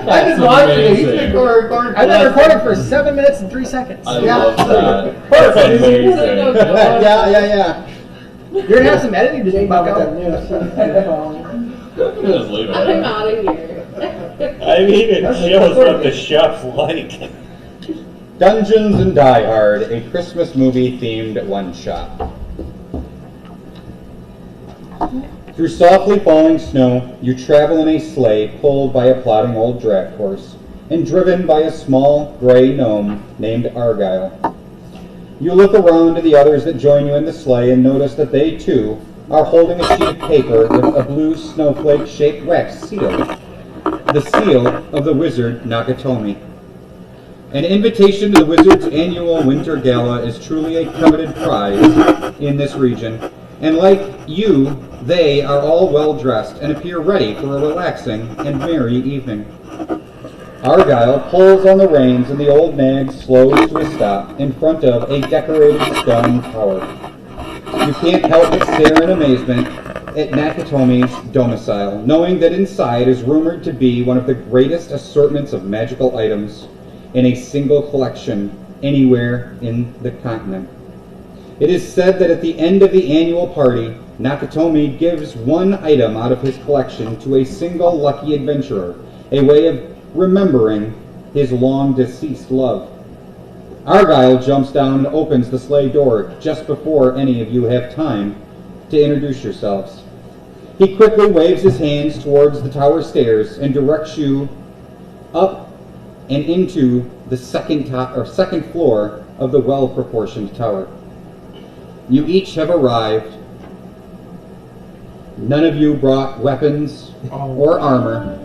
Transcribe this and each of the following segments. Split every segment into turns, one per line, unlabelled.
I just watched it. He's been recording.
I've been recording for 7 minutes and 3 seconds.
I love that.
Perfect.
Yeah.
You're gonna have some editing to do, Bucko.
Just leave it.
I'm out of here.
I mean, it shows what the chef's like.
Dungeons and Diehard, a Christmas movie themed one-shot. Through softly falling snow, you travel in a sleigh pulled by a plodding old draft horse and driven by a small gray gnome named Argyle. You look around to the others that join you in the sleigh and notice that they, too, are holding a sheet of paper with a blue snowflake-shaped wax seal, the seal of the wizard Nakatomi. An invitation to the wizard's annual winter gala is truly a coveted prize in this region, and like you, they are all well-dressed and appear ready for a relaxing and merry evening. Argyle pulls on the reins and the old nag slows to a stop in front of a decorated stone tower. You can't help but stare in amazement at Nakatomi's domicile, knowing that inside is rumored to be one of the greatest assortments of magical items in a single collection anywhere in the continent. It is said that at the end of the annual party, Nakatomi gives one item out of his collection to a single lucky adventurer, a way of remembering his long-deceased love. Argyle jumps down and opens the sleigh door just before any of you have time to introduce yourselves. He quickly waves his hands towards the tower stairs and directs you up and into the second floor of the well-proportioned tower. You each have arrived. None of you brought weapons or armor,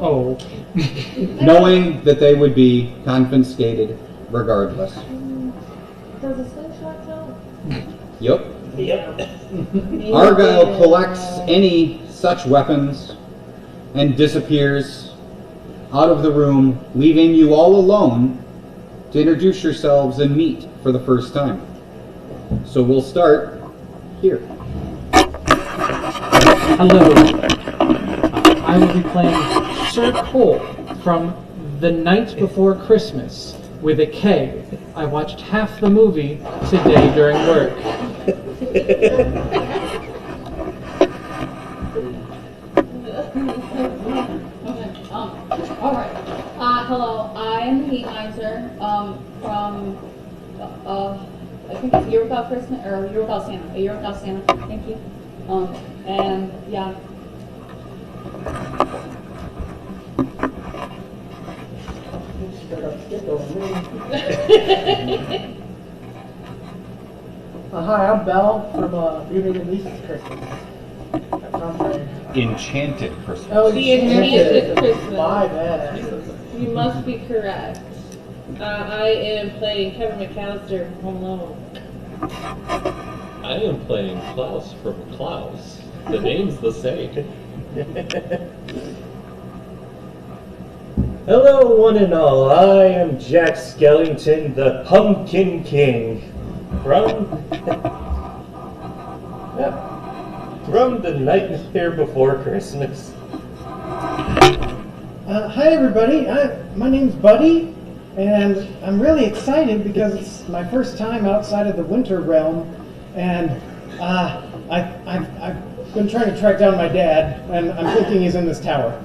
knowing that they would be confiscated regardless.
Does the slingshot count?
Yep.
Yep.
Argyle collects any such weapons and disappears out of the room, leaving you all alone to introduce yourselves and meet for the first time. So we'll start here.
Hello. I will be playing Sir Cole from The Night Before Christmas with a K. I watched half the movie today during work.
Alright. Hello, I'm the Heat Miser from I think it's a year without Christmas, or a year without Santa. A year without Santa, thank you. And yeah.
Hi, I'm Belle from Beauty and the Beast's Christmas. That sounds right.
Enchanted Christmas.
Oh,
The Enchanted Christmas.
My bad.
You must be correct. I am playing Kevin McAllister from Home Alone.
I am playing Klaus from Klaus. The name's the same.
Hello, one and all. I am Jack Skellington, the Pumpkin King, from The Nightmare Before Christmas.
Hi, everybody. My name's Buddy, and I'm really excited because it's my first time outside of the winter realm, and I've been trying to track down my dad, and I'm thinking he's in this tower.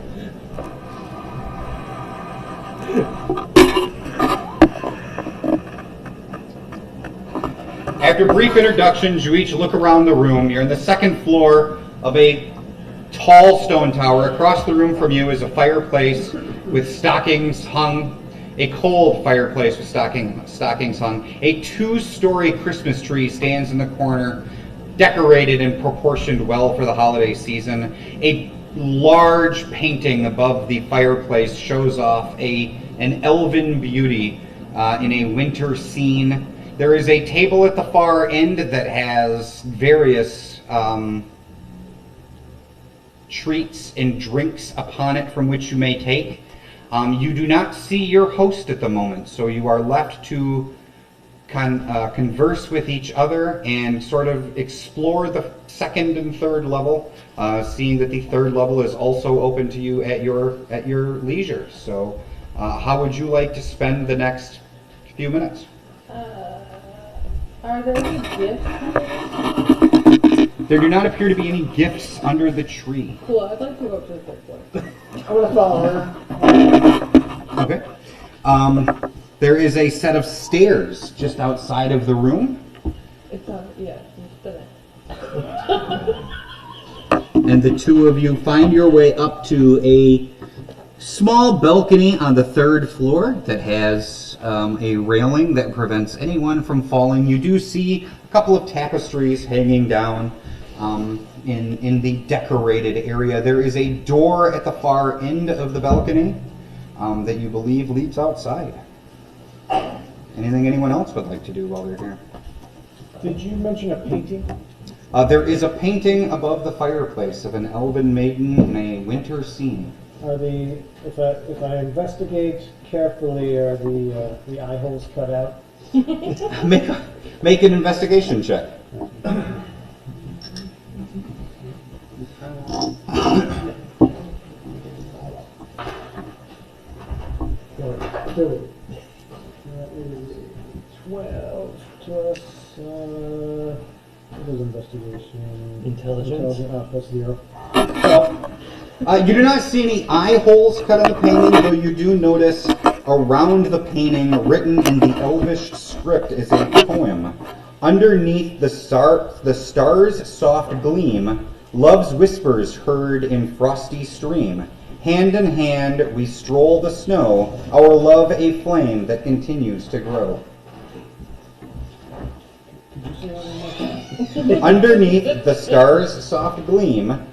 After brief introductions, you each look around the room. You're in the second floor of a tall stone tower. Across the room from you is a fireplace with stockings hung, a cold fireplace with stockings hung. A two-story Christmas tree stands in the corner, decorated and proportioned well for the holiday season. A large painting above the fireplace shows off an elven beauty in a winter scene. There is a table at the far end that has various treats and drinks upon it from which you may take. You do not see your host at the moment, so you are left to converse with each other and sort of explore the second and third level, seeing that the third level is also open to you at your leisure. So How would you like to spend the next few minutes?
Are there any gifts?
There do not appear to be any gifts under the tree.
Cool, I'd like to go up to the third floor.
I'm gonna follow her.
Okay. There is a set of stairs just outside of the room.
It's yeah, it's the
And the two of you find your way up to a small balcony on the third floor that has a railing that prevents anyone from falling. You do see a couple of tapestries hanging down in the decorated area. There is a door at the far end of the balcony that you believe leads outside. Anything anyone else would like to do while they're here?
Did you mention a painting?
There is a painting above the fireplace of an elven maiden in a winter scene.
Are if I investigate carefully, are the eye holes cut out?
Make an investigation check.
That is 12 plus what is investigation?
Intelligence?
Plus 0.
You do not see any eye holes cut in the painting, though you do notice around the painting, written in the elvish script, is a poem. Underneath the star's soft gleam, love's whispers heard in frosty stream. Hand in hand we stroll the snow, our love a flame that continues to grow. Underneath the star's soft gleam,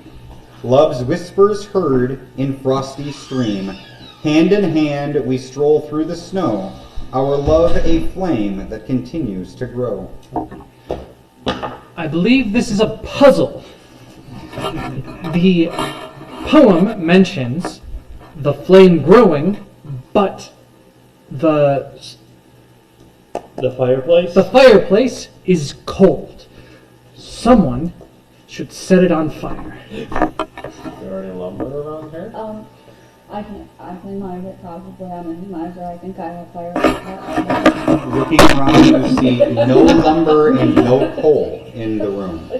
love's whispers heard in frosty stream. Hand in hand we stroll through the snow, our love a flame that continues to grow.
I believe this is a puzzle. The poem mentions the flame growing, but the fireplace is cold. Someone should set it on fire.
Is there any lumber around here?
I can mine it probably. I'm a miser. I think I have fire.
Looking around, you see no lumber and no coal in the room.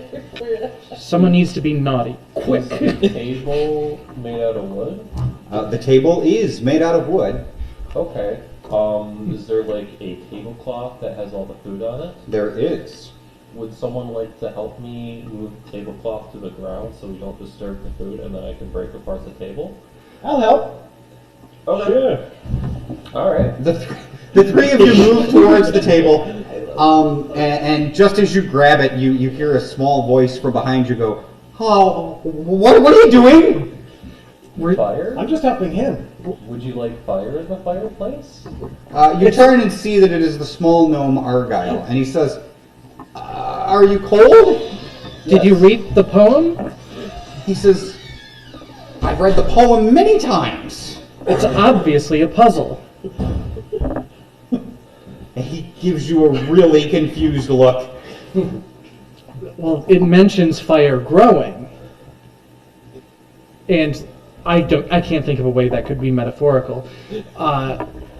Someone needs to be naughty. Quick.
Is the table made out of wood?
The table is made out of wood.
Okay. Is there like a tablecloth that has all the food on it?
There is.
Would someone like to help me move the tablecloth to the ground so we don't disturb the food, and then I can break apart the table?
I'll help.
Okay.
Sure.
All right.
The three of you move towards the table, and just as you grab it, you hear a small voice from behind you go, "Oh, what are you doing?"
Fire?
I'm just helping him.
Would you like fire in the fireplace?
You turn and see that it is the small gnome Argyle, and he says, "Are you cold?"
Did you read the poem?
He says, "I've read the poem many times."
It's obviously a puzzle.
And he gives you a really confused look.
Well, it mentions fire growing. And I can't think of a way that could be metaphorical.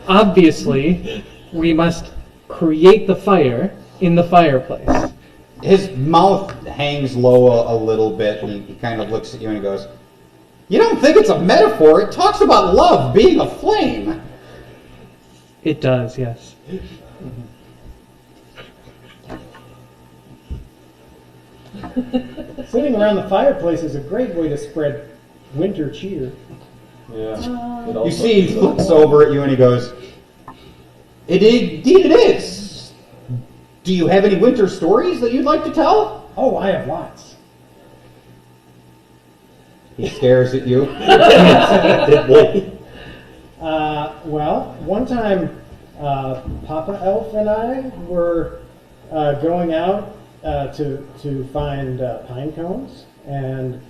Obviously, we must create the fire in the fireplace.
His mouth hangs low a little bit, and he kind of looks at you and he goes, "You don't think it's a metaphor? It talks about love being a flame."
It does, yes.
Sitting around the fireplace is a great way to spread winter cheer.
Yeah.
You see, he looks over at you and he goes, Indeed it is. Do you have any winter stories that you'd like to tell?"
Oh, I have lots.
He stares at you.
Well, one time, Papa Elf and I were going out to find pine cones, and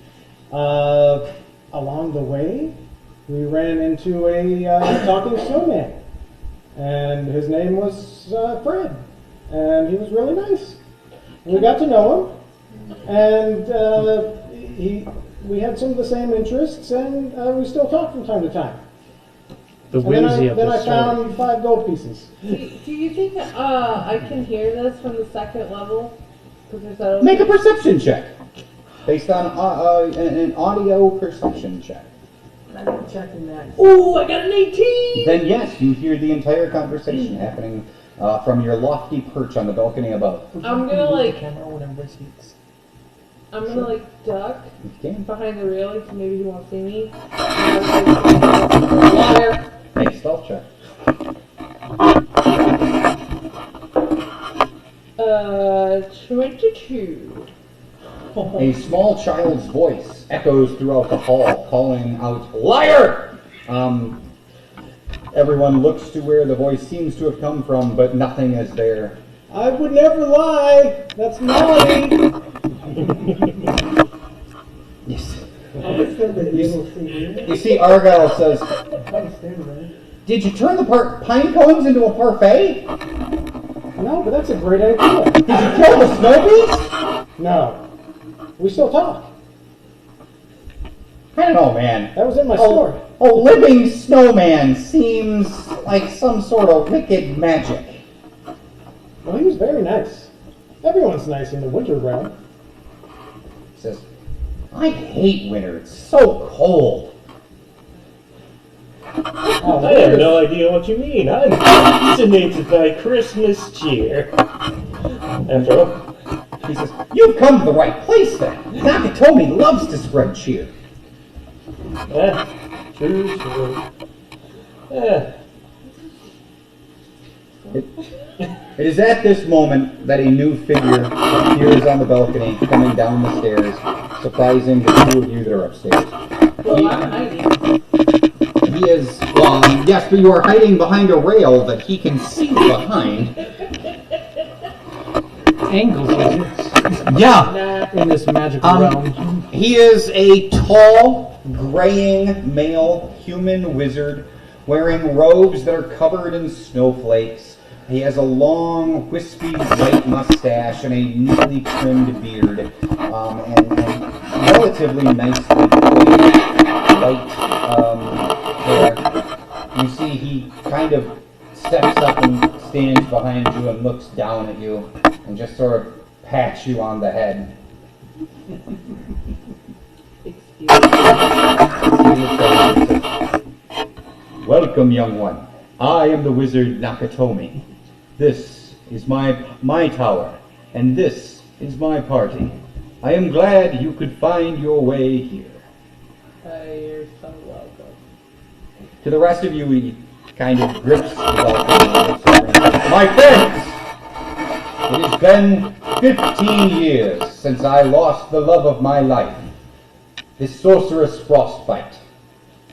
along the way, we ran into a talking snowman, and his name was Fred, and he was really nice. We got to know him, and we had some of the same interests, and we still talk from time to time.
The
And
whimsy of
then
the
I
story.
found 5 gold pieces.
Do you think I can hear this from the second level? Because there's that.
Make a perception check. Based on an audio perception check.
I'm checking that.
Ooh, I got an 18!
Then yes, you hear the entire conversation happening from your lofty perch on the balcony above.
I'm gonna like.
camera when everybody speaks.
I'm gonna like duck
Okay.
behind the railing so maybe he won't see me. Liar.
Make a stealth check.
22.
A small child's voice echoes throughout the hall, calling out, "Liar!" Everyone looks to where the voice seems to have come from, but nothing is there.
I would never lie. That's naughty.
Yes.
You
You see, Argyle says, "Did you turn the pine cones into a parfait?
No, but that's a great idea.
Did you kill the snow beast?"
No. We still talk.
I don't know, man.
That was in my story.
A living snowman seems like some sort of wicked magic.
Well, he was very nice. Everyone's nice in the winter realm.
He says, "I hate winter. It's so cold."
Oh,
I have no idea what you mean. I'm fascinated by Christmas cheer. After all,
He says, "You've come to the right place then. Nakatomi loves to spread cheer."
true.
It is at this moment that a new figure appears on the balcony, coming down the stairs, surprising the two of you that are upstairs.
Well, I'm hiding.
He is, yes, but you are hiding behind a rail that he can see behind.
Angles exist
Yeah.
in this magical realm.
He is a tall, graying male human wizard wearing robes that are covered in snowflakes. He has a long, wispy white mustache and a neatly trimmed beard, and relatively nicely white hair. You see he kind of steps up and stands behind you and looks down at you and just sort of pats you on the head. "Welcome, young one. I am the wizard Nakatomi. This is my tower, and this is my party. I am glad you could find your way here."
You're so welcome.
To the rest of you, he kind of grips the balcony. "My friends, it has been 15 years since I lost the love of my life, this sorceress Frostbite."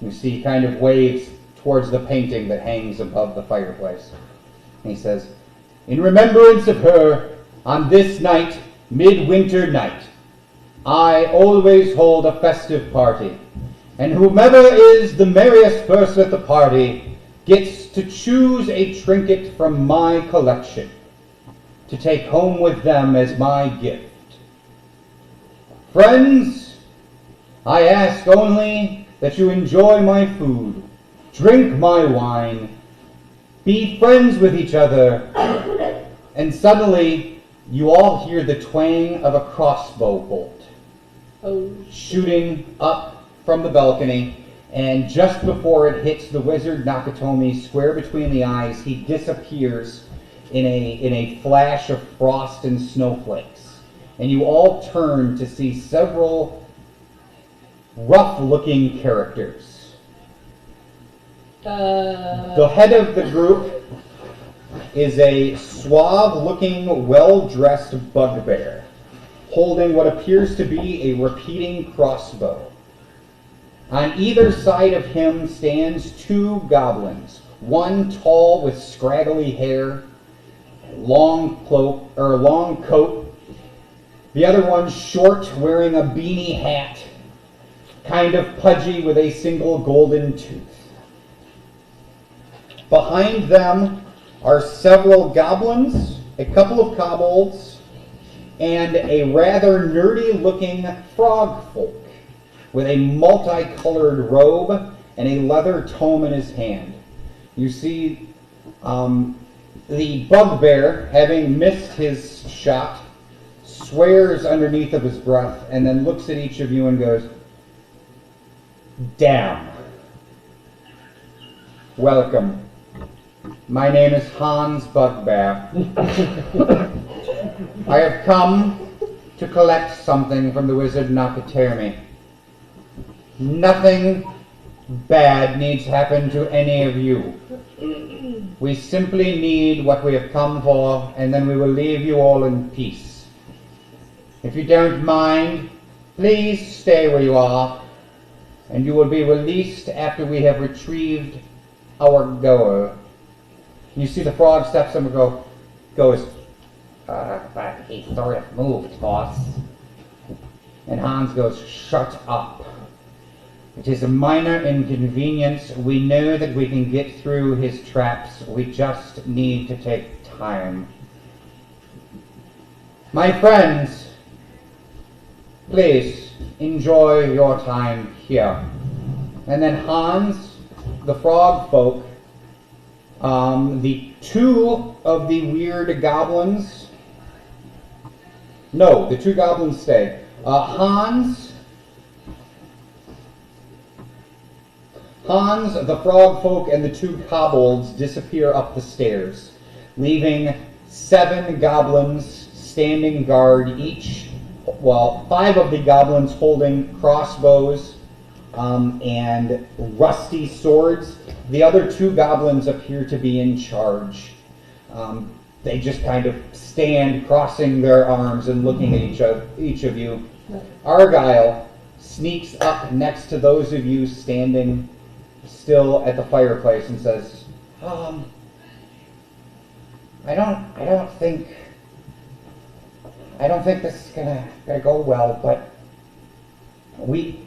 You see, he kind of waves towards the painting that hangs above the fireplace. And he says, "In remembrance of her, on this night, midwinter night, I always hold a festive party, and whomever is the merriest person at the party gets to choose a trinket from my collection to take home with them as my gift. Friends, I ask only that you enjoy my food, drink my wine, be friends with each other," and suddenly you all hear the twang of a crossbow bolt shooting up from the balcony, and just before it hits the wizard Nakatomi square between the eyes, he disappears in a flash of frost and snowflakes. And you all turn to see several rough-looking characters. The head of the group is a suave-looking, well-dressed bugbear, holding what appears to be a repeating crossbow. On either side of him stands 2 goblins, one tall with scraggly hair, long coat, the other one short, wearing a beanie hat, kind of pudgy with a single golden tooth. Behind them are several goblins, a couple of kobolds, and a rather nerdy-looking frog folk with a multicolored robe and a leather tome in his hand. You see the bugbear, having missed his shot, swears underneath of his breath and then looks at each of you and goes, "Damn. Welcome. My name is Hans Bugbear. I have come to collect something from the wizard Nakatermi. Nothing bad needs to happen to any of you. We simply need what we have come for, and then we will leave you all in peace. If you don't mind, please stay where you are, and you will be released after we have retrieved our goal." You see the frog steps up and goes, "But he sort of moved, boss." And Hans goes, "Shut up. It is a minor inconvenience. We know that we can get through his traps. We just need to take time. My friends, please enjoy your time here." And then Hans, the frog folk, the two of the weird goblins, no, the two goblins stay. Hans, the frog folk, and the two kobolds disappear up the stairs, leaving 7 goblins standing guard each, well, 5 of the goblins holding crossbows and rusty swords. The other 2 goblins appear to be in charge. They just kind of stand crossing their arms and looking at each of you. Argyle sneaks up next to those of you standing still at the fireplace and says, I don't think this is gonna go well, but we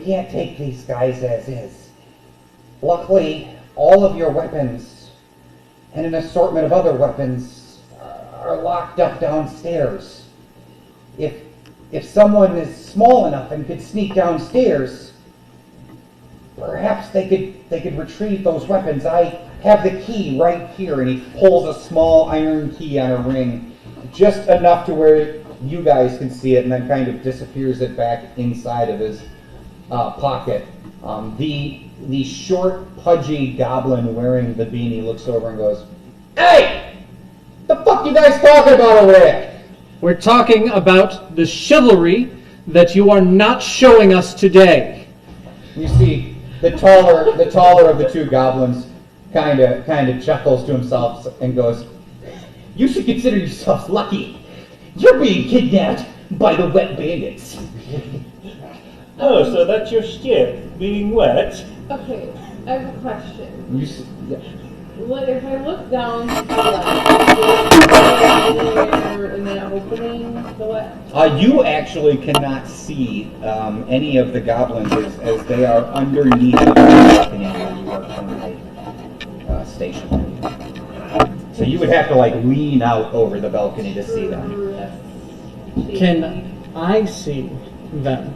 can't take these guys as is. Luckily, all of your weapons and an assortment of other weapons are locked up downstairs. If someone is small enough and could sneak downstairs, perhaps they could retrieve those weapons. I have the key right here," and he pulls a small iron key on a ring, just enough to where you guys can see it, and then kind of disappears it back inside of his pocket. The short, pudgy goblin wearing the beanie looks over and goes, "Hey! The fuck you guys talking about over there?"
We're talking about the chivalry that you are not showing us today.
You see the taller of the 2 goblins kind of chuckles to himself and goes, "You should consider yourselves lucky. You're being kidnapped by the wet bandits."
Oh, so that's your ship being wet?
Okay, I have a question.
Yeah.
What if I look down to the left? In that opening, the wet?
You actually cannot see any of the goblins as they are underneath the balcony where you are currently stationed. So you would have to lean out over the balcony to see them.
Can I see them?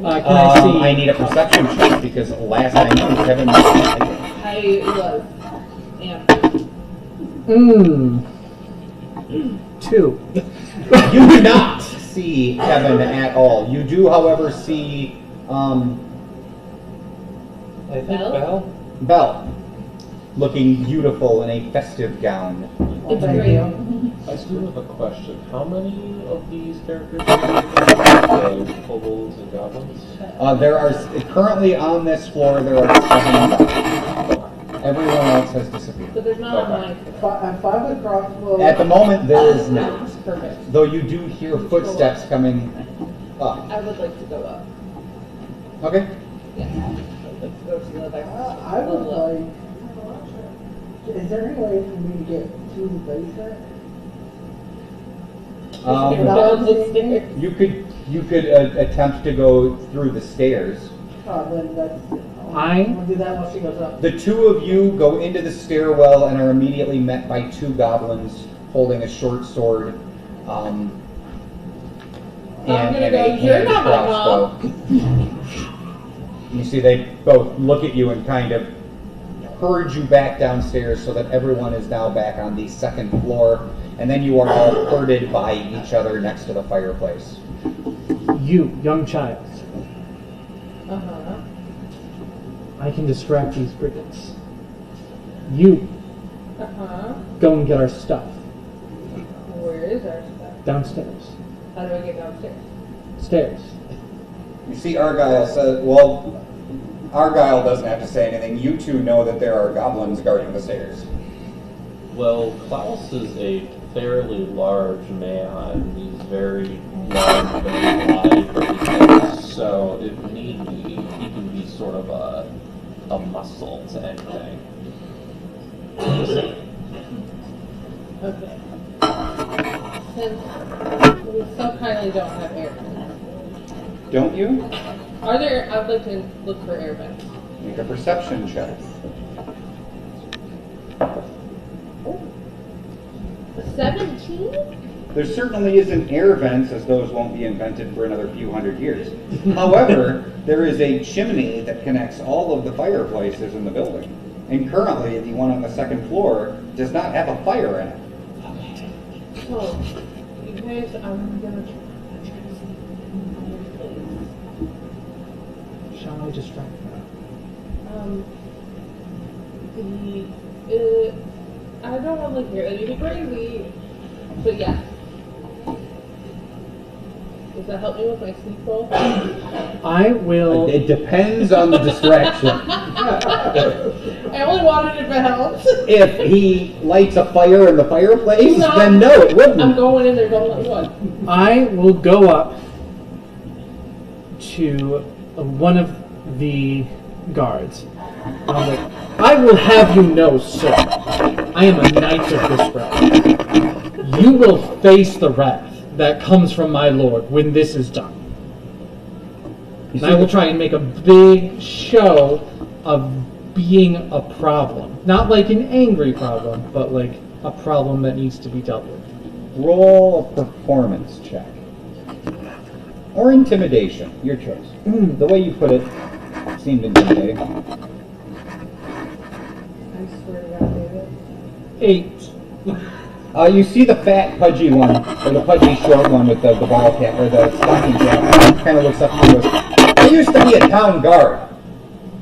Can I see?
I need a perception check because last I knew Kevin was hiding.
I was. Yeah.
2.
You do not see Kevin at all. You do, however, see
I think Belle?
Belle, looking beautiful in a festive gown.
It's great.
I still have a question. How many of these characters are there? Kobolds and goblins?
There are currently on this floor. There are 7 goblins. Everyone else has disappeared.
But there's not
Okay.
like
5 with crossbow.
At the moment, there is not.
perfect.
Though you do hear footsteps coming up.
I would like to go up.
Okay.
Yeah. I'd like to go to the next
I would
level.
like. Is there any way for me to get to the basement?
Down the stairs.
You could attempt to go through the stairs.
Then that's.
I-
We'll do that once she goes up.
The 2 of you go into the stairwell and are immediately met by 2 goblins holding a short sword and
gonna
a
go, "You're
hand
not my
crossbow. You see they both look at you and kind of herd you back downstairs so that everyone is now back on the second floor, and then you are all herded by each other next to the fireplace.
You, young child,
Uh-huh.
I can distract these brigands. You,
Uh-huh.
go and get our stuff.
Where is our stuff?
Downstairs.
How do I get downstairs?
Stairs.
You see Argyle says, well, Argyle doesn't have to say anything. You two know that there are goblins guarding the stairs.
Well, Klaus is a fairly large man. He's very large, very wide, so if need be, he can be sort of a muscle to anything.
Okay. Since we so kindly don't have air vents,
Don't you?
are there? I'd like to look for air vents.
Make a perception check.
17?
There certainly isn't air vents, as those won't be invented for another few hundred years. However, there is a chimney that connects all of the fireplaces in the building. And currently, the one on the second floor does not have a fire in it.
So, you guys, I'm gonna try.
Shall I distract her?
I don't want to hear it. It'd be crazy. But yeah. Does that help me with my sleep roll?
I will.
It depends on the distraction.
I only wanted it if it helps.
If he lights a fire in the fireplace,
No.
then no, it wouldn't.
I'm going in there. Don't let one.
I will go up to one of the guards. I'll be like, I will have you know, sir, I am a knight of this realm. You will face the wrath that comes from my lord when this is done. And I will try and make a big show of being a problem. Not like an angry problem, but like a problem that needs to be dealt with.
Roll a performance check. Or intimidation, your choice. The way you put it seemed intimidating.
I swear to God, David.
8.
You see the fat, pudgy one, or the pudgy short one with the ball cap, or the stocking cap, kind of looks up and goes, I used to be a town guard.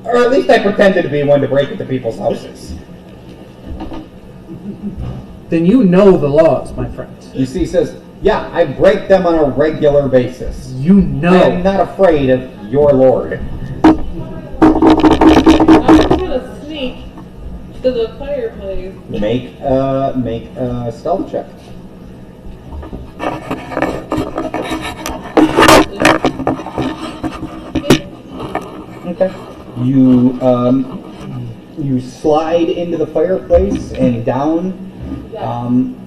Or at least I pretended to be one to break into people's houses.
Then you know the laws, my friend.
You see, he says, yeah, I break them on a regular basis.
You know.
I'm not afraid of your lord.
I'm just gonna sneak to the fireplace.
Make a stealth check. Okay. You slide into the fireplace and down.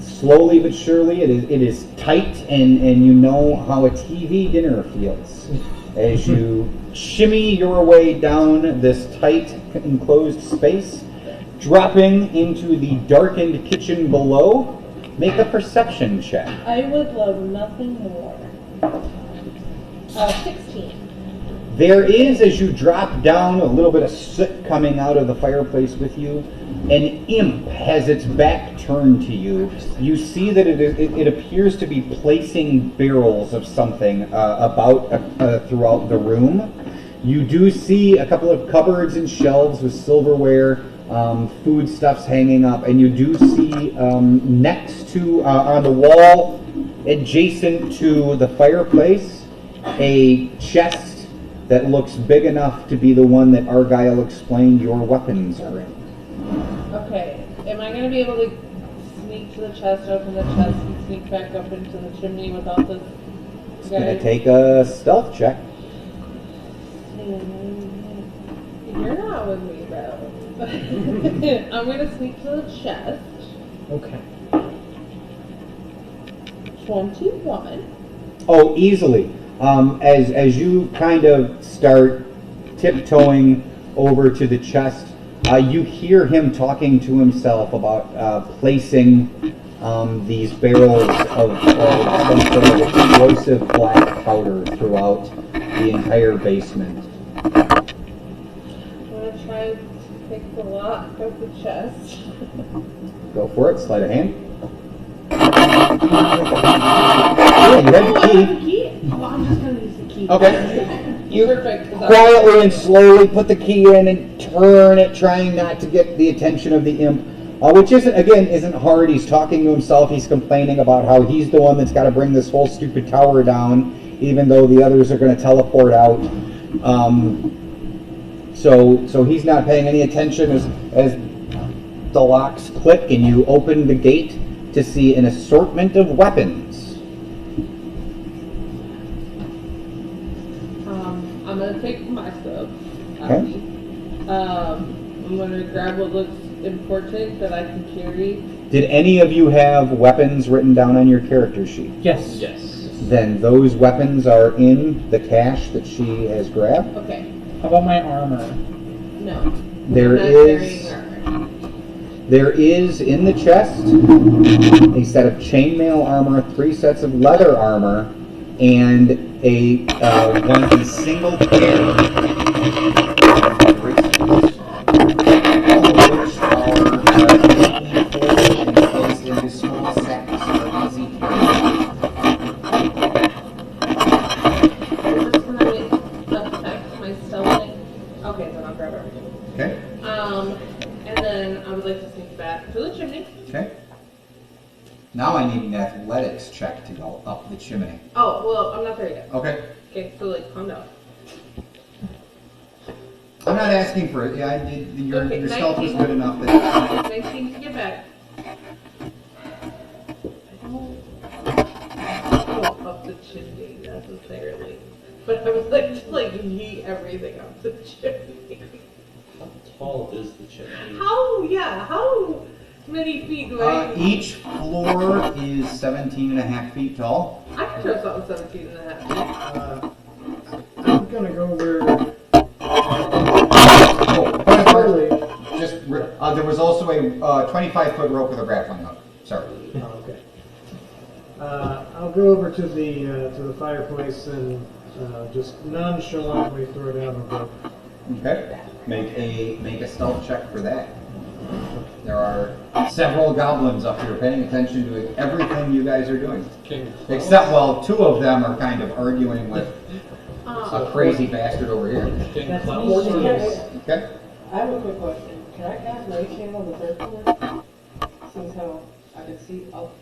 Slowly but surely, it is tight, and you know how a TV dinner feels as you shimmy your way down this tight, enclosed space, dropping into the darkened kitchen below. Make a perception check.
I would love nothing more. 16.
There is, as you drop down, a little bit of soot coming out of the fireplace with you. An imp has its back turned to you. You see that it appears to be placing barrels of something throughout the room. You do see a couple of cupboards and shelves with silverware, foodstuffs hanging up, and you do see next to, on the wall, adjacent to the fireplace, a chest that looks big enough to be the one that Argyle explained your weapons are in.
Okay. Am I going to be able to sneak to the chest, open the chest, and sneak back up into the chimney without this
It's
guy?
going to take a stealth check.
You're not with me, bro. I'm going to sneak to the chest.
Okay.
21.
Oh, easily. As you kind of start tiptoeing over to the chest, you hear him talking to himself about placing these barrels of some sort of explosive black powder throughout the entire basement.
I'm going to try to pick the lock of the chest.
Go for it. Sleight of hand. Yeah, you have the key.
Key? Oh, I'm just gonna use the key.
Okay. You
Perfect. 'Cause
quietly and slowly put the key in and turn it, trying not to get the attention of the imp. Which isn't hard. He's talking to himself. He's complaining about how he's the one that's got to bring this whole stupid tower down, even though the others are going to teleport out. So he's not paying any attention as the locks click and you open the gate to see an assortment of weapons.
I'm gonna take my stuff.
Okay.
I'm gonna grab what looks important that I can carry.
Did any of you have weapons written down on your character sheet?
Yes.
Yes.
Then those weapons are in the cache that she has grabbed.
Okay.
How about my armor?
No.
There
I'm not
is
carrying armor.
there is in the chest a set of chainmail armor, 3 sets of leather armor, and a single pair of bracelets, all of which are placed into small sacks for easy carry.
I'm just gonna affect my stealthing. Okay, then I'll grab everything.
Okay.
And then I would like to sneak back to the chimney.
Okay. Now I need an athletics check to go up the chimney.
Oh, well, I'm not there yet.
Okay.
Okay, so like, calm down.
I'm not asking for it. Yeah, your stealth was
19.
good enough that.
19 to get back. I don't go up the chimney necessarily, but I would like to like yeet everything up the chimney.
How tall is the chimney?
How many feet do I?
Each floor is 17.5 feet tall.
I can throw something 17 and a half feet.
I'm gonna go over.
There was also a 25-foot rope with a grappling hook. Sorry.
Oh, okay. I'll go over to the fireplace and just nonchalantly throw down a rope.
Okay. Make a stealth check for that. There are several goblins up here paying attention to everything you guys are doing. Except, well, 2 of them are kind of arguing with a crazy bastard over here.
That's
Klaus
me.
Okay.
I have a quick question. Can I cast Mage Hand on the third floor? Since how I can see up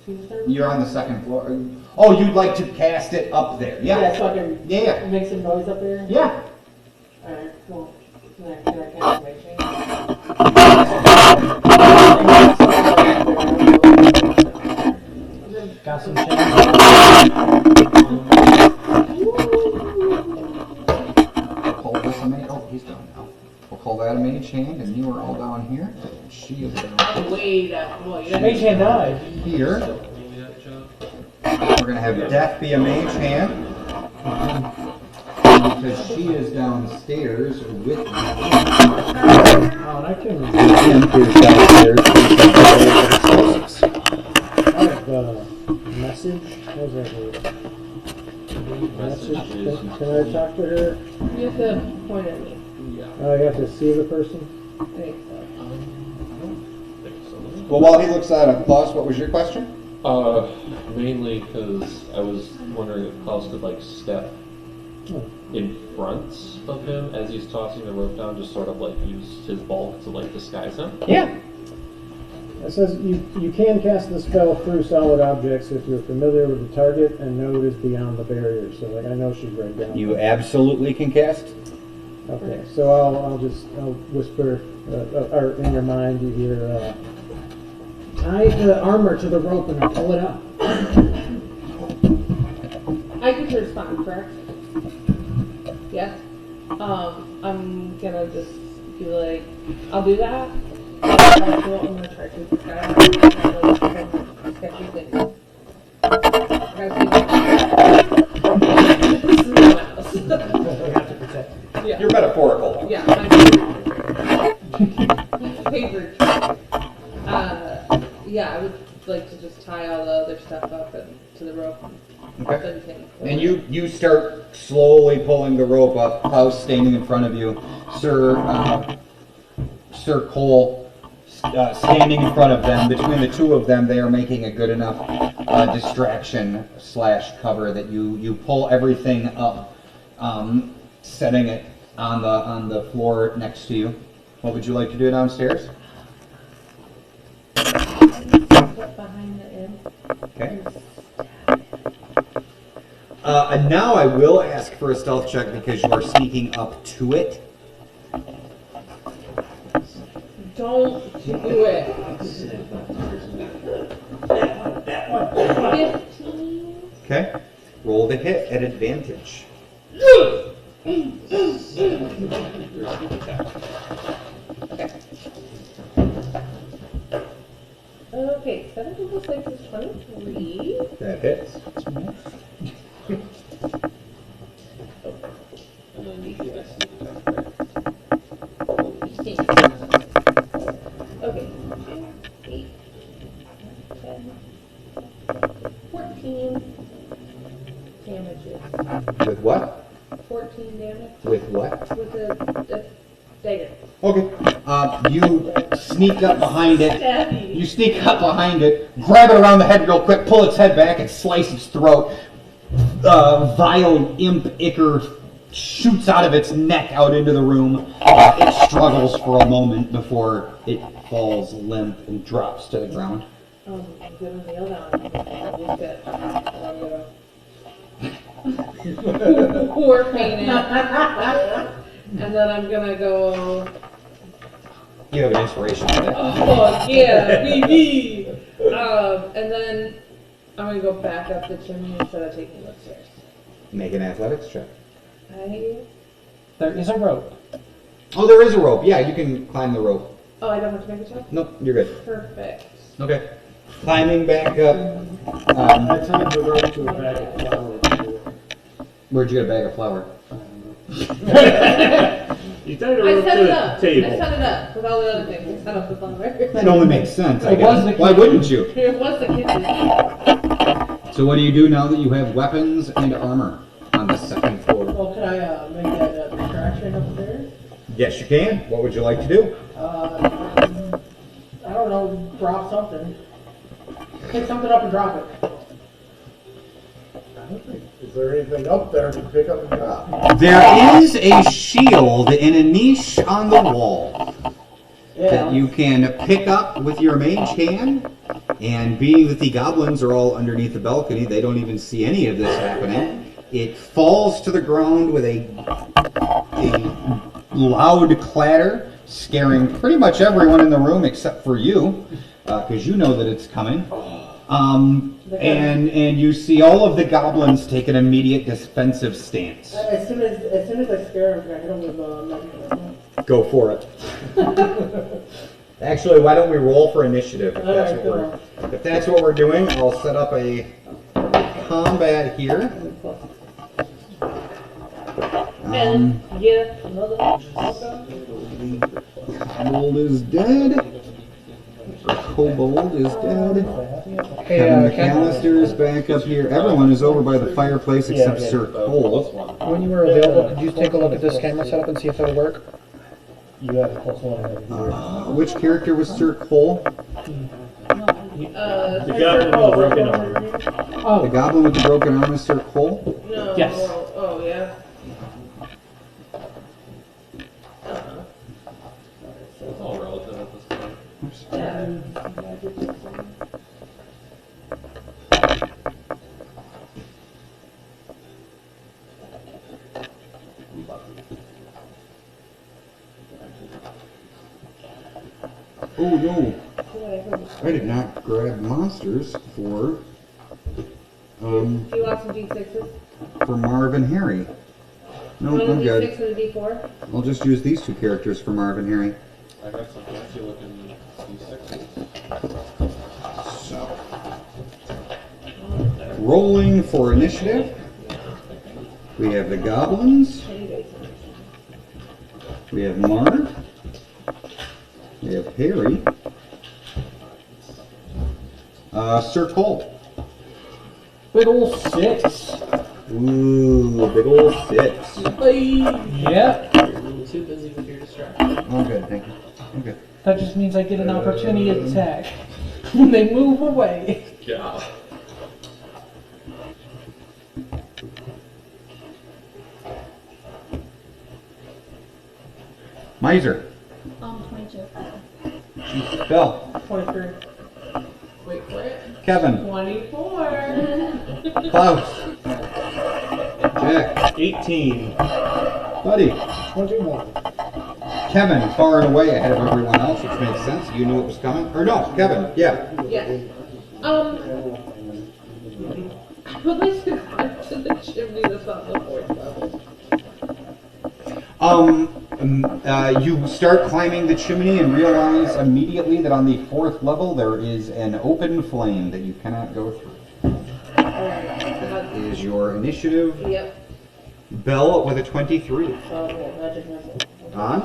to the third floor?
You're on the 2nd floor. Oh, you'd like to cast it up there?
Yeah,
Yeah.
so I can
Yeah.
make some noise up there?
Yeah.
Alright, well, can I cast Mage Hand?
Got some chains.
Call this a mage. Oh, he's down now. We'll call that a mage hand, and you are all down here. She is down
Way down. Well, you
Mage hand died.
here. We're gonna have Death be a mage hand. Because she is downstairs with me.
Oh, and I can.
Imp is downstairs.
I have message. How's that work? Message. Can I talk to her?
You have to point at me.
Oh, you have to see the person.
I think so.
Well, while he looks that up, Klaus, what was your question?
Mainly because I was wondering if Klaus could like step in front of him as he's tossing the rope down, just sort of like use his bulk to like disguise him.
Yeah.
It says you can cast the spell through solid objects if you're familiar with the target and know it is beyond the barrier. So, like, I know she's right down.
You absolutely can cast.
Okay, so I'll whisper, or in your mind you hear, tie the armor to the rope and I'll pull it up.
I get to respond, correct? Yes. I'm gonna just be like, I'll do that. I'm gonna try to disguise sketchy things. This is my house.
We have to protect you.
Yeah.
You're metaphorical.
Yeah, my favorite. Yeah, I would like to just tie all the other stuff up and to the rope.
Okay. And you start slowly pulling the rope up, Klaus standing in front of you. Sir, Sir Cole standing in front of them. Between the two of them, they are making a good enough distraction / cover that you pull everything up, setting it on the floor next to you. What would you like to do downstairs?
Get behind the inn.
Okay. And now I will ask for a stealth check because you are sneaking up to it.
Don't do it. 15.
Okay. Roll the hit at advantage.
Okay, 17 plus 6 is 23.
That hits.
And then usually that's
Okay. 8, 10, 14 damages.
With what?
14 damage
With what?
with a dagger.
Okay. You sneak up behind it.
Stabby.
You sneak up behind it, grab it around the head real quick, pull its head back, and slice its throat. Vile imp ichor shoots out of its neck out into the room. It struggles for a moment before it falls limp and drops to the ground.
I'm gonna kneel down. Look at war painting. And then I'm gonna go.
You have an inspiration for that.
Oh yeah, baby. And then I'm gonna go back up the chimney instead of taking the stairs.
Make an athletics check.
There is a rope.
Oh, there is a rope. Yeah, you can climb the rope.
Oh, I don't have to make a check?
Nope, you're good.
Perfect.
Okay. Climbing back up.
I tied the rope to a bag of flour.
Where'd you get a bag of flour?
You tied a
I
rope
set
to
it
the
up.
table.
I set it up with all the other things. I set up the flower.
That only makes sense, I
It was
guess.
the
Why wouldn't you?
It was the kitchen.
So what do you do now that you have weapons and armor on the second floor?
Well, can I make that distraction upstairs?
Yes, you can. What would you like to do?
I don't know, drop something. Pick something up and drop it.
I don't think. Is there anything up there to pick up and drop?
There is a shield in a niche on the wall that you can pick up with your mage hand. And being that the goblins are all underneath the balcony, they don't even see any of this happening. It falls to the ground with a loud clatter, scaring pretty much everyone in the room except for you, because you know that it's coming. And you see all of the goblins take an immediate defensive stance.
As soon as I scare him, can I hit him with magic?
Go for it. Actually, why don't we roll for initiative if that's what we're doing? I'll set up a combat here.
And get another.
Kobold is dead. Kobold is dead.
Hey,
Kevin
Ken,
McAllister is back up here. Everyone is over by the fireplace except Sir Cole.
when you were available, could you take a look at this camera setup and see if it'll work?
You have a plus one over here.
Which character was Sir Cole?
The goblin with the broken arm.
The
Oh,
goblin with the broken arm is Sir Cole?
No.
Yes.
Oh, yeah.
It's all relative at this point.
Yeah.
Oh no, I did not grab monsters for
Do you want some D6s?
for Marv and Harry. No,
You want
I'm
a
good.
D6 and a D4?
I'll just use these two characters for Marv and Harry.
I got some fancy looking D6s.
So, rolling for initiative. We have the goblins. We have Marv. We have Harry. Sir Cole.
big ol' 6.
Ooh, big ol' 6.
Yep.
You're a little too busy with your distraction.
Oh, good, thank you. Okay.
That just means I get an opportunity attack when they move away.
Yeah.
Miser.
22.
Bill.
23. Wait for it.
Kevin.
24.
Klaus. Jack.
18.
Buddy.
21.
Kevin, far and away ahead of everyone else, which makes sense. You knew it was coming. Or no, Kevin. Yeah.
Yes. I would like to climb to the chimney that's on the 4th level.
You start climbing the chimney and realize immediately that on the 4th level there is an open flame that you cannot go through.
Alright.
That is your initiative.
Yep.
Bell with a 23.
Magic missile.
On?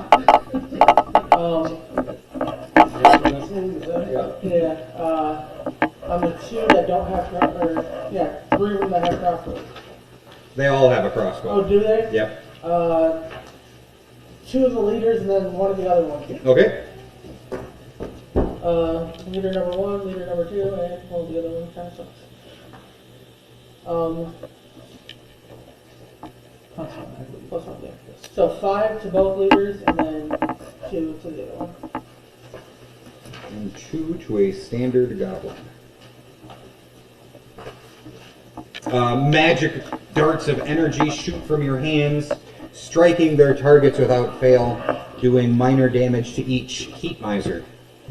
On the two that don't have three of them that have crossbows.
They all have a crossbow.
Oh, do they?
Yep.
Two of the leaders and then one of the other ones.
Okay.
Leader number 1, leader number 2, and well, the other one kind of sucks. Plus one, yeah. So 5 to both leaders and then 2 to the other one.
And 2 to a standard goblin. Magic darts of energy shoot from your hands, striking their targets without fail, doing minor damage to each. Heat Miser.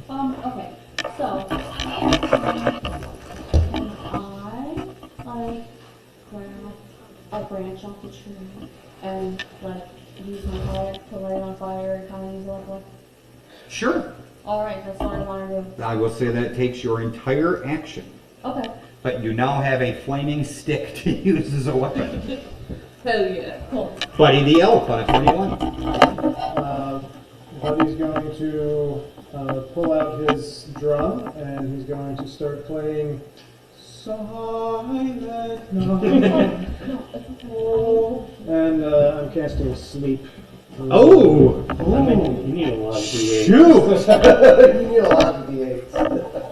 Okay. So, can I grab a branch off the tree and use my fire to light it on fire and kind of use it like
Sure.
Alright, that's what I want to do.
I will say that takes your entire action.
Okay.
But you now have a flaming stick to use as a weapon.
Hell yeah.
Cool.
Buddy the Elf on a 21.
Buddy's going to pull out his drum and he's going to start playing Silent Night. And I'm casting Sleep.
Oh!
You need a lot of D8.
Shoot!
You need a lot of D8s.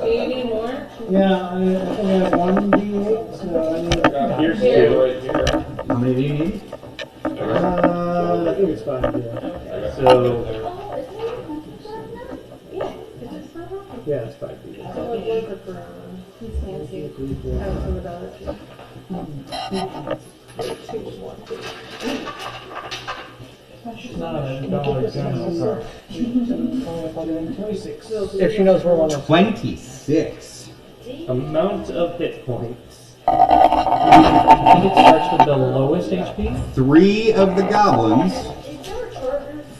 Do you need more?
Yeah, I think I have 1 D8, so I need...
Here's
Here.
2 right here.
How many do you need?
I think it's 5, yeah.
So,
Oh, is it not?
Yeah, it's 5 D8.
So it was a brown.
He's fancy.
Have some of the other two. 2, 1, 2.
Not a dollar general card.
26.
If she knows where one is.
26.
amount of hit points.
I think it starts with the lowest HP.
3 of the goblins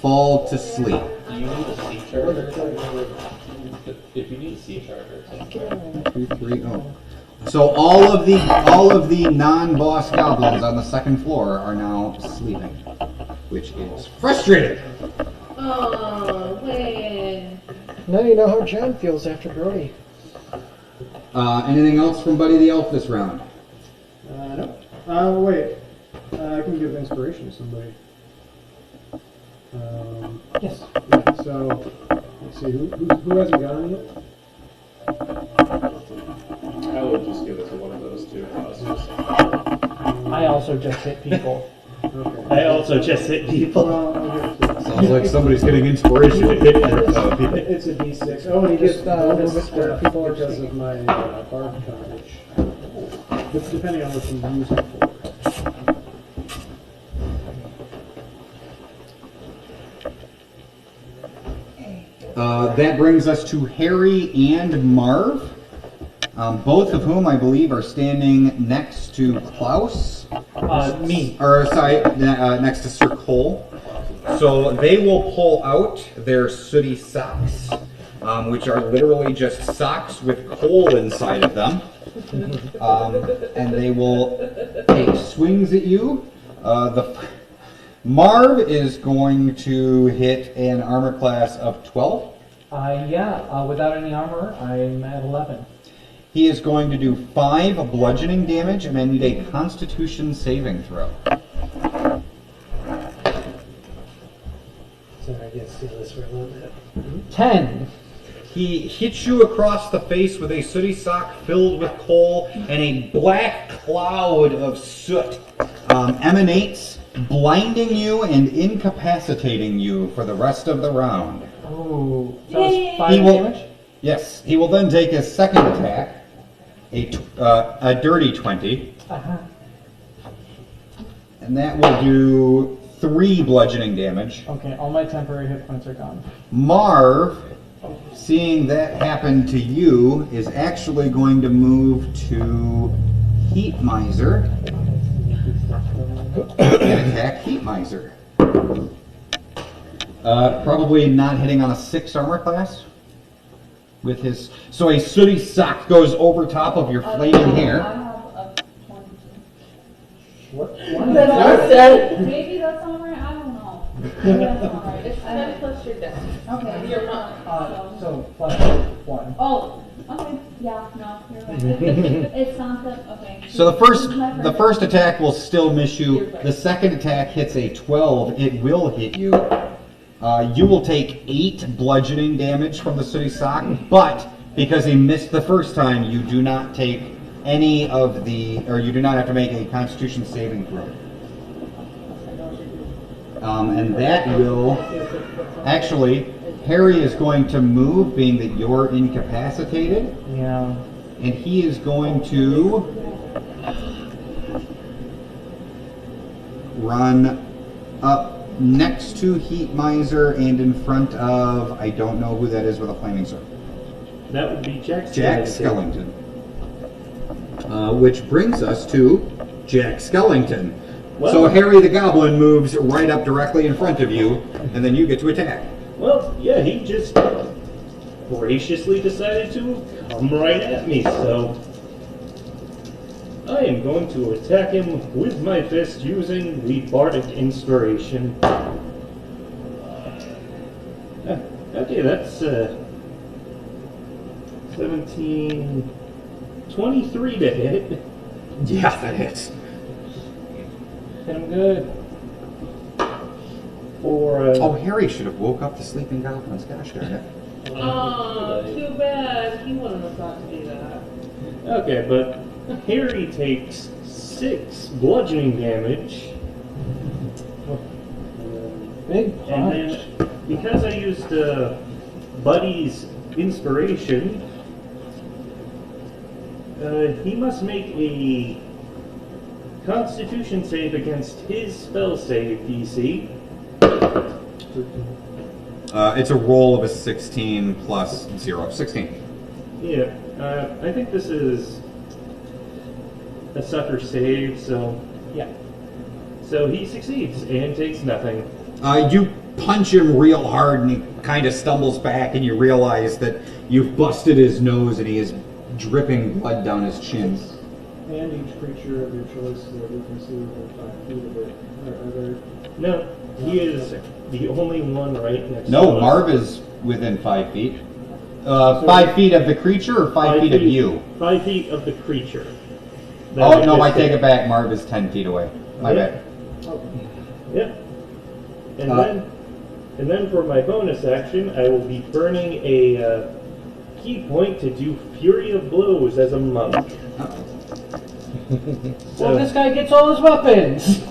fall to sleep.
Do you need a sea charger? If you need a sea charger, take it.
2, 3, oh. So all of the non-boss goblins on the 2nd floor are now sleeping, which is frustrating.
Oh, wait.
Now you know how John feels after Brody.
Anything else from Buddy the Elf this round?
No. Wait. I can give inspiration to somebody.
Yes.
Yeah, so, let's see, who hasn't gotten it?
I would just give it to one of those two classes.
I also just hit people.
Okay.
I also just hit people.
Well, I'll give it to
Sounds like somebody's getting inspiration to hit their people.
It's a D6. Oh, and he gets
Just, move it where
stuff
people are
because
speaking.
of my bard coverage. It's depending on what you use it for.
That brings us to Harry and Marv, both of whom I believe are standing next to Klaus.
Me.
Or sorry, next to Sir Cole. So they will pull out their sooty socks, which are literally just socks with coal inside of them. And they will take swings at you. Marv is going to hit an armor class of 12.
Without any armor, I'm at 11.
He is going to do 5 bludgeoning damage, and I need a Constitution saving throw.
So I get to steal this for a little bit.
10.
He hits you across the face with a sooty sock filled with coal, and a black cloud of soot emanates, blinding you and incapacitating you for the rest of the round.
Oh, that was 5
He will-
damage?
Yes, he will then take his second attack, a dirty 20,
Uh-huh.
and that will do 3 bludgeoning damage.
Okay, all my temporary hit points are gone.
Marv, seeing that happen to you, is actually going to move to Heat Miser and attack Heat Miser. Probably not hitting on a 6 armor class. With his, so a sooty sock goes over top of your flaming hair.
I have a 22.
What?
Maybe that's not right, I don't know. Maybe that's not right.
It's 10 plus your dex.
Okay.
You're not.
So plus 1.
Oh, okay, yeah, no, you're right. It's not that, okay.
So the first attack will still miss you. The second attack hits a 12. It will hit you. You will take 8 bludgeoning damage from the sooty sock, but because he missed the first time, you do not take any of the, or you do not have to make a Constitution saving throw. And that will, actually, Harry is going to move, being that you're incapacitated,
Yeah.
and he is going to run up next to Heat Miser and in front of, I don't know who that is with a flaming sword.
That would be Jack
Jack Skellington. Which brings us to Jack Skellington.
Well-
So Harry the Goblin moves right up directly in front of you, and then you get to attack.
Well, yeah, he just graciously decided to come right at me, so I am going to attack him with my fist using the Bardic Inspiration. Okay, that's 17, 23 to hit.
Yeah, that hits.
Hit him good.
For
Oh, Harry should have woke up the sleeping goblins. Gosh darn it.
Oh, too bad. He wouldn't have thought to do that.
okay, but Harry takes 6 bludgeoning damage.
Big
And
punch.
then, because I used Buddy's inspiration, he must make a Constitution save against his spell save DC.
It's a roll of a 16 plus 0. 16.
Yeah, I think this is a sucker save, so
Yeah.
so he succeeds and takes nothing.
You punch him real hard and he kind of stumbles back, and you realize that you've busted his nose and he is dripping blood down his chin.
And each creature of your choice that we can see within 5 feet of it. Are there...
No, he is the only one right next to
No,
us.
Marv is within 5 feet. 5 feet of the creature or 5 feet of you?
5 feet of the creature.
Oh, no, I take it back. Marv is 10 feet away. My
Yeah.
bad.
Yep. And
Uh,
then for my bonus action, I will be burning a key point to do Fury of Blows as a monk.
So this guy gets all his weapons.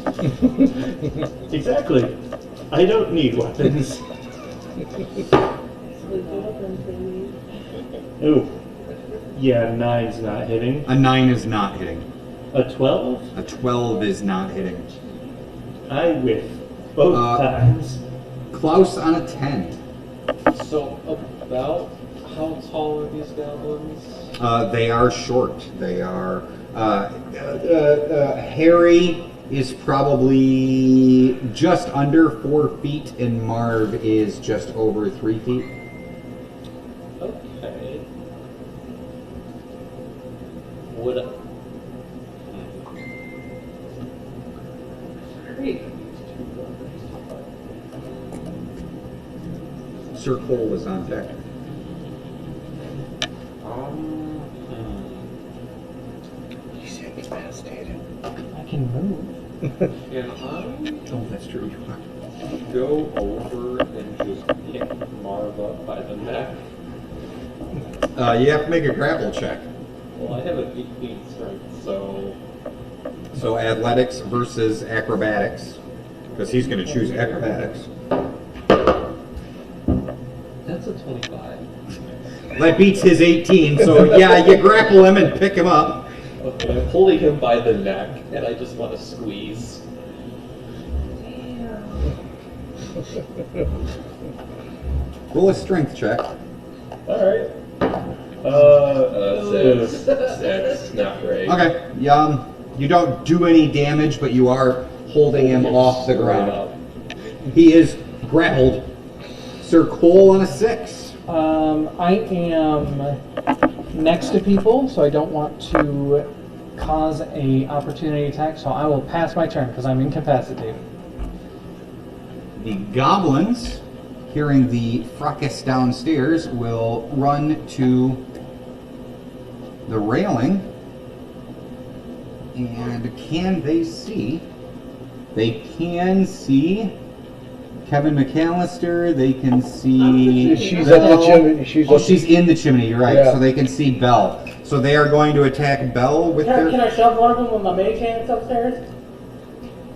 Exactly. I don't need weapons. Ooh. Yeah, 9's not hitting.
A 9 is not hitting.
A 12?
A 12 is not hitting.
I whiff both times.
Klaus on a 10.
So about how tall are these goblins?
They are short. They are. Harry is probably just under 4 feet, and Marv is just over 3 feet.
Okay. Would I...
Sir Cole is on deck.
He's incapacitated.
I can move.
Can I
Oh, that's true.
go over and just pick Marv up by the neck.
You have to make a grapple check.
Well, I have an 18 strength, so
So athletics versus acrobatics, because he's going to choose acrobatics.
that's a 25.
That beats his 18, so yeah, you grapple him and pick him up.
Okay, I'm holding him by the neck, and I just want to squeeze.
Roll a strength check.
Alright.
Six, not great.
Okay, you don't do any damage, but you are holding him off the ground. He is grappled. Sir Cole on a 6.
I am next to people, so I don't want to cause a opportunity attack, so I will pass my turn because I'm incapacitated.
The goblins, hearing the fracas downstairs, will run to the railing. And can they see? They can see Kevin McAllister. They can see.
She's at the chimney.
She's in the chimney. You're right.
Yeah.
So they can see Belle. So they are going to attack Belle with
Can
their.
I shove one of them with my mage hands upstairs?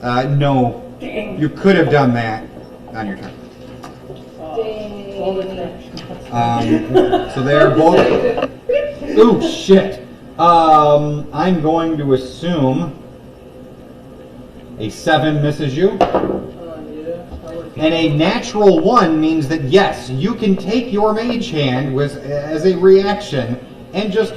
No.
Dang.
You could have done that on your turn. So they are both. Ooh, shit. I'm going to assume a 7 misses you. And a natural 1 means that yes, you can take your mage hand as a reaction and just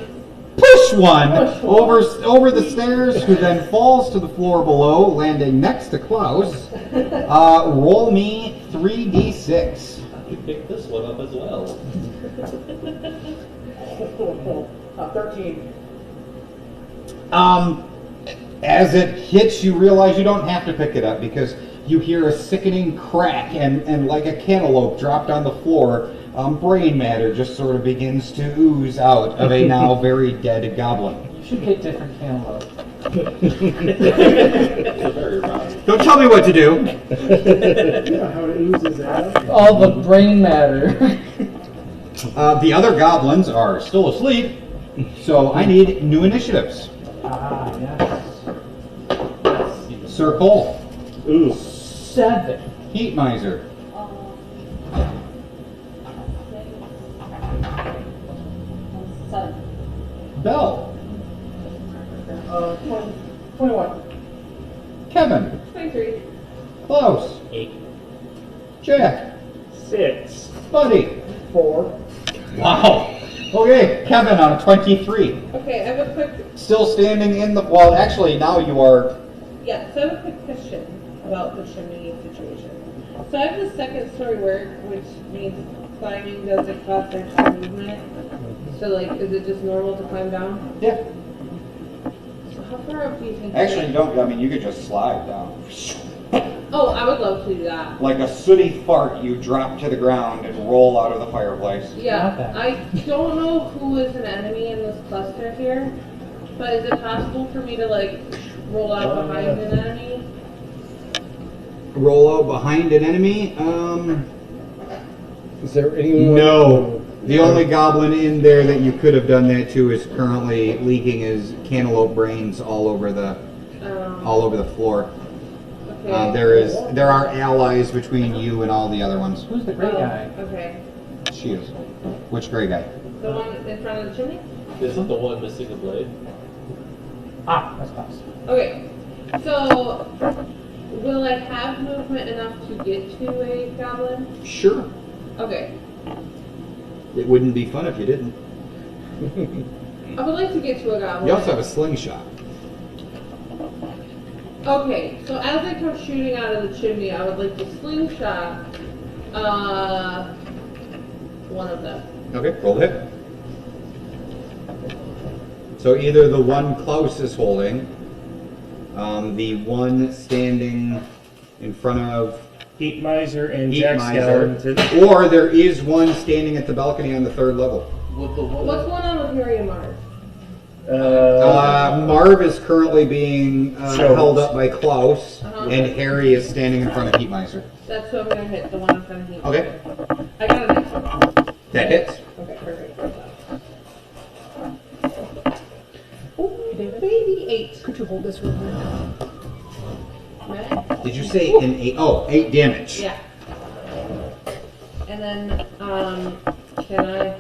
push one over the stairs, who then falls to the floor below, landing next to Klaus. Roll me 3d6.
You pick this one up as well.
13.
As it hits, you realize you don't have to pick it up because you hear a sickening crack and like a cantaloupe dropped on the floor, brain matter just sort of begins to ooze out of a now very dead goblin.
You should get different cantaloupe.
It's a very rotten.
Don't tell me what to do.
How it oozes out.
All the brain matter.
The other goblins are still asleep, so I need new initiatives.
Ah, yes.
Sir Cole,
Ooh.
7.
Heat Miser,
Seven.
Belle,
21.
Kevin,
23.
Klaus,
8.
Jack,
6.
Buddy.
4.
Wow. Okay, Kevin on a 23.
Okay, I have a quick,
Still standing in the. Well, actually, now you are.
yeah, so I have a quick question about the chimney situation. So I have the second story work, which means climbing doesn't cost extra movement. So like, is it just normal to climb down?
Yeah.
So how far up do you think?
Actually, you don't. I mean, you could just slide down.
Oh, I would love to do that.
Like a sooty fart, you drop to the ground and roll out of the fireplace.
Not
Yeah,
bad.
I don't know who is an enemy in this cluster here, but is it possible for me to like roll out behind an enemy?
Roll out behind an enemy?
Is there anyone?
No. The only goblin in there that you could have done that to is currently leaking his cantaloupe brains all over the floor.
Okay.
There are allies between you and all the other ones.
Who's the great guy?
Okay.
She is. Which gray guy?
The one in front of the chimney?
Is it the one missing a blade?
Ah, that's close.
Okay. So, will I have movement enough to get to a goblin?
Sure.
Okay.
It wouldn't be fun if you didn't.
I would like to get to a goblin.
You also have a slingshot.
Okay, so as I come shooting out of the chimney, I would like to slingshot one of them.
Okay, roll the hit. So either the one Klaus is holding, the one standing in front of
Heat Miser and
Heat
Jack
Miser,
Skellington.
or there is one standing at the balcony on the 3rd level.
With the one.
What's going on with Mary and Mars?
Marv is currently being
Choked.
held up by Klaus,
Uh-huh.
and Harry is standing in front of Heat Miser.
That's who I'm gonna hit, the one I'm gonna hit.
Okay,
I got a nice one.
that hits.
Okay, perfect. Oh, baby, 8.
Could you hold this real quick?
Right?
Did you say an 8? Oh, 8 damage.
Yeah. And then, can I hide?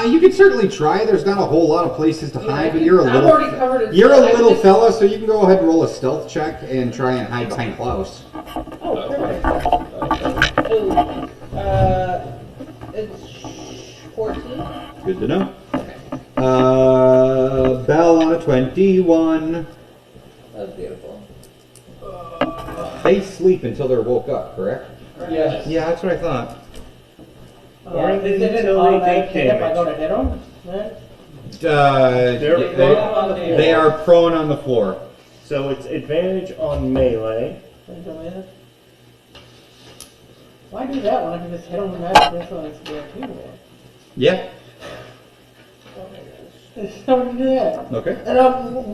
You can certainly try. There's not a whole lot of places to hide, but you're a
I'm
little.
already covered in
You're a
stuff. I
little
just-
fella, so you can go ahead and roll a stealth check and try and hide behind Klaus.
Oh, perfect. Oh, it's 14.
Good to know. Bell on a 21.
That was beautiful.
They sleep until they're woke up, correct?
Yes.
Yeah, that's what I thought.
Or
Is it an
until they
automatic
take
hit if I go
damage.
to hit them? Then?
They're on the floor.
They are prone on the floor.
So it's advantage on melee.
Why do that when I can just hit them with magic missile and it's guaranteed with?
Yeah.
How do you do that?
Okay.
And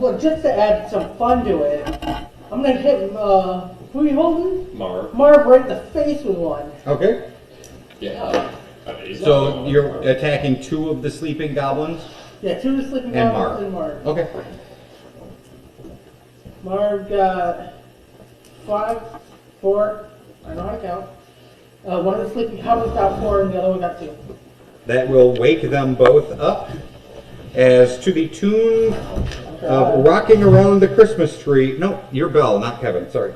well, just to add some fun to it, I'm gonna hit who are you holding?
Marv.
Marv right in the face with one.
Okay.
Yeah.
So you're attacking 2 of the sleeping goblins?
Yeah, 2 of the sleeping
And
goblins and Marv.
Okay.
Marv got 5, 4. I know how to count. One of the sleeping goblins got 4, and the other one got 2.
That will wake them both up. As to the tune of Rocking Around the Christmas Tree. No, your Bell, not Kevin, sorry.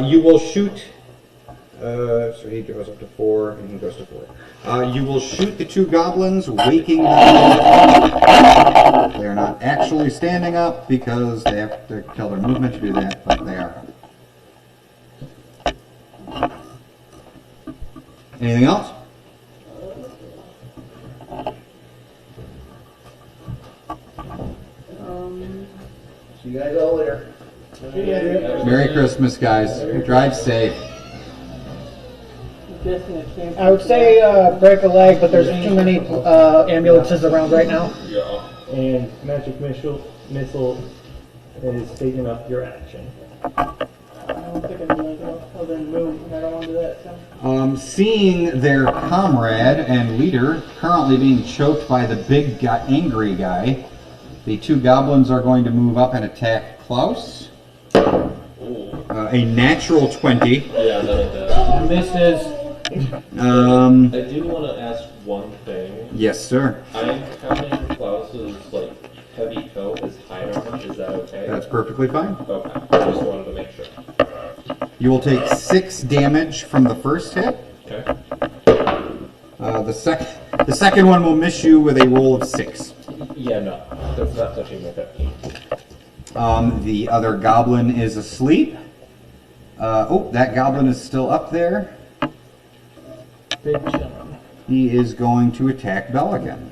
You will shoot. So he goes up to 4, and he goes to 4. You will shoot the 2 goblins, waking them up. They're not actually standing up because they have to tell their movement to do that, but they are. Anything else?
See you guys all later.
Merry Christmas, guys. Drive safe.
I would say break a leg, but there's too many ambulances around right now.
Yeah.
And magic missile is taking up your action.
I don't think I'm gonna go other than move, and I don't want to do that. So.
Seeing their comrade and leader currently being choked by the big guy, angry guy, the 2 goblins are going to move up and attack Klaus. A natural 20.
Yeah, that'll hit.
Misses.
I do want to ask one thing.
Yes, sir.
I'm counting Klaus's heavy coat as high armor. Is that okay?
That's perfectly fine.
Okay. I just wanted to make sure.
You will take 6 damage from the first hit.
Okay.
The second one will miss you with a roll of 6.
Yeah, no, that's not touching my 15.
The other goblin is asleep. That goblin is still up there.
Big chillin'.
He is going to attack Bell again.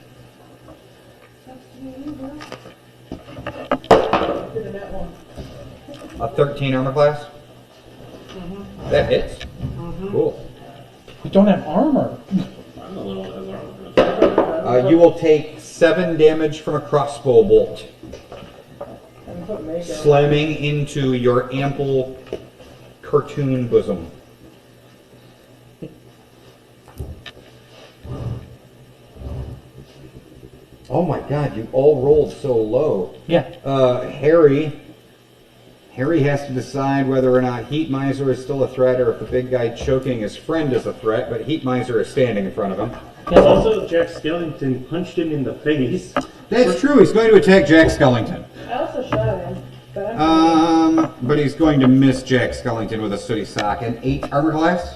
A 13 armor class? That hits? Cool.
You don't have armor.
I'm the little one that has armor.
You will take 7 damage from a crossbow bolt, slamming into your ample cartoon bosom. Oh my god, you all rolled so low.
Yeah.
Harry has to decide whether or not Heat Miser is still a threat or if the big guy choking his friend is a threat, but Heat Miser is standing in front of him.
Also, Jack Skellington punched him in the face.
That's true, he's going to attack Jack Skellington.
I also shot him, but I'm
But he's going to miss Jack Skellington with a sooty sock. An 8 armor class.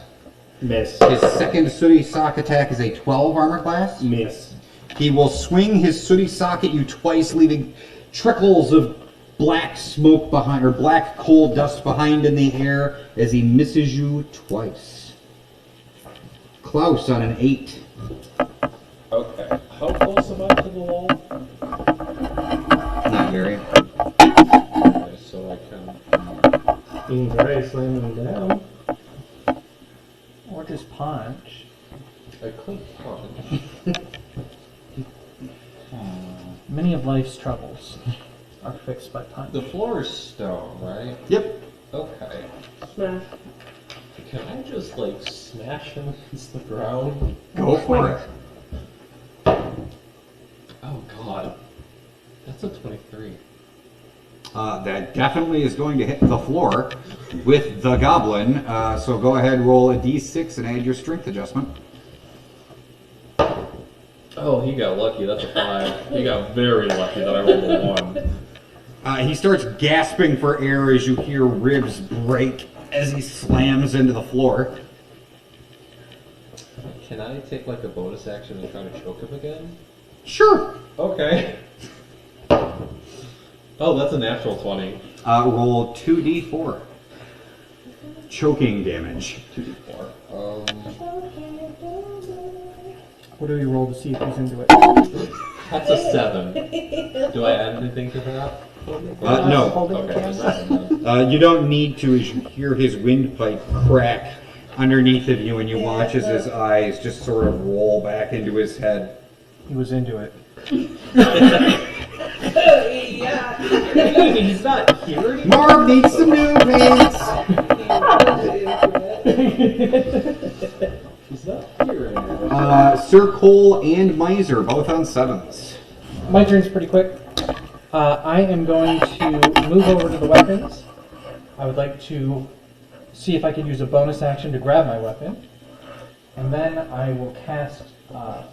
Miss.
His second sooty sock attack is a 12 armor class.
Miss.
He will swing his sooty sock at you twice, leaving trickles of black smoke behind, or black coal dust behind in the air as he misses you twice. Klaus on an 8.
Okay. How close am I to the wall?
Not very.
Okay, so I can.
You can try slamming him down.
Or just punch.
I could punch.
Many of life's troubles are fixed by punch.
The floor is stone, right?
Yep.
Okay.
Smash.
Can I just, like, smash him against the ground?
Go for it.
Oh, God. That's a 23.
That definitely is going to hit the floor with the goblin. So go ahead, roll a d6 and add your strength adjustment.
Oh, he got lucky. That's a 5. He got very lucky that I rolled a 1.
He starts gasping for air as you hear ribs break as he slams into the floor.
Can I take, like, a bonus action and try to choke him again?
Sure.
Okay. Oh, that's a natural 20.
Roll 2d4. Choking damage.
2d4.
What do we roll to see if he's into it?
That's a 7. Do I add anything to that?
No.
Holding the
Okay, just
camera?
7 then.
You don't need to as you hear his windpipe crack underneath of you and you watch as his eyes just sort of roll back into his head.
He was into it.
Yeah.
He's not here.
Marv needs some new pants!
He's not here anymore.
Sir Cole and Miser, both on 7s.
My turn's pretty quick. I am going to move over to the weapons. I would like to see if I can use a bonus action to grab my weapon. And then I will cast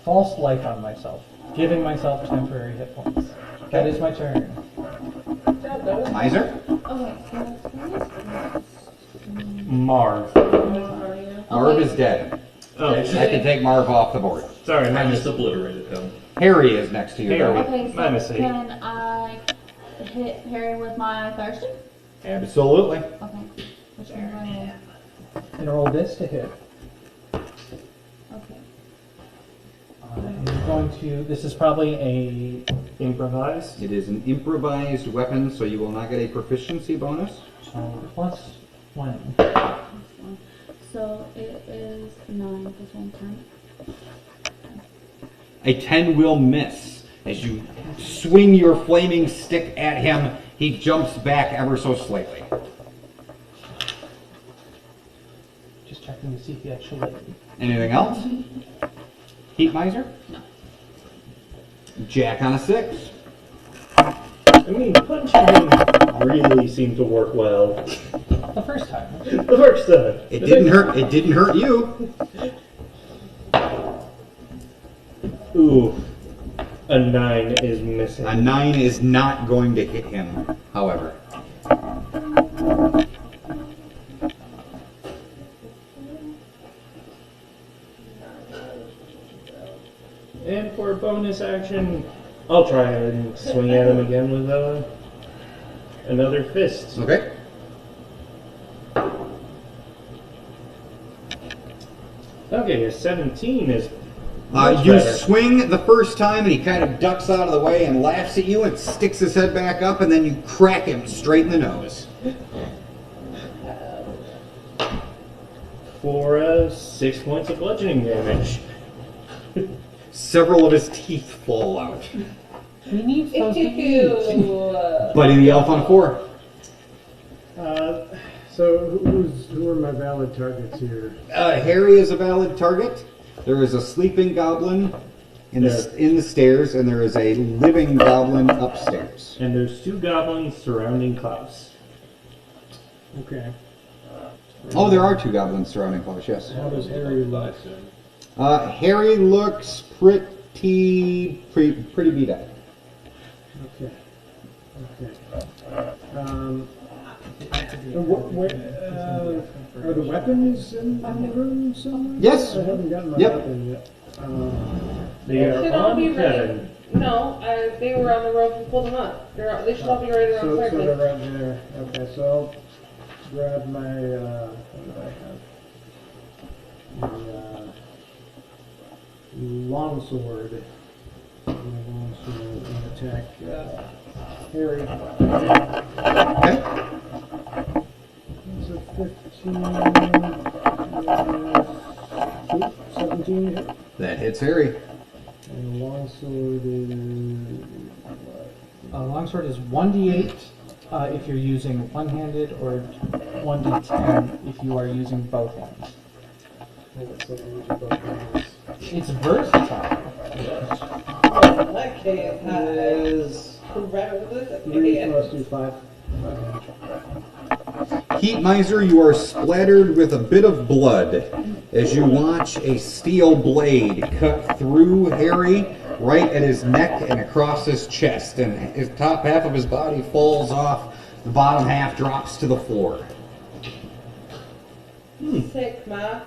False Life on myself, giving myself temporary hit points. That is my turn.
Miser?
Okay.
Marv.
Marv is dead.
Oh,
I can take Marv off the board.
sorry,
I
my
just
mistake.
obliterated him.
Harry is next to you.
Harry.
though.
Okay,
My
so
mistake.
can I hit Harry with my Firestick?
Absolutely.
Okay. Which one do I
And roll this to hit.
roll? Okay.
I'm going to. This is probably a.
Improvise.
It is an improvised weapon, so you will not get a proficiency bonus.
Plus 20.
So it is 9 plus 1, 10.
A 10 will miss. As you swing your flaming stick at him, he jumps back ever so slightly.
Just checking to see if he actually.
Anything else? Heat Miser?
No.
Jack on a 6.
I mean, punching him really seemed to work well.
The first time.
The first time.
It didn't hurt. It didn't hurt you.
Ooh. A 9 is missing.
A 9 is not going to hit him, however.
And for a bonus action, I'll try and swing at him again with another fist.
Okay.
Okay, a 17 is much
You
better.
swing the first time and he kind of ducks out of the way and laughs at you and sticks his head back up and then you crack him straight in the nose.
For 6 points of bludgeoning damage.
Several of his teeth fall out.
He needs those to eat.
Ew.
Biting the elf on 4.
So who are my valid targets here?
Harry is a valid target. There is a sleeping goblin in the stairs, and there is a living goblin upstairs.
And there's 2 goblins surrounding Klaus.
Okay.
Oh, there are 2 goblins surrounding Klaus, yes.
How does Harry look?
Harry looks pretty beat up.
Okay. Okay. Are the weapons in the room somewhere?
Yes.
I haven't gotten my
Yep.
weapon yet.
They
Should
are
all be
on
ready.
Kevin.
No, they were on the rope and pulled them up. They should all be ready around
So they're
Fireplace.
right there. Okay, so I'll grab my, what do I have? The longsword. Longsword and attack Harry.
Okay.
It's a 15, 17 hit.
That hits Harry.
And the longsword is what?
Longsword is 1d8 if you're using one-handed, or 1d10 if you are using both hands.
Let's say I use both hands.
It's versatile.
That cave
Is
has
3 plus 2, 5.
Heat Miser, you are splattered with a bit of blood as you watch a steel blade cut through Harry right at his neck and across his chest, and his top half of his body falls off, the bottom half drops to the floor.
Sick, Ma.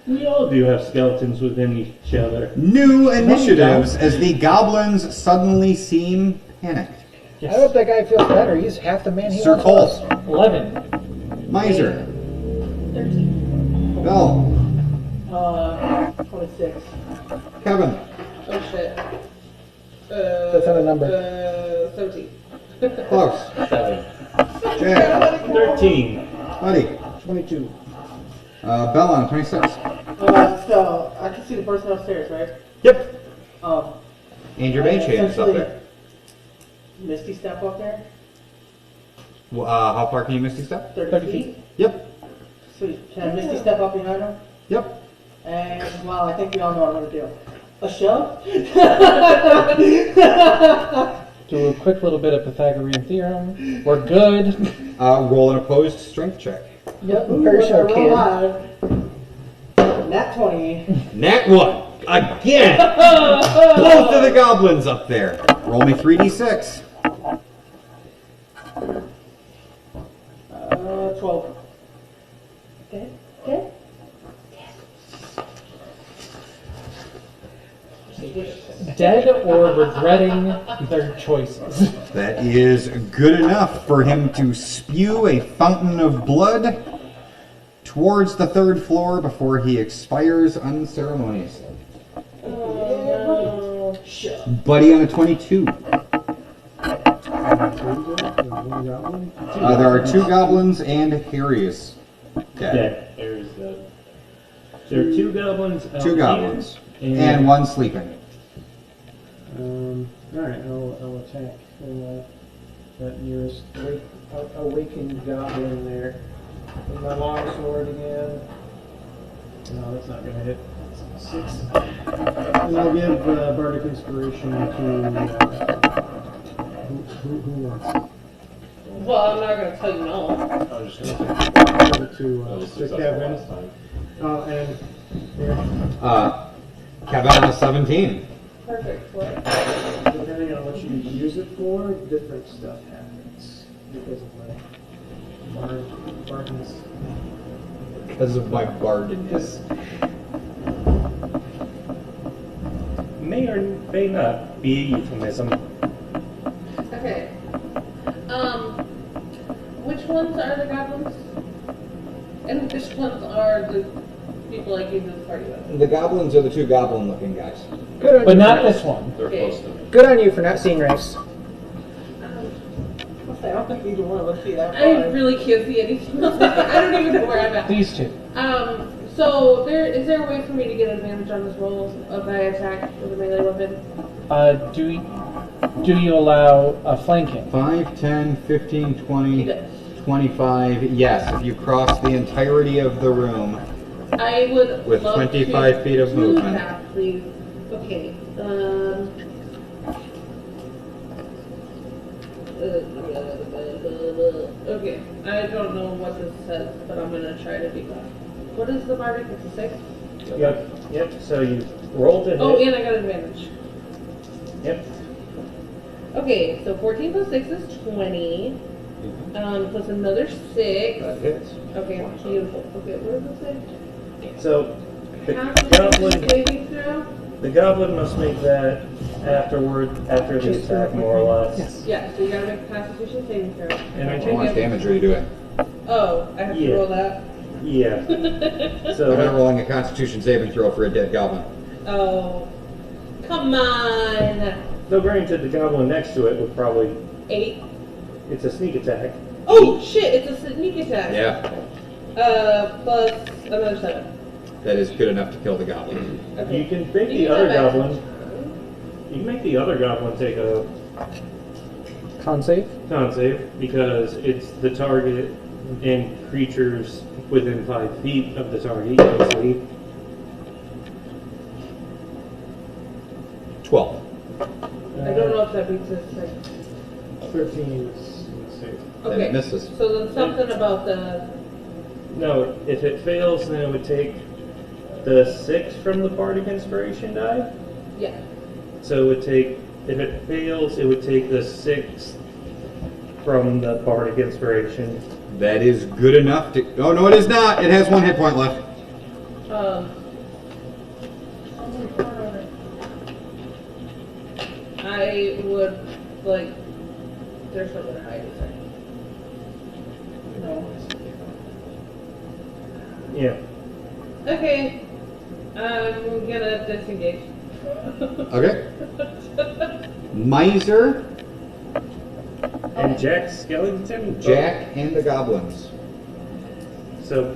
We all do have skeletons within each other.
New initiatives as the goblins suddenly seem panicked.
I hope that guy feels better. He's half the man he
Sir
once
Cole,
was.
11.
Miser,
13.
Bell,
26.
Kevin,
Oh shit.
That's not a number.
17.
Klaus,
7.
Jack,
13.
Buddy,
22.
Bell on 26.
So, I can see the person upstairs, right?
Yep.
And your mage hand is up there.
Misty step up there?
Well, how far can you Misty step?
30 feet?
Yep.
Sweet. Can I Misty step up behind him?
Yep.
And, well, I think we all know what I'm going to do. A shove?
Do a quick little bit of Pythagorean theorem. We're good.
Roll an opposed strength check.
Yep.
I'm pretty sure, kid.
Nat 20.
Nat 1. Again! Both of the goblins up there. Roll me 3d6.
12.
Dead? Dead?
Dead or regretting their choices.
That is good enough for him to spew a fountain of blood towards the third floor before he expires unceremoniously. Buddy on a 22. There are 2 goblins and Harry is dead.
Dead. There's there are 2 goblins. Out
2
here,
goblins. And 1 sleeping.
Alright, I'll attack that nearest awakened goblin there. With my longsword again. No, that's not gonna hit. 6. And I'll give Bardic Inspiration to who wants it?
Well, I'm not gonna tell you no.
I was just gonna say,
To Kevin.
last time.
And here.
Kevin on a 17.
Perfect. What?
Depending on what you use it for, different stuff happens because of my bardness.
Because of my bardness.
May or may not be a euphemism.
Okay. Which ones are the goblins? And which ones are the people I came to the party with?
The goblins are the 2 goblin-looking guys.
Good on
But
you
not
for
this one.
They're
Okay.
close to me.
Good on you for not seeing race.
I don't think either one of us see that
I
far.
really can't see anything. I don't even know where I'm at.
These 2.
So is there a way for me to get advantage on this roll if I attack with a melee weapon?
Do you allow flanking?
5, 10, 15,
He
20,
does.
25. Yes, if you cross the entirety of the room.
I would
With
love
25 feet of
do
movement.
that, please. Okay. Okay. I don't know what this says, but I'm gonna try to do that. What is the bardic? It's a 6?
Yep. So you rolled a hit.
Oh, and I got advantage.
Yep.
Okay, so 14 plus 6 is 20. Plus another 6.
That hits.
Okay, beautiful. Okay, what does it say?
So the
Constitution
goblin,
saving throw?
the goblin must make that after the attack, more or less.
Yeah, so you gotta make a Constitution saving throw.
And I
How much
take
damage are you doing?
Oh, I have to
Yeah.
roll that?
Yeah.
I'm
So
not rolling a constitution saving throw for a dead goblin.
Oh, come on!
though granted, the goblin next to it would probably.
8.
It's a sneak attack.
Oh, shit, it's a sneak attack.
Yeah,
Plus another 7.
that is good enough to kill the goblin.
Okay.
You can think
You
the
can
other
come back.
goblin You can make the other goblin take a
Con save?
con save because it's the target and creatures within 5 feet of the target. You can see.
12.
I don't know if that beats his thing.
13 is safe.
Then
Okay.
it misses.
So then something about the.
No, if it fails, then it would take the 6 from the Bardic Inspiration die.
Yeah.
So it would take, if it fails, it would take the 6 from the Bardic Inspiration.
That is good enough to. Oh, no, it is not. It has 1 hit point left.
I would like. There's something to hide, is there? No.
Yeah.
Okay. I'm gonna disengage.
Okay. Miser,
And Jack Skellington.
Jack, and the goblins.
So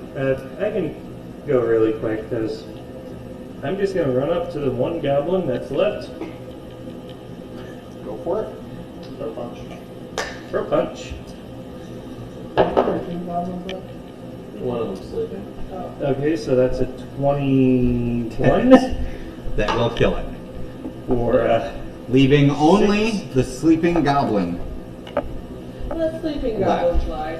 I can go really quick because I'm just going to run up to the one goblin that's left.
Go for it. Throw punch.
Throw punch.
13 goblins left.
One of them's sleeping.
Okay, so that's a 21
That will kill it.
for
Leaving only the sleeping goblin.
Let sleeping
Left.
goblins lie.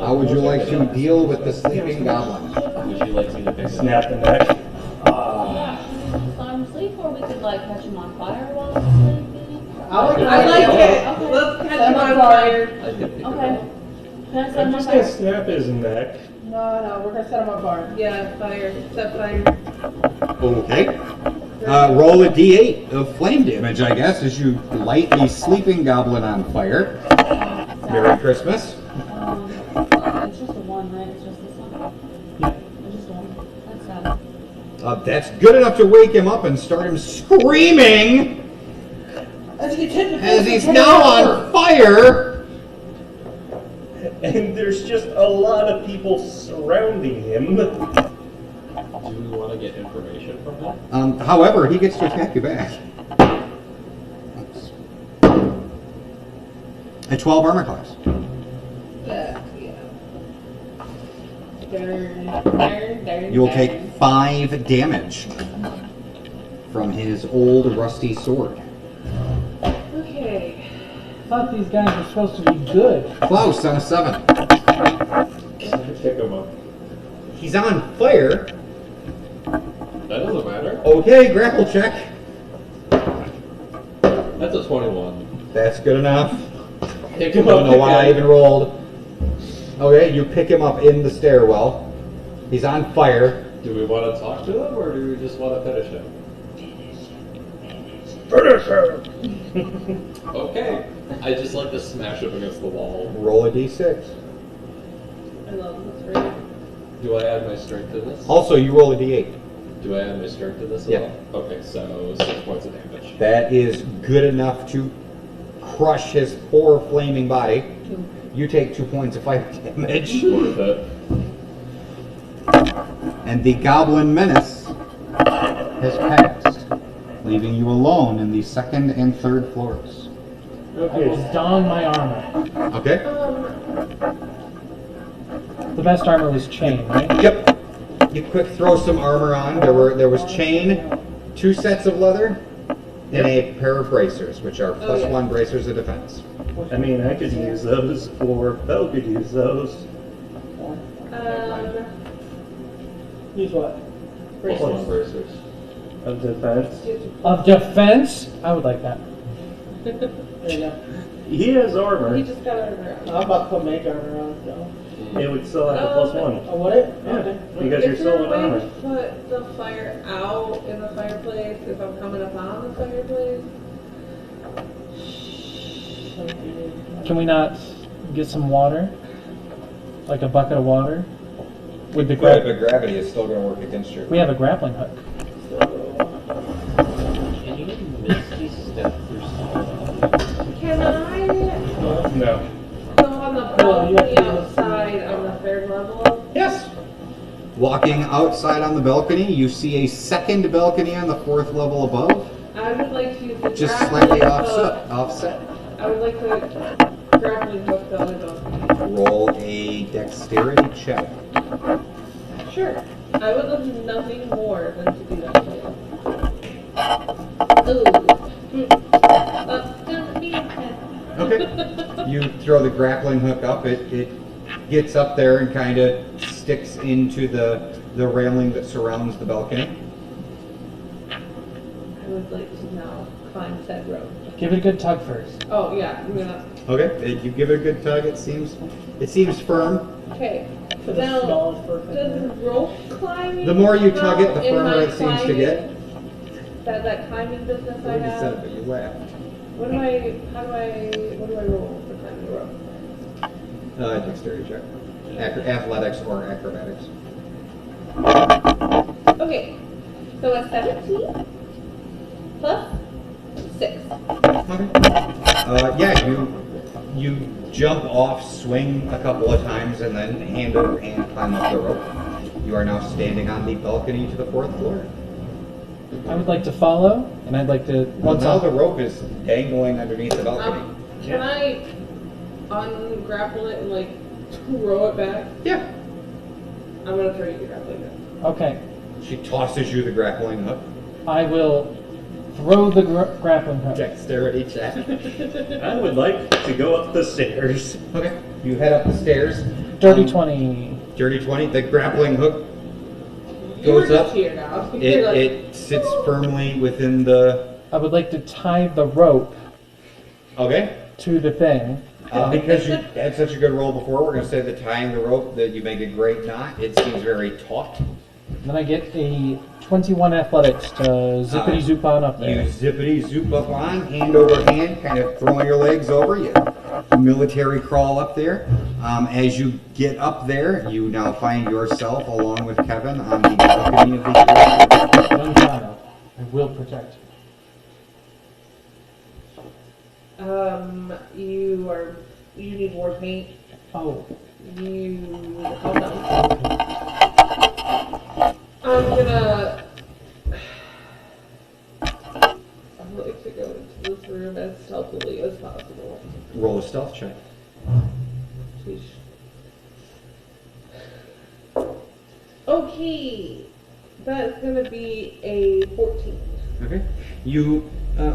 How would you like to deal with the sleeping goblin?
Would you like me to pick
snap the neck.
Yeah. So I'm asleep, or we could like catch him on fire while he's sleeping.
I like
I like it.
Okay.
Let's catch
Set
him
him
on
on
fire.
I could pick it
Okay.
up.
Can I set
I'm
him on
just going to
fire?
snap his neck.
No, we're gonna set him on fire.
Yeah, fire. Set fire.
Okay. Roll a d8 of flame damage, I guess, as you light the sleeping goblin on fire. Merry Christmas.
It's just a 1, right? It's just this one.
Yeah.
It's just a 1. That's sad.
That's good enough to wake him up and start him screaming
As
he's now on fire.
And there's just a lot of people surrounding him.
Do we want to get information from him?
However, he gets to attack you back. At 12 armor class. You will take 5 damage from his old rusty sword.
Okay.
I thought these guys were supposed to be good.
Klaus on a 7.
Pick him up.
He's on fire.
That doesn't matter.
Okay, grapple check.
That's a 21.
That's good enough.
Pick
I
him
don't
up.
know why I
again.
even rolled. Okay, you pick him up in the stairwell. He's on fire.
Do we want to talk to him, or do we just want to finish him?
Finish him!
Okay. I just like to smash him against the wall.
Roll a d6.
I love this ring.
Do I add my strength to this?
Also, you roll a d8.
Do I add my strength to this?
Yeah.
As well? Okay, so 6 points of damage.
That is good enough to crush his poor flaming body. You take 2 points of fire damage.
Worth it.
And the goblin menace has passed, leaving you alone in the 2nd and 3rd floors.
I will
Okay.
don my armor.
Okay?
The best armor was chain, right?
Yep. You quick throw some armor on. There was chain, 2 sets of leather, and a pair of bracers, which are +1 bracers of defense.
I mean, I could use those, or Belle could use those.
Use what?
+1 bracers.
Of defense.
Of defense? I would like that.
There you go.
He has armor.
He just got out of the ground.
I'm about to put make armor on, so.
It would still have a +1.
Oh, would it?
Yeah,
Okay.
because you're
Is there
still
a
in
way
armor.
to put the fire out in the fireplace if I'm coming upon the fireplace?
Can we not get some water? Like a bucket of water? With the
gravity is still going to work against you.
we have a grappling hook.
Can you misty step through solid?
Can I
No.
go on the balcony outside on the 3rd level?
Yes. Walking outside on the balcony, you see a 2nd balcony on the 4th level above,
I would like to use the
Just
grappling
slightly
hook.
offset.
I would like to grappling hook the other donkey.
Roll a dexterity check.
Sure. I would love nothing more than to do that to you. Ooh. That's gonna be a 10.
Okay. You throw the grappling hook up. It gets up there and kind of sticks into the railing that surrounds the balcony.
I would like to now climb said rope.
Give it a good tug first.
Oh yeah, I'm gonna.
Okay. You give it a good tug. It seems firm.
Okay.
For the
Now,
smallest person.
does rope climbing?
The more you tug it, the
count in
firmer
my
it seems to get.
climbing? That climbing business I
Like I said,
have.
but you laughed.
What do I roll for climbing the rope?
Dexterity check. Athletics or acrobatics.
Okay, so a 17 plus 6.
Okay. Yeah, you jump off, swing a couple of times, and then hand over hand climb up the rope. You are now standing on the balcony to the 4th floor.
I would like to follow, and I'd like to
Well, now the rope is dangling underneath the balcony.
Can I ungrapple it and like throw it back?
Yeah.
I'm gonna throw you the grappling hook.
Okay,
She tosses you the grappling hook.
I will throw the grappling hook.
Dexterity check.
I would like to go up the stairs.
Okay. You head up the stairs.
Dirty 20.
Dirty 20. The grappling hook
You were
goes
just
up.
here now. You're like,
It sits firmly within the.
I would like to tie the rope
Okay.
to the thing.
Because you had such a good roll before, we're going to say that tying the rope that you make a great knot. It seems very taut.
Then I get a 21 athletics to zippity zoop on up
You
there.
zippity zoop up on, hand over hand, kind of throwing your legs over. You military crawl up there. As you get up there, you now find yourself, along with Kevin, on the balcony of the
One child. I will protect you.
you need war paint.
Oh.
Hold on. I'm gonna. I'd like to go into this room as stealthily as possible.
Roll a stealth check.
Sheesh. Okay, that's gonna be a 14.
Okay. You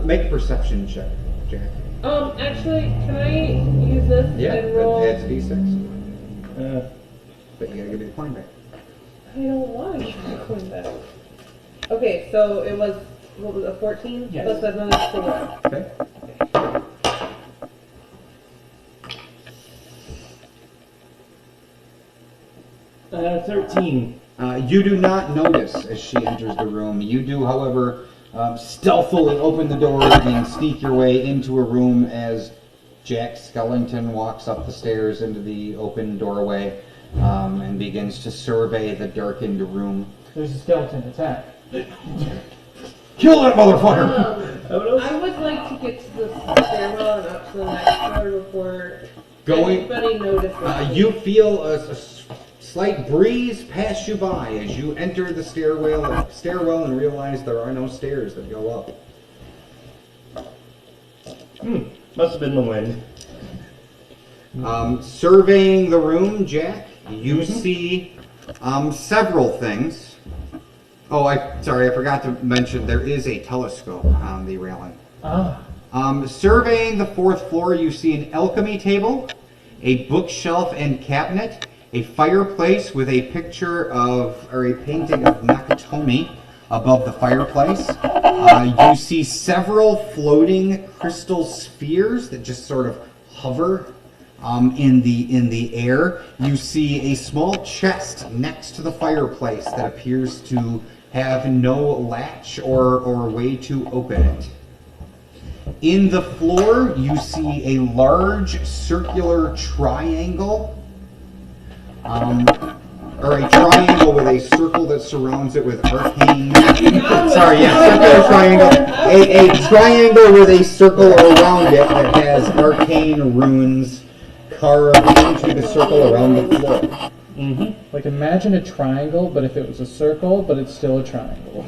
make a perception check, Jack.
Actually, can I use this and roll?
It adds a d6. But you gotta give me the coin back.
I don't want to give my coin back. Okay, so it was, what was it, 14?
Yes.
Plus another 4.
Okay.
13.
You do not notice as she enters the room. You do, however, stealthily open the door and sneak your way into a room as Jack Skellington walks up the stairs into the open doorway and begins to survey the darkened room.
There's a skeleton attack.
Kill that motherfucker!
I would like to get to the stairwell and up to the next floor before anybody notices.
You feel a slight breeze pass you by as you enter the stairwell and realize there are no stairs that go up.
Must have been the wind.
Surveying the room, Jack, you see several things. Oh, I forgot to mention there is a telescope on the railing. Surveying the 4th floor, you see an alchemy table, a bookshelf and cabinet, a fireplace with a picture of, or a painting of Nakatomi above the fireplace. You see several floating crystal spheres that just sort of hover in the air. You see a small chest next to the fireplace that appears to have no latch or way to open it. In the floor, you see a large circular triangle, or a triangle with a circle that surrounds it with arcane. Circular triangle. A triangle with a circle around it that has arcane runes carved into the circle around the floor.
Like imagine a triangle, but if it was a circle, but it's still a triangle.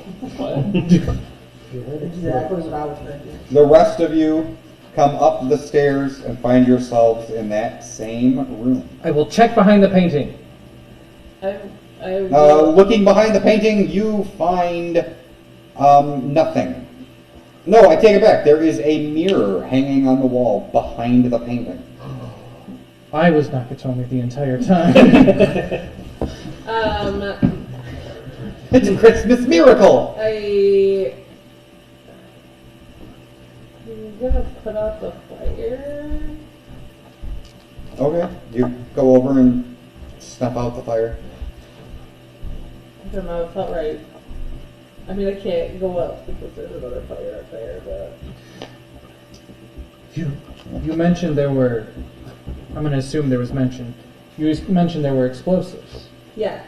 Exactly what I was thinking.
The rest of you come up the stairs and find yourselves in that same room.
I will check behind the painting.
Looking behind the painting, you find nothing. No, I take it back. There is a mirror hanging on the wall behind the painting.
I was Nakatomi the entire time.
It's a Christmas miracle!
I'm gonna put out the fire.
Okay, you go over and snuff out the fire.
I don't know, it felt right. I mean, I can't go up because there's another fire up there, but...
You mentioned there were, I'm going to assume there was mention, you mentioned there were explosives.
Yeah.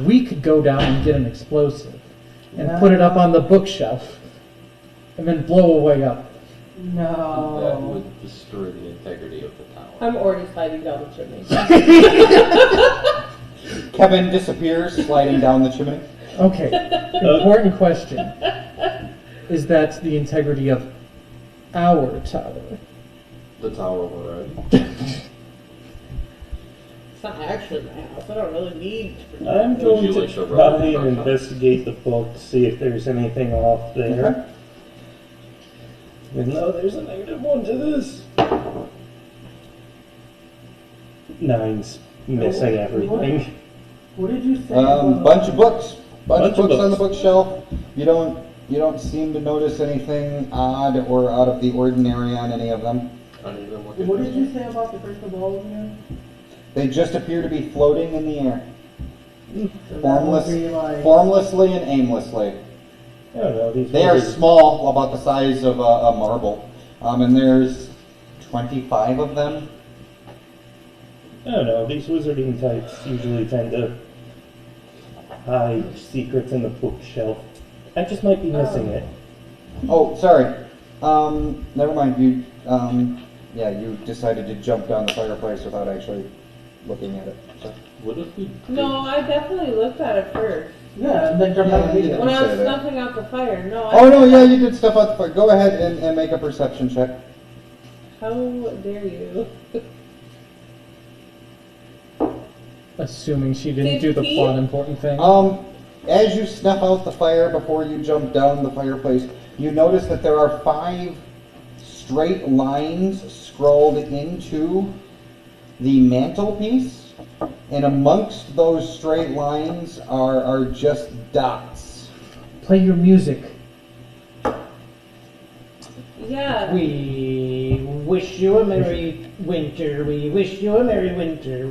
We could go down and get an explosive and put it up on the bookshelf and then blow a way up.
No.
That would destroy the integrity of the tower.
I'm already sliding down the chimney.
Kevin disappears, sliding down the chimney.
Okay, important question. Is that the integrity of our tower?
The tower we're in.
It's not actually my house. I don't really need...
I'm
Would
going
you
to
like to
try
roll
and
the archive?
investigate the book to see if there's anything off there. Even though there's a -1 to this. 9's missing everything.
What did you say?
Bunch of books. Bunch of books on the
books.
bookshelf. You don't seem to notice anything odd or out of the ordinary on any of them.
What did you say about the crystal balls again?
They just appear to be floating in the air.
So that would be
Formlessly and aimlessly.
I don't know. These
They are
ones
small, about the size of a marble. And there's 25 of them.
I don't know. These wizarding types usually tend to hide secrets in the bookshelf. I just might be missing it.
Oh, sorry. Never mind. You decided to jump down the fireplace without actually looking at it. So.
What if we...
No, I definitely looked at it first.
Yeah, and then jump
Yeah,
out the
you
video.
did.
When I was
say that.
snuffing out the fire. No,
Oh no, yeah, you did stuff out the fire. Go ahead and make a perception check.
How dare you?
Assuming she didn't do the
50?
plot important thing.
As you snuff out the fire before you jump down the fireplace, you notice that there are 5 straight lines scrolled into the mantelpiece, and amongst those straight lines are just dots.
Play your music.
Yeah.
We wish you a merry winter. We wish you a merry winter.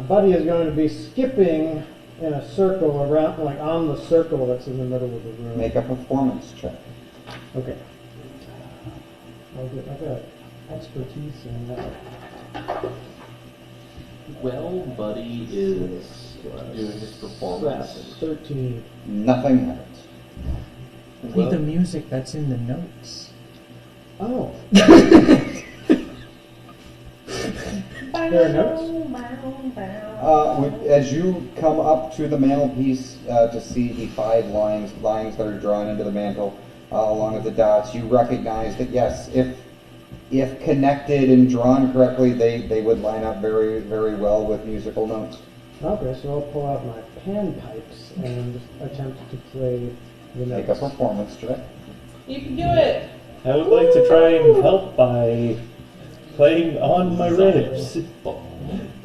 Buddy is going to be skipping in a circle around, like on the circle that's in the middle of the room.
Make a performance check.
Okay. I've got expertise in that.
Well, Buddy is doing his performance.
13.
Nothing happens.
Play the music that's in the notes.
Oh. There are notes?
As you come up to the mantelpiece to see the 5 lines that are drawn into the mantle, along with the dots, you recognize that yes, if connected and drawn correctly, they would line up very, very well with musical notes.
Okay, so I'll pull out my panpipes and attempt to play the
Make a
notes.
performance check.
You can do it.
I would like to try and help by playing on my ribs.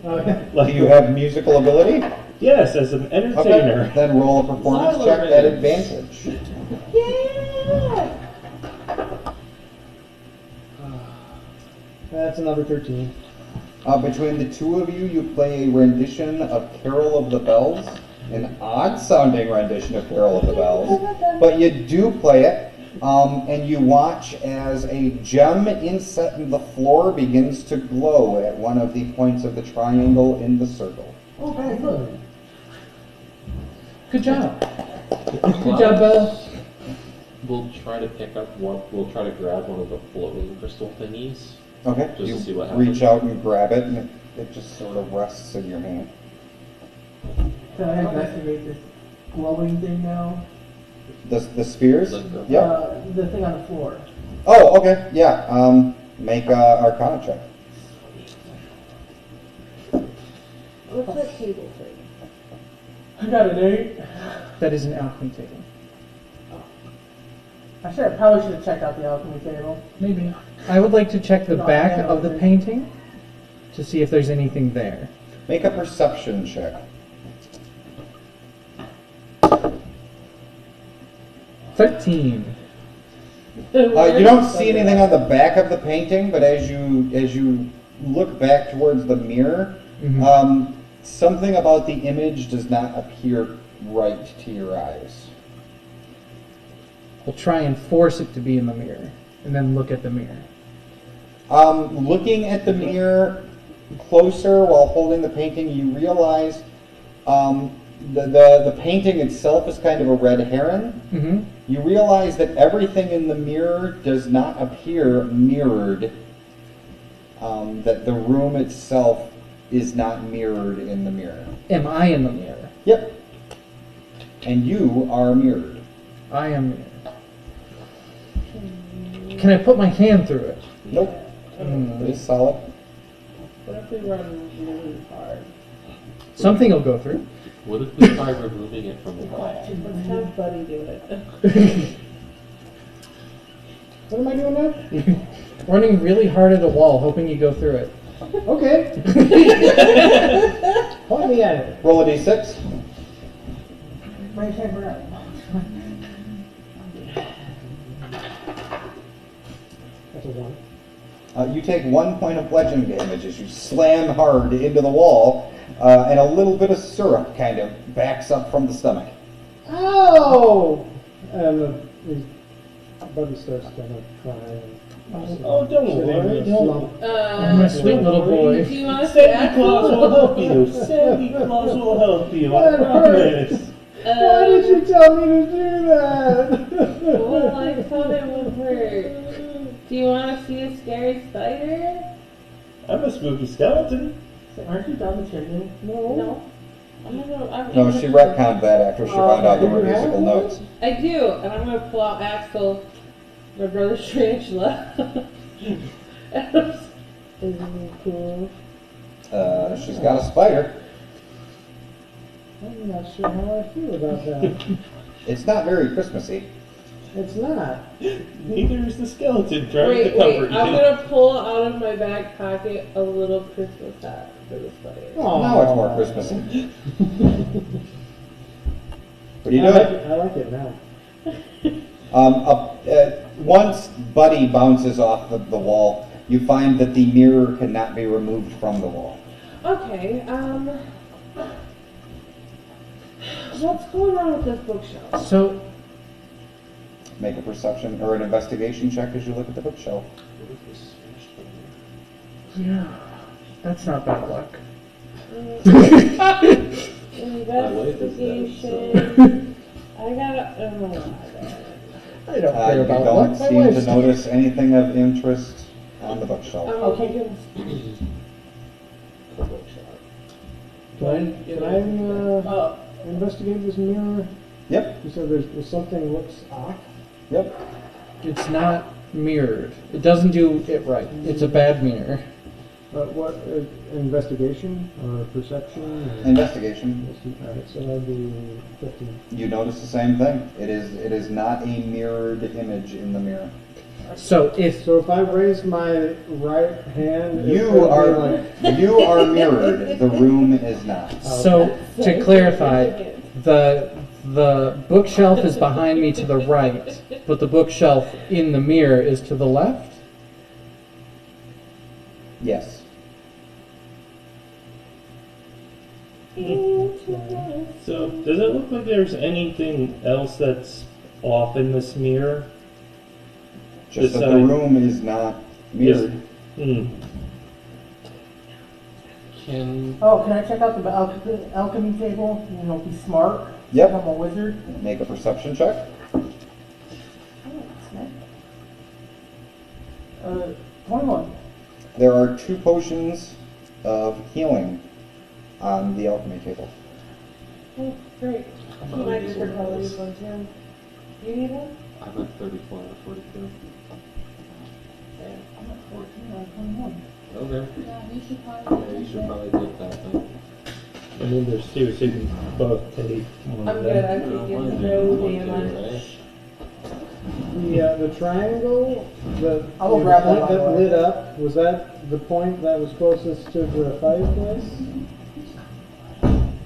Okay.
Do you have musical ability?
Yes, as an entertainer.
Okay, then roll a performance check at advantage.
Yeah.
That's another 13.
Between the two of you, you play a rendition of Carol of the Bells, an odd-sounding rendition of Carol of the Bells, but you do play it, and you watch as a gem inset in the floor begins to glow at one of the points of the triangle in the circle.
Oh, very good.
Good job. Good job, Belle.
We'll try to we'll try to grab one of the floating crystal thingies.
Okay,
Just
you
to see what happens.
reach out and grab it, and it just sort of rests in your hand.
Can I investigate this? glowing thing now?
The spheres?
Like
Yep.
The thing on the floor.
Oh, okay, yeah. Make a Arcana check.
What's that table thing?
I got an 8.
That is an alchemy table.
I probably should have checked out the alchemy table.
Maybe. I would like to check the back of the painting to see if there's anything there.
Make a perception check.
13.
You don't see anything on the back of the painting, but as you look back towards the mirror,
Mhm.
Something about the image does not appear right to your eyes.
We'll try and force it to be in the mirror, and then look at the mirror.
Looking at the mirror closer while holding the painting, you realize the painting itself is kind of a red heron.
Mm-hmm.
You realize that everything in the mirror does not appear mirrored. That the room itself is not mirrored in the mirror.
Am I in the mirror?
Yep. And you are mirrored.
I am mirrored. Can I put my hand through it?
Nope. It is solid.
What if we run really hard?
Something will go through.
What if we try removing it from the wall?
Let's have Buddy do it.
What am I doing now?
Running really hard at a wall, hoping you go through it.
Okay. Point me at it.
Roll a d6.
Right hand for out.
That's a 1.
You take 1 point of bludgeoning damage as you slam hard into the wall, and a little bit of syrup kind of backs up from the stomach.
Ow! And his buddy starts kind of crying.
Oh, don't worry, don't.
My sweet little boy.
Do you want to
Santa Claus will help you. Santa Claus will help you. I
That hurts.
promise.
Why did you tell me to do that?
Well, I thought it would hurt. Do you want to see a scary spider?
I'm a spooky skeleton.
Aren't you down the chimney?
No. I'm
No, she retconned that after she found out there were musical notes.
I do, and I'm gonna pull out Axel, my brother's tarantula. Isn't he cool?
She's got a spider.
I'm not sure how I feel about that.
It's not very Christmassy.
It's not.
Neither is the skeleton trying
Wait,
to comfort
I'm
you.
gonna pull out of my back pocket a little Christmas hat for the spider.
Now it's more Christmassy. What are you
I like
doing?
it, I like it now.
Once Buddy bounces off the wall, you find that the mirror cannot be removed from the wall.
Okay, what's going on with this bookshelf?
So,
Make a perception or an investigation check as you look at the bookshelf.
yeah, that's not bad luck.
Investigation. I gotta.
I don't care
You
about
don't
luck. My
seem to
wife's
notice anything of interest on the bookshelf.
Okay, good.
Can I investigate this mirror?
Yep,
You said there's something looks off.
yep.
It's not mirrored. It doesn't do it right. It's a bad mirror.
What, investigation or perception? Or
Investigation.
Alright, so that'd be 15.
You notice the same thing. It is not a mirrored image in the mirror.
So if
So if I raise my right hand, it
You
would be
are
like,
you are mirrored. The room is not.
so to clarify, the bookshelf is behind me to the right, but the bookshelf in the mirror is to the left.
Yes.
So, does it look like there's anything else that's off in this mirror?
Just that the
Beside-
room is not mirrored.
Hmm.
Can
Can I check out the alchemy table? You know, be smart.
Yep.
I'm a wizard.
Make a perception check.
21.
There are 2 potions of healing on the alchemy table.
Oh, great.
He might just probably use one too. You need one?
I'm at 34 and 42.
I'm at 14 or 21.
Okay.
Yeah, you should probably.
Yeah, you should probably take that then.
I mean, there's two, so you can both take one
I'm
of
good.
them.
I think
One
it's
of
no
them,
damn
one, two,
much.
right?
The triangle,
I will grab that
point
one,
that
Laura.
lit up, was that the point that was closest to the fireplace?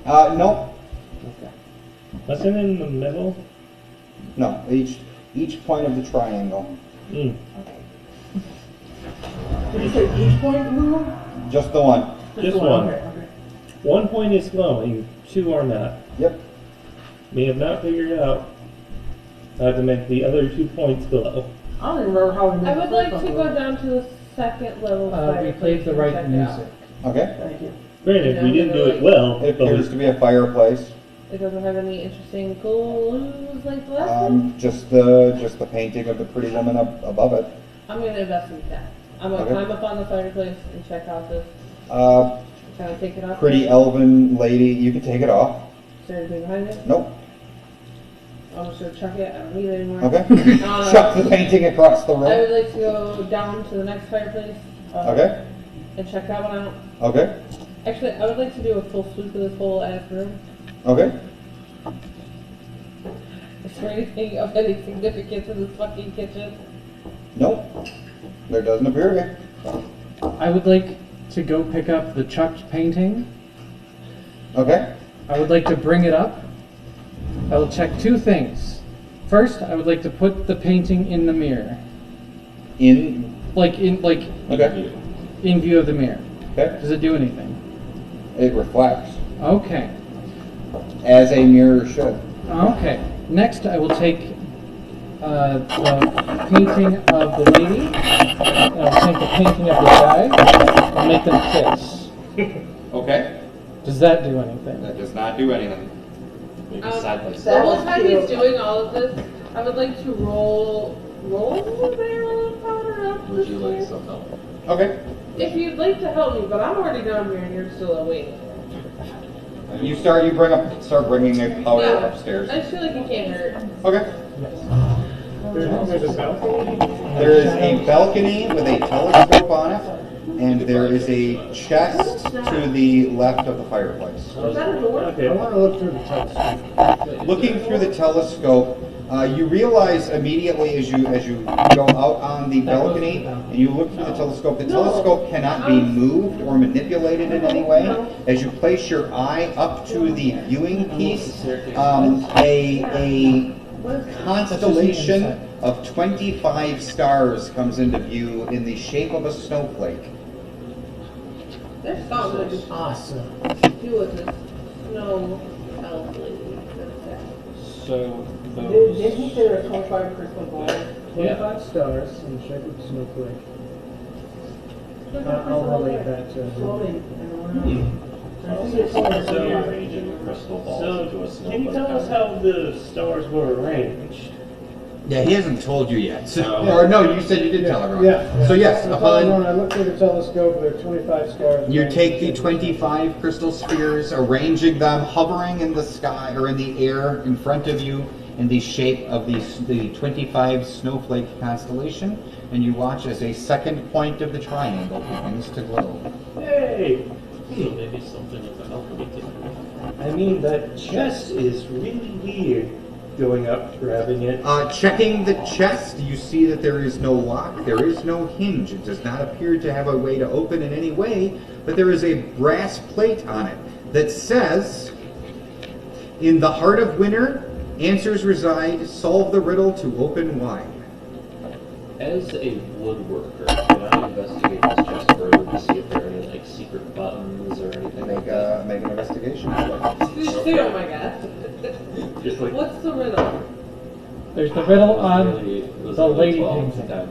No.
Wasn't it in the middle?
No. Each point of the triangle.
Mm.
Did you say each point blue?
Just the one.
Just one.
Okay, okay.
1 point is glowing, 2 are not.
Yep.
We have not figured it out how to make the other 2 points glow.
I don't even remember how we made
I
the
would
first
like to
one.
go down to the second level.
We
fireplace
played the
and
right
check it
music.
Okay.
Thank you.
Granted, we didn't do it well,
It
but
appears to be a fireplace.
It doesn't have any interesting clues like the last one.
Just the painting of the pretty woman up above it.
I'm gonna investigate that. I'm gonna
Okay.
climb up on the fireplace and check out this. Can I take it off?
Pretty elven lady. You can take it off.
Is there anything behind it?
Nope.
I'm just gonna chuck it. I don't need it anymore.
Okay. Chuck the painting across the
I would
room.
like to go down to the next fireplace.
Okay.
And check that one out.
Okay.
Actually, I would like to do a full sweep of this whole ass room.
Okay.
Is there anything of any significance in this fucking kitchen?
Nope. There doesn't appear to be.
I would like to go pick up the chucked painting.
Okay.
I would like to bring it up. I will check 2 things. First, I would like to put the painting in the mirror.
In. Okay.
In view of the mirror.
Okay.
Does it do anything?
It reflects
Okay.
as a mirror should.
Okay. Next, I will take the painting of the lady, and I'll take the painting of the guy, and make them kiss.
Okay.
Does that do anything?
That does not do anything.
Maybe side by
The
side.
whole time he's doing all of this, I would like to roll the barrel of powder up
Would
this
you like
way.
some help?
Okay.
If you'd like to help me, but I'm already down here and you're still awake.
You start bringing a powder
Yeah.
upstairs.
I just feel like it can't hurt.
Okay.
There's a balcony?
There is a balcony with a telescope on it, and there is a chest to the left of the fireplace.
Is that a door?
I want to look through the telescope.
Looking through the telescope, you realize immediately as you go out on the balcony and you look through the telescope cannot be moved or manipulated in any way. As you place your eye up to the viewing piece, a constellation of 25 stars comes into view in the shape of a snowflake.
There's something to
Awesome.
do with this snow elf lady.
So
Did he
those.
say there were 25 crystal balls?
25 stars in the shape of a snowflake. I'll relate that to
Slowly. I think
So
it's slowly.
rearranging the crystal balls into a
So,
snowflake.
can you tell us how the stars were arranged?
Yeah, he hasn't told you yet.
No.
Or no, you said you did tell everyone.
Yeah.
So yes,
When
upon
I look through the telescope, there are 25 stars.
you take the 25 crystal spheres, arranging them, hovering in the sky or in the air in front of you in the shape of the 25 snowflake constellation, and you watch as a second point of the triangle begins to glow.
Hey!
So maybe something with the alchemy to do.
I mean, that chest is really weird. Going up, grabbing it.
Checking the chest, you see that there is no lock, there is no hinge. It does not appear to have a way to open in any way, but there is a brass plate on it that says, "In the heart of winter, answers reside, solve the riddle to open wide."
As a woodworker, can I investigate this chest further to see if there are any like secret buttons or anything like that?
Make an investigation.
Oh my god.
Just like
What's the riddle?
There's the riddle on
it was
the
only
lady
12,
painting.
It's a 10.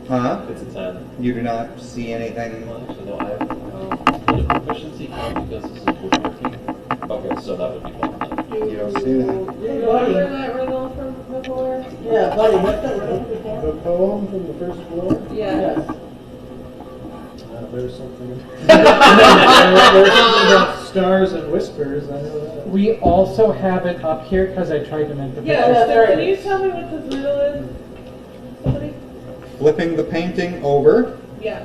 Huh?
It's a 10.
You do not see anything.
Well, actually, no, I have would a proficiency count because this is woodworking? Okay, so that would be 1 then.
You don't see anything.
Do you remember that riddle from before?
Yeah, buddy, what's that riddle before?
The poem from the first floor?
Yeah.
There's something. There's something about stars and whispers. I know that.
We also have it up here because I tried to make the
Yeah,
picture.
so can you tell me what this riddle is? Somebody?
Flipping the painting over,
Yeah.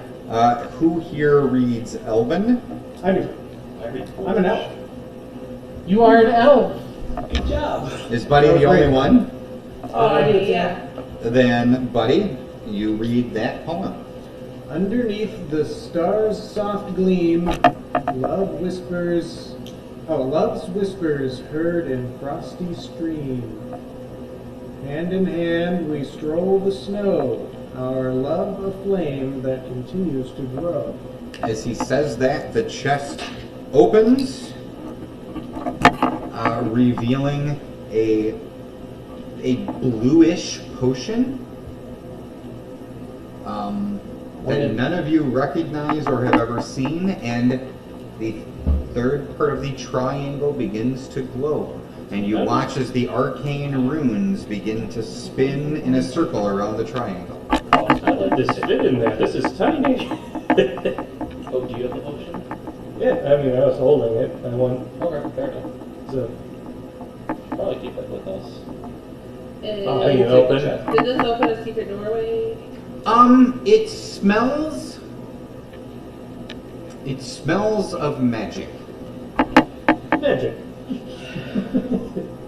who here reads Elven?
I do. I'm an elf.
You are an elf.
Good job.
Is Buddy the only one?
Oh, I do, yeah.
Then, Buddy, you read that poem.
Underneath the stars' soft gleam, love's whispers heard in frosty stream. Hand in hand we stroll the snow, our love a flame that continues to grow.
As he says that, the chest opens, revealing a bluish potion that none of you recognize or have ever seen, and the third part of the triangle begins to glow. And you watch as the arcane runes begin to spin in a circle around the triangle.
I let this fit in there. This is tiny.
Oh, do you have the potion?
Yeah, I mean, I was holding it. I want
Okay, fair enough.
to.
Probably keep it with us.
I'll hang it open.
Did this open a secret doorway?
It smells of magic.
Magic.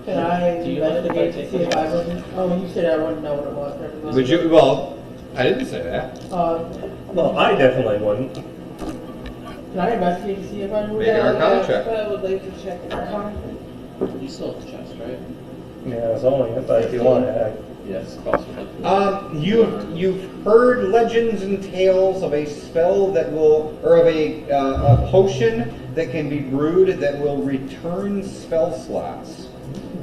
Can I
Do you mind if I
investigate to
take
see
the
if I wasn't? Oh, you said I wouldn't know what it was. Never mind.
Would you? Well, I didn't say that.
Well, I definitely wouldn't.
Can I investigate to see if I knew
Make an
that?
Arcana check.
I would like to check it out.
Arcana?
You still have the chest, right?
Yeah, I was holding it, but if you want it,
Yes, possibly.
You've heard legends and tales of a spell that will, or of a potion that can be brewed that will return spell slots.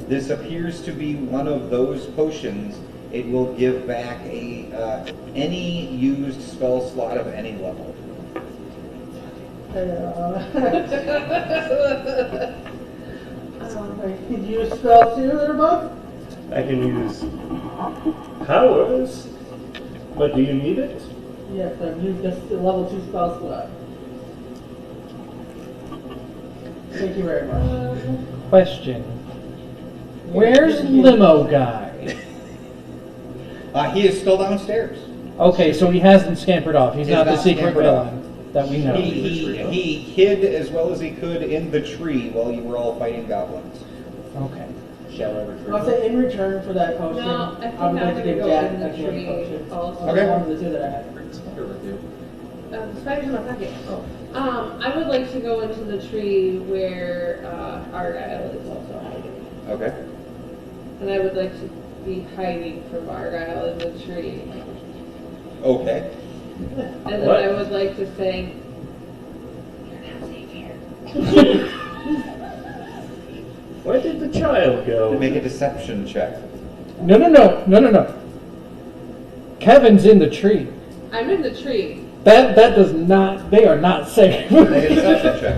This appears to be one of those potions. It will give back any used spell slot of any level.
Did you use spell too, there, bud?
I can use powers. But do you need it?
Yes, I've used this level 2 spell slot. Thank you very much.
Question. Where's Limo Guy?
He is still downstairs.
Okay, so he hasn't scampered off. He's
He's
not the
not
secret
scampered off.
villain that we know.
He hid as well as he could in the tree while you were all fighting goblins.
Okay.
Shall I retrieve
I'll say in return for that potion,
No, I think
I would
I'm
like to
gonna
give
go
Jack
in the
a healing
tree
potion.
also.
Okay.
One of the two that I have.
Here with you.
Spider's in my pocket. I would like to go into the tree where Argyle is also hiding.
Okay.
And I would like to be hiding from Argyle in the tree.
Okay.
And then
What?
I would like to say, you're not safe here.
Where did the child go?
Make a deception check.
No. Kevin's in the tree.
I'm in the tree.
That does not. They are not safe.
Make a deception check.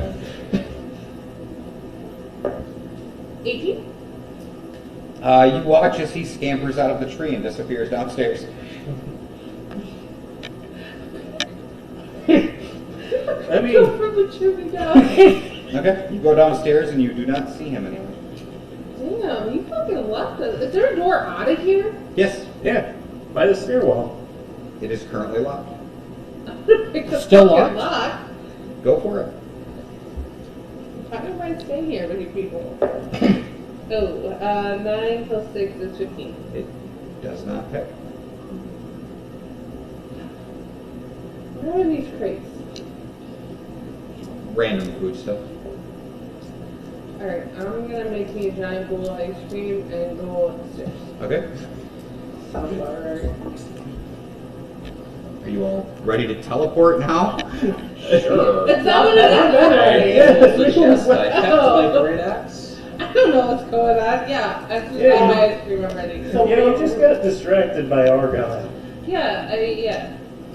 18?
You watch as he scampers out of the tree and disappears downstairs.
I mean,
Go from the tree down.
Okay. You go downstairs and you do not see him anymore.
Damn, you fucking left us. Is there a door out of here?
Yes.
yeah, by the stairwell.
It is currently locked.
Pick the
Still
fucking
locked?
lock.
Go for it.
Why do I stay here with you people? 9 plus 6 is 15.
It does not pick.
What are these crates?
Random food stuff.
Alright, I'm gonna make me a giant bowl of ice cream and go upstairs.
Okay.
Sounds about right.
Are you all ready to teleport now?
Sure.
That's not what it is!
The chest I kept my great axe.
I don't know what's going on. Yeah, as soon as I have my ice cream, I'm ready.
So-
You know, you just got distracted by Argyle.
Yeah,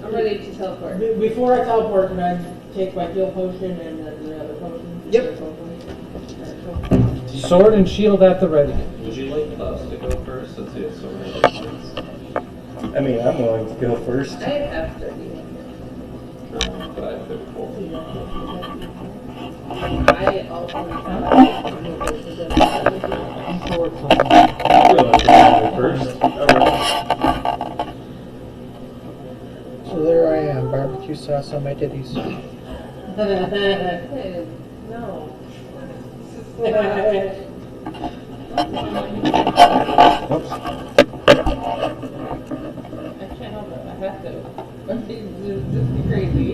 I'm ready to teleport.
Before I teleport, can I take my heal potion and then the other potion?
Yep.
Sword and shield at the ready.
Would you like us to go first since you have so many points?
I mean, I'm willing to go first.
I have 30.
But I have 54.
I also
First. Alright.
So there I am, barbecue sauce on my titties.
no.
Oops.
I can't help it. I have to. This is crazy.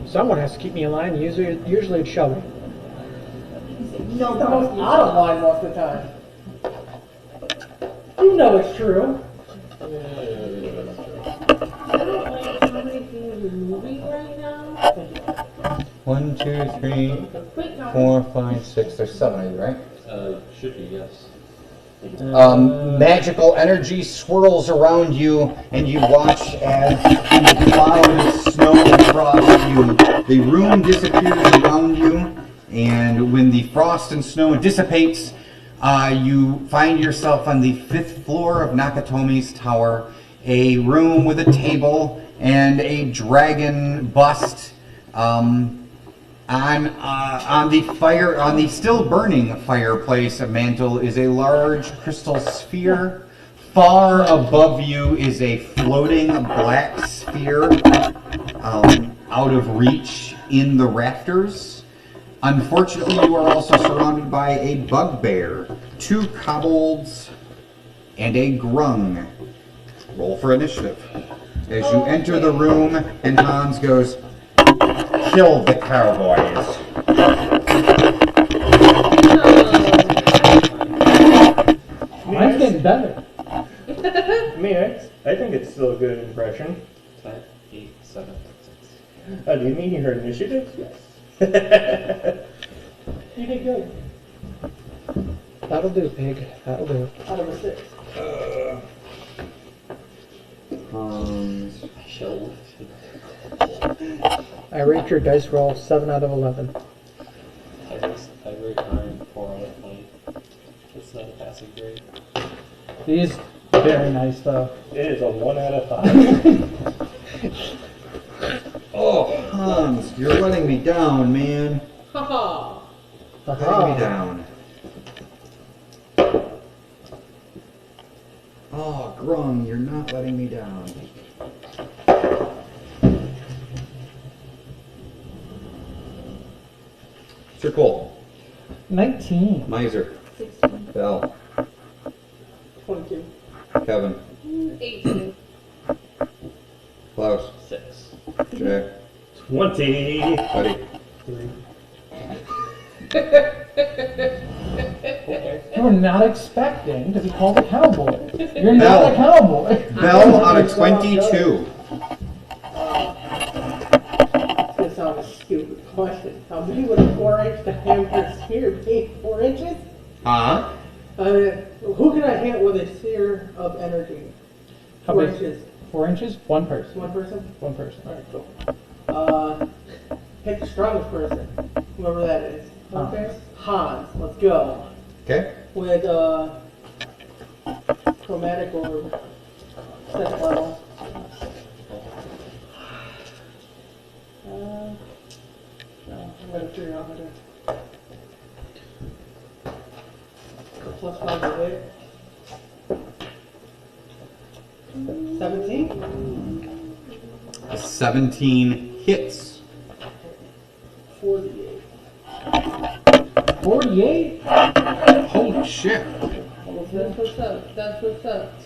Someone has to keep me in line. Usually it's Shelby.
No, the most out of line most of the time. You know it's true.
I don't like how many things are moving right now.
1, 2, 3,
The quick count.
4, 5, 6. There's 7 of you, right?
Should be, yes.
Magical energy swirls around you, and you watch as the clouds, snow, and frost you. The room disappears around you, and when the frost and snow dissipates, you find yourself on the 5th floor of Nakatomi's tower, a room with a table and a dragon bust. On the still burning fireplace mantle is a large crystal sphere. Far above you is a floating black sphere out of reach in the rafters. Unfortunately, you are also surrounded by a bugbear, 2 kobolds, and a grung. Roll for initiative. As you enter the room, and Hans goes, "Kill the cowboys."
Mine's getting better.
I think it's still a good impression.
10, 8, 7, 6.
Do you mean your initiative? Yes.
You did good.
That'll do, pig. That'll do.
Out of a 6.
Hans.
Killed.
I rate your dice roll 7 out of 11.
I rate mine 4 out of 20. It's not a passing grade.
It is very nice though.
It is a 1 out of 5.
Oh, Hans, you're letting me down, man.
Haha.
Letting me down. Oh, Grung, you're not letting me down. Sir Cole.
19.
Miser.
16.
Bell.
22.
Kevin.
18.
Klaus.
6.
Jack.
20.
Buddy.
3.
You were not expecting to be called a cowboy. You're not a cowboy.
Bell on a 22.
It's gonna sound a stupid question. How many would a 4-inch diameter sphere be? 4 inches?
Huh?
Who can I hit with a sphere of energy?
How
4
big?
inches.
4 inches? One person.
One person?
One person.
Alright, cool. Pick the strongest person, whoever that is.
Okay.
Hans, let's go.
Okay.
With chromatic orb, second level. No, I'm gonna figure out how to. Plus 5 to hit. 17?
17 hits.
48.
48?
Holy shit.
That's what's up. That's what's up.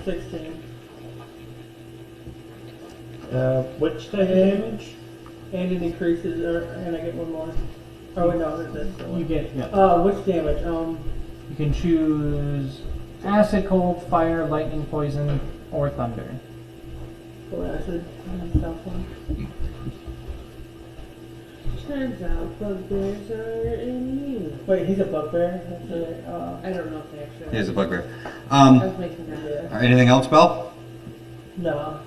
16.
Which type of damage?
And it increases, and I get one more. Oh, wait, no, that's the
You
one.
get, yeah.
Which damage?
You can choose acid, cold, fire, lightning, poison, or thunder.
Full acid. Stuff one.
Turns out bugbears are immune.
Wait, he's a bugbear? That's right.
I don't know if they actually are.
He is a bugbear.
I was making that up.
Anything else, Bell?
No.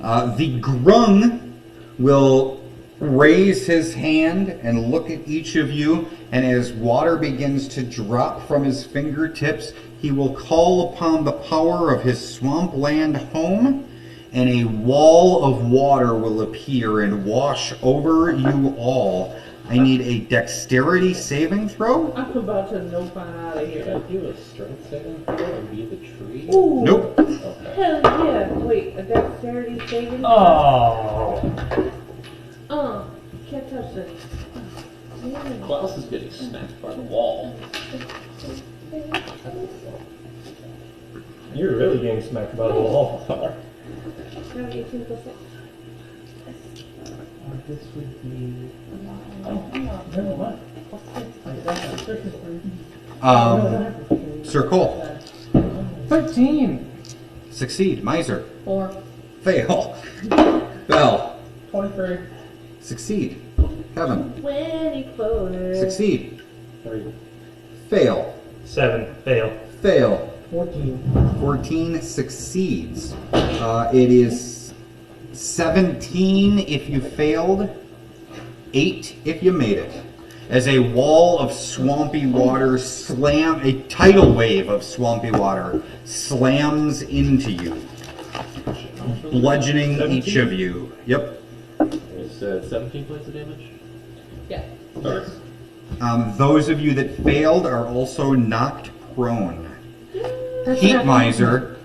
The grung will raise his hand and look at each of you, and as water begins to drop from his fingertips, he will call upon the power of his swampland home, and a wall of water will appear and wash over you all. I need a dexterity saving throw.
I'm about to nope on out of
Should I
here.
do a strength saving throw and be the tree?
Ooh.
Nope.
Okay.
Hell yeah. Wait, a dexterity saving?
Oh.
Can't touch this. Yeah.
Klaus is getting smacked by the wall.
You're really getting smacked by the wall.
Now 18 plus 6.
This would be. Never mind.
Sir Cole.
13.
Succeed. Miser.
4.
Fail. Bell.
23.
Succeed. Kevin.
24.
Succeed.
3.
Fail.
7. Fail.
Fail.
14.
14 succeeds. It is 17 if you failed, 8 if you made it. As a wall of swampy water a tidal wave of swampy water slams into you, bludgeoning each of you. Yep.
It's 17 points of damage?
Yeah.
Alright.
Those of you that failed are also knocked prone. Heat Miser.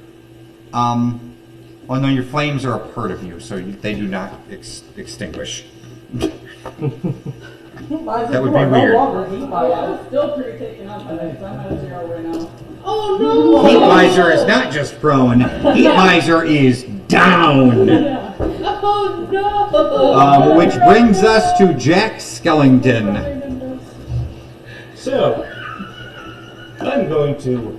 Oh no, your flames are a part of you, so they do not extinguish. That would be weird.
I'm still pretty taken up by that, because I'm at 0 right now.
Oh no!
Heat Miser is not just prone. Heat Miser is down.
Oh no!
Which brings us to Jack Skellington.
So, I'm going to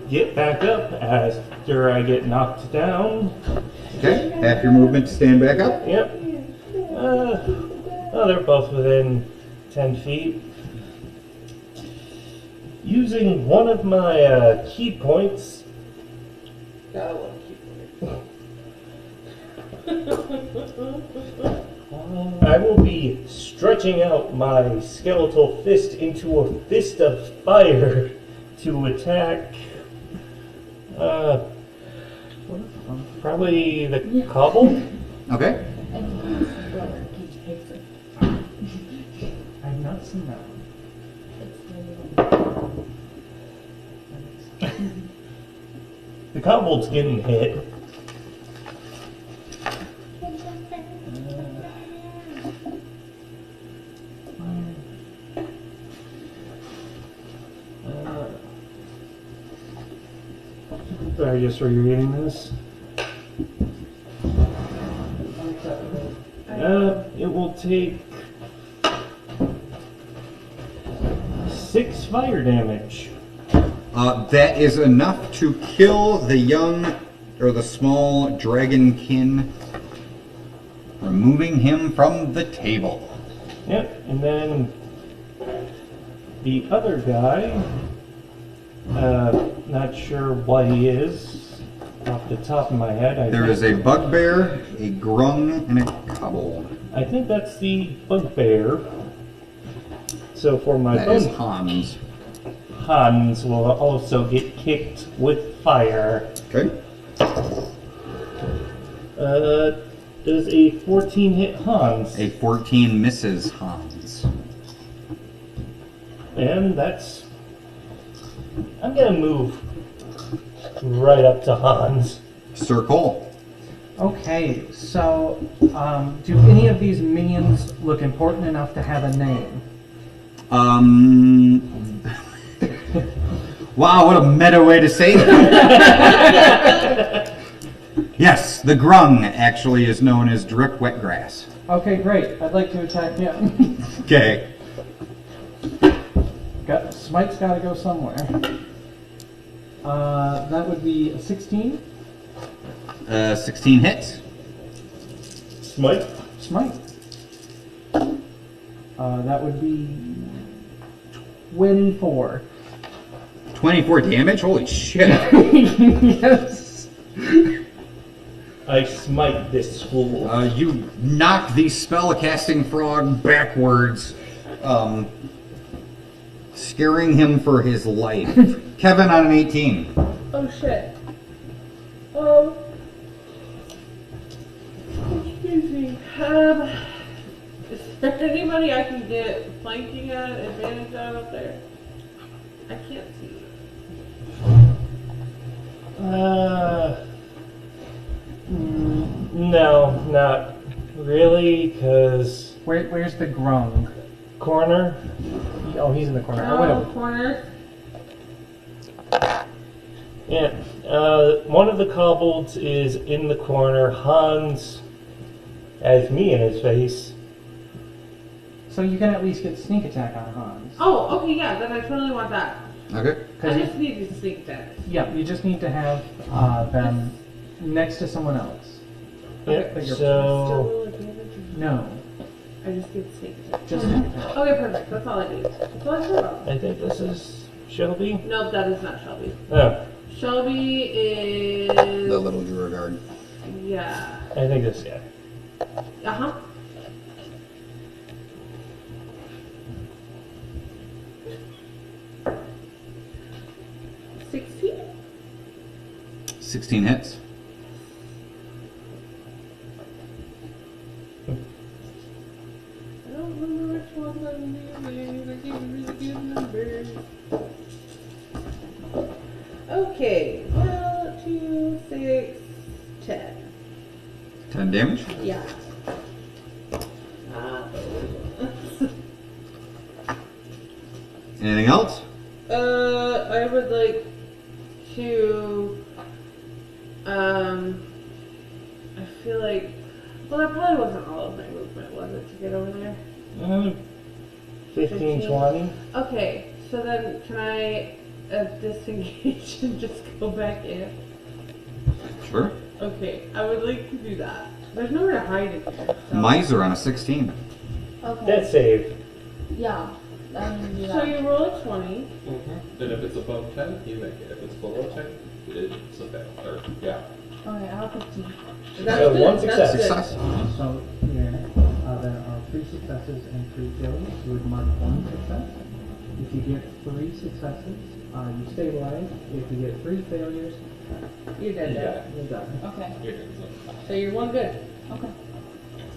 get back up after I get knocked down.
Okay, half your movement to stand back up.
Yep. They're both within 10 feet. Using one of my key points,
Gotta love
I will be stretching out my skeletal fist into a fist of fire to attack probably the cobble.
Okay.
I've not seen that one.
The kobold's getting hit. Sorry, just rereading this. It will take 6 fire damage.
That is enough to kill the young, or the small dragonkin, removing him from the table.
Yep, and then the other guy, not sure what he is off the top of my head.
There is a bugbear, a grung, and a kobold.
I think that's the bugbear. So for my
That is Hans.
Hans will also get kicked with fire.
Okay.
Does a 14 hit Hans?
A 14 misses Hans.
And that's... I'm gonna move right up to Hans.
Sir Cole.
Okay, so do any of these minions look important enough to have a name?
Wow, what a meta way to say that. Yes, the grung actually is known as Drip Wetgrass.
Okay, great. I'd like to attack him.
Okay.
Smite's got to go somewhere. That would be a 16.
16 hits.
Smite?
Smite. That would be 24.
24 damage? Holy shit.
Yes.
I smite this fool.
You knock the spellcasting frog backwards, scaring him for his life. Kevin on an 18.
Oh shit. Excuse me. Is there anybody I can get flanking at, advantage on up there? I can't see.
No, not really, because
Where's the grung?
corner.
Oh, he's in the corner. I went over.
Corner.
Yeah, one of the kobolds is in the corner. Hans has me in his face.
So you can at least get sneak attack on Hans.
Oh, okay, yeah, then I totally want that.
Okay.
I just need to sneak attack.
Yeah, you just need to have them next to someone else.
Yep,
But you're-
so...
Still advantage?
No,
I just get sneak attack.
just sneak attack.
Okay, perfect. That's all I need. That's all I care about.
I think this is Shelby.
Nope, that is not Shelby.
Oh,
Shelby is...
The little Duragard.
Yeah.
I think this guy.
Uh-huh. $16?
16 hits.
I don't remember which one I'm using. I gave really good numbers. Okay, 2, 6, 10.
10 damage.
Yeah.
Anything else?
I would like to, I feel like, well, that probably wasn't all of my movement, was it, to get over there?
15, 20.
Okay, so then can I disengage and just go back in?
Sure.
Okay, I would like to do that. There's nowhere to hide in here. So.
Miser on a 16.
Okay.
That save.
Yeah. I'm gonna do
So
that.
you roll a 20.
And if it's above 10, you make it. If it's below 10, it's a fail. Or, yeah.
Okay, I have 15.
That's
So
good.
one
That's
success.
good.
Success.
So here, there are 3 successes and 3 failures. You would mark 1 success. If you get 3 successes, you stabilize. If you get 3 failures,
You're dead.
Yeah.
you're done.
Okay.
You're good, so.
So you're one good.
Okay.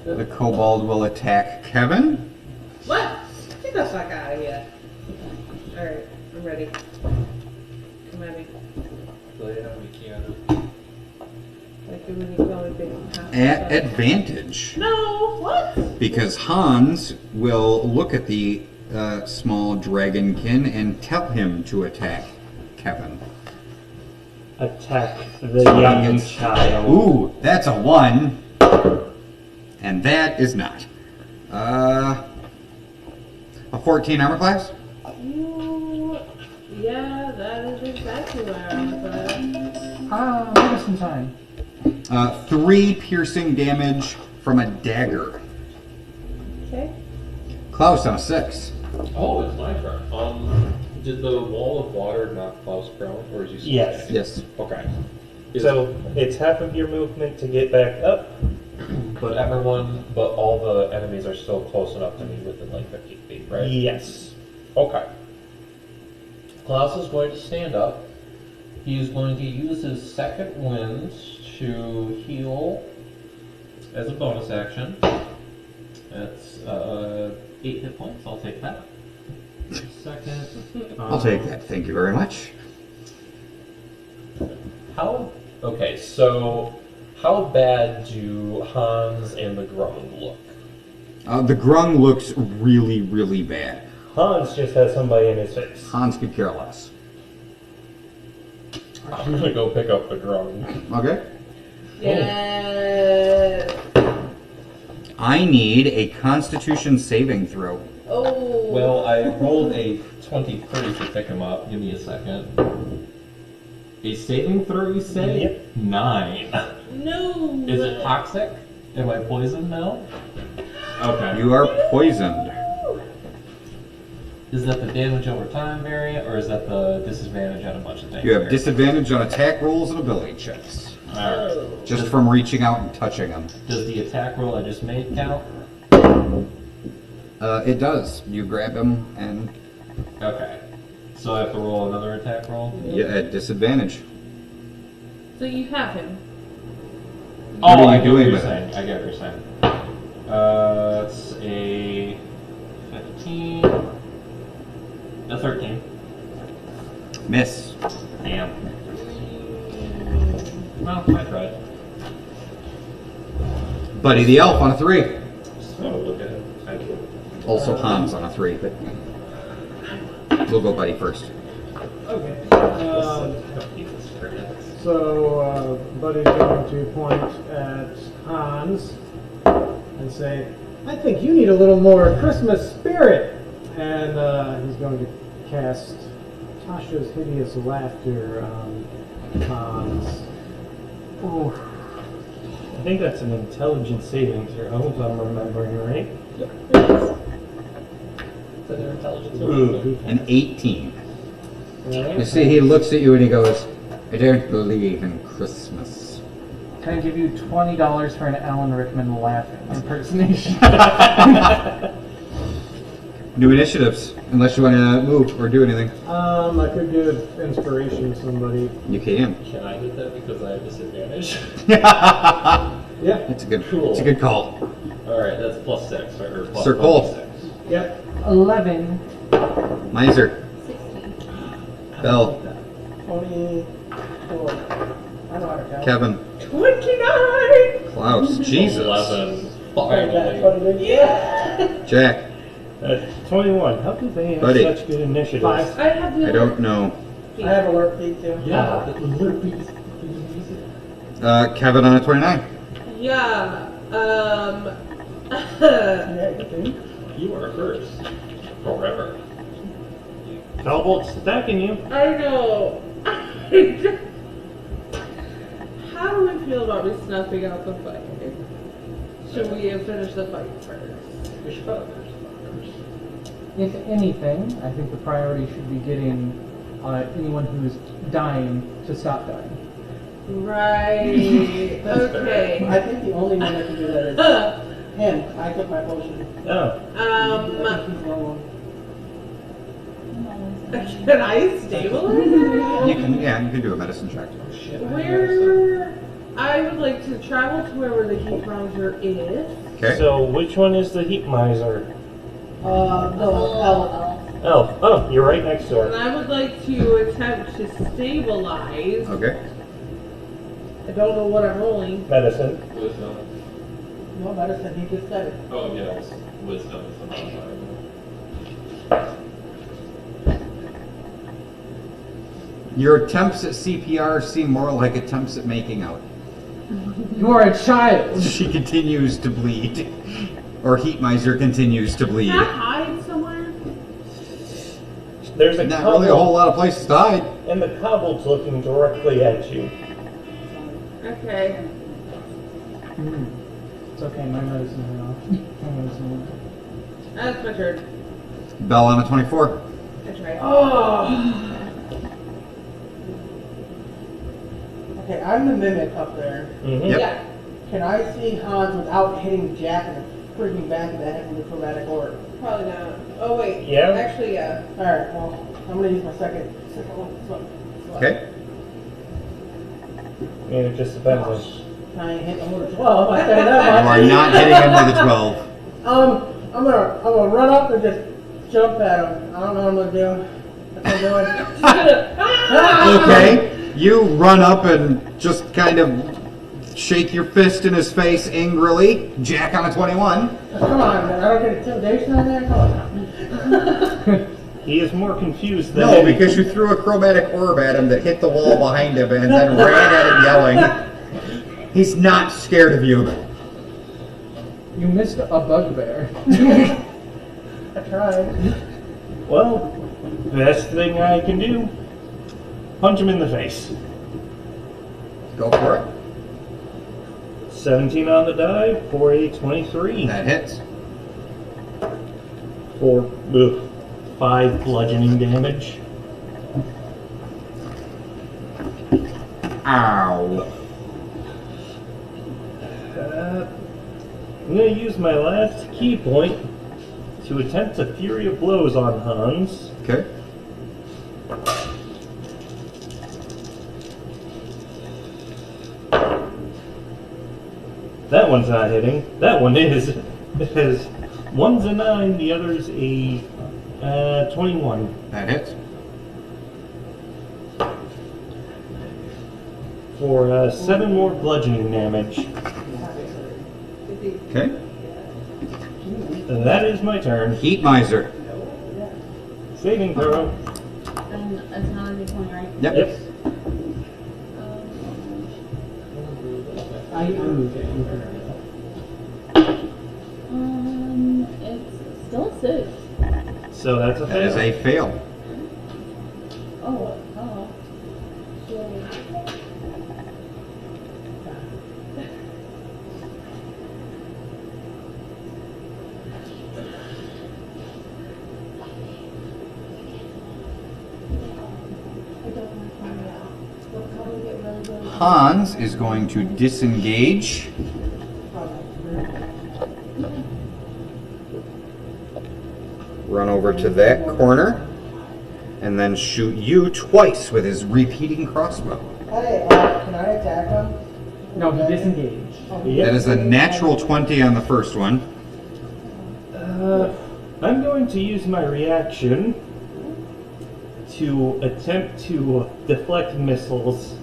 The kobold will attack Kevin.
What? Get the fuck out of here. Alright, I'm ready. Come at me. Like it when you call me big half
At
stuff.
advantage.
No! What?
Because Hans will look at the small dragonkin and tell him to attack Kevin.
Attack the young child.
Ooh, that's a 1. And that is not. A 14 armor class?
Yeah, that is exactly where I was at.
Give us some time.
3 piercing damage from a dagger.
Okay.
Klaus on a 6.
Oh, it's my turn. Did the wall of water knock Klaus prone, or is he still
Yes.
standing?
Yes.
Okay.
So it's half of your movement to get back up.
But all the enemies are still close enough to me within like 50 feet, right?
Yes.
Okay. Klaus is going to stand up. He is going to use his second wind to heal as a bonus action. That's 8 hit points. I'll take that. Second.
I'll take that. Thank you very much.
Okay, so how bad do Hans and the Grung look?
The grung looks really, really bad.
Hans just has somebody in his face.
Hans could care less.
I'm gonna go pick up the Grung.
Okay.
Yes.
I need a Constitution saving throw.
Oh.
Well, I rolled a 23 to pick him up. Give me a second. A saving throw, you say?
Yep.
9.
No.
Is it toxic? Am I poisoned now? Okay.
You are poisoned.
Is that the damage over time variant, or is that the disadvantage on a bunch of things?
You have disadvantage on attack rolls and ability checks.
Alright.
Just from reaching out and touching them.
Does the attack roll I just made count?
It does. You grab him and
Okay. So I have to roll another attack roll?
Yeah, at disadvantage.
So you have him.
What
Oh,
are
I
you
get what
doing
you're
with
saying. I get what you're saying. It's a 15. A 13.
Miss.
Damn. Well, I tried.
Buddy the Elf on a 3.
Oh, look at it.
Also Hans on a 3, but we'll go Buddy first.
Okay. So, Buddy's going to point at Hans and say, I think you need a little more Christmas spirit. And he's going to cast Tasha's Hideous Laughter on Hans.
Ooh. I think that's an intelligence saving throw, if I'm remembering right.
So their intelligence.
Ooh, an 18.
Right?
You see, he looks at you and he goes, I don't believe in Christmas.
Can I give you $20 for an Alan Rickman laughing impersonation?
New initiatives, unless you want to move or do anything.
I could give inspiration to somebody.
You can.
Can I get that because I have disadvantage?
Yeah.
It's a good.
Cool.
It's a good call.
Alright, that's plus 6, right? Or plus
Sir Cole.
6.
Yep.
11.
Miser.
16.
Bell.
24. I know how to count.
Kevin.
29!
Klaus. Jesus.
11.
Alright, that's
Finally.
what it is. Yeah!
Jack.
21. How do they have
Buddy.
such good initiatives?
5.
I have the
I don't know.
I have alert feet too.
Yeah.
Kevin on a 29.
Yeah.
Yeah, you think?
You are first. Forever.
Felbolt's attacking you.
I know. How do we feel about me snuffing out the fight? Should we finish the fight first?
We should probably
If anything, I think the priority should be getting anyone who is dying to stop dying.
Right. Okay.
I think the only one that can do that is him. I took my potion.
Oh.
I think he's the only one.
Can I stabilize
You
it?
can, yeah, you can do a medicine check.
Where I would like to travel to wherever the heat riser is.
Okay.
So, which one is the heat miser?
No, L.
Oh, oh, you're right next
And
door.
I would like to attempt to stabilize.
Okay.
I don't know what I'm rolling.
Medicine.
Wisdom.
No, medicine, he just said it.
Oh, yeah, it's wisdom is the modifier.
Your attempts at CPR seem more like attempts at making out.
You are a child.
She continues to bleed. Or Heat Miser continues to bleed.
Can I hide somewhere?
There's a
Not really a whole lot of places to hide.
and the kobold's looking directly at you.
Okay.
It's okay, my medicine went off. My medicine went off.
That's my turn.
Bell on a 24.
I tried.
Oh! Okay, I'm the mimic up there.
Mm-hmm.
Yep.
Yeah.
Can I see Hans without hitting Jack in the freaking back of the head with a chromatic orb?
Probably not. Oh wait.
Yeah?
Actually, yeah.
Alright, well, I'm gonna use my second one. So,
Okay.
I mean, it just depends on.
I ain't hitting him with a 12, I say
You
that
are
much.
not hitting him with a 12.
I'm gonna run up and just jump at him. I don't know what I'm gonna do. That's what I'm doing.
Okay. You run up and just kind of shake your fist in his face angrily. Jack on a 21.
Come on, man. I don't get intimidation on there? Come on.
He is more confused than
No,
any-
because you threw a chromatic orb at him that hit the wall behind him and then ran at him yelling. He's not scared of you.
You missed a bugbear.
I tried.
Well, best thing I can do, punch him in the face.
Go for it.
17 on the die for a 23.
That hits.
For 5 bludgeoning damage.
Ow.
I'm going to use my last key point to attempt a fury of blows on Hans.
Okay.
That one's not hitting. That one is. Because one's a 9, the other's a 21.
That hits.
For 7 more bludgeoning damage.
Okay.
That is my turn.
Heat Miser.
Saving throw.
And it's not a D20, right?
Yep.
Yep.
I moved it.
It's still a 6.
So that's a
That is
fail.
a fail.
Oh.
Hans is going to disengage. Run over to that corner. And then shoot you twice with his repeating crossbow.
Hey, can I attack him?
No, he disengaged.
That is a natural 20 on the first one.
I'm going to use my reaction to attempt to deflect missiles.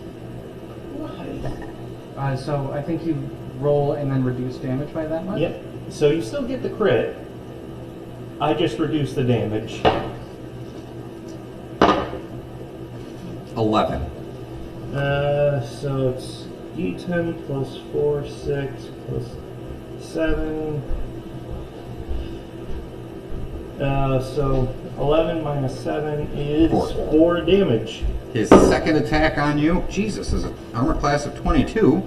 So I think you roll and then reduce damage by that much?
Yep. So you still get the crit. I just reduce the damage.
11.
So it's D10 plus 4, 6 plus 7. So 11 minus 7 is 4 damage.
His second attack on you, Jesus, is an armor class of 22.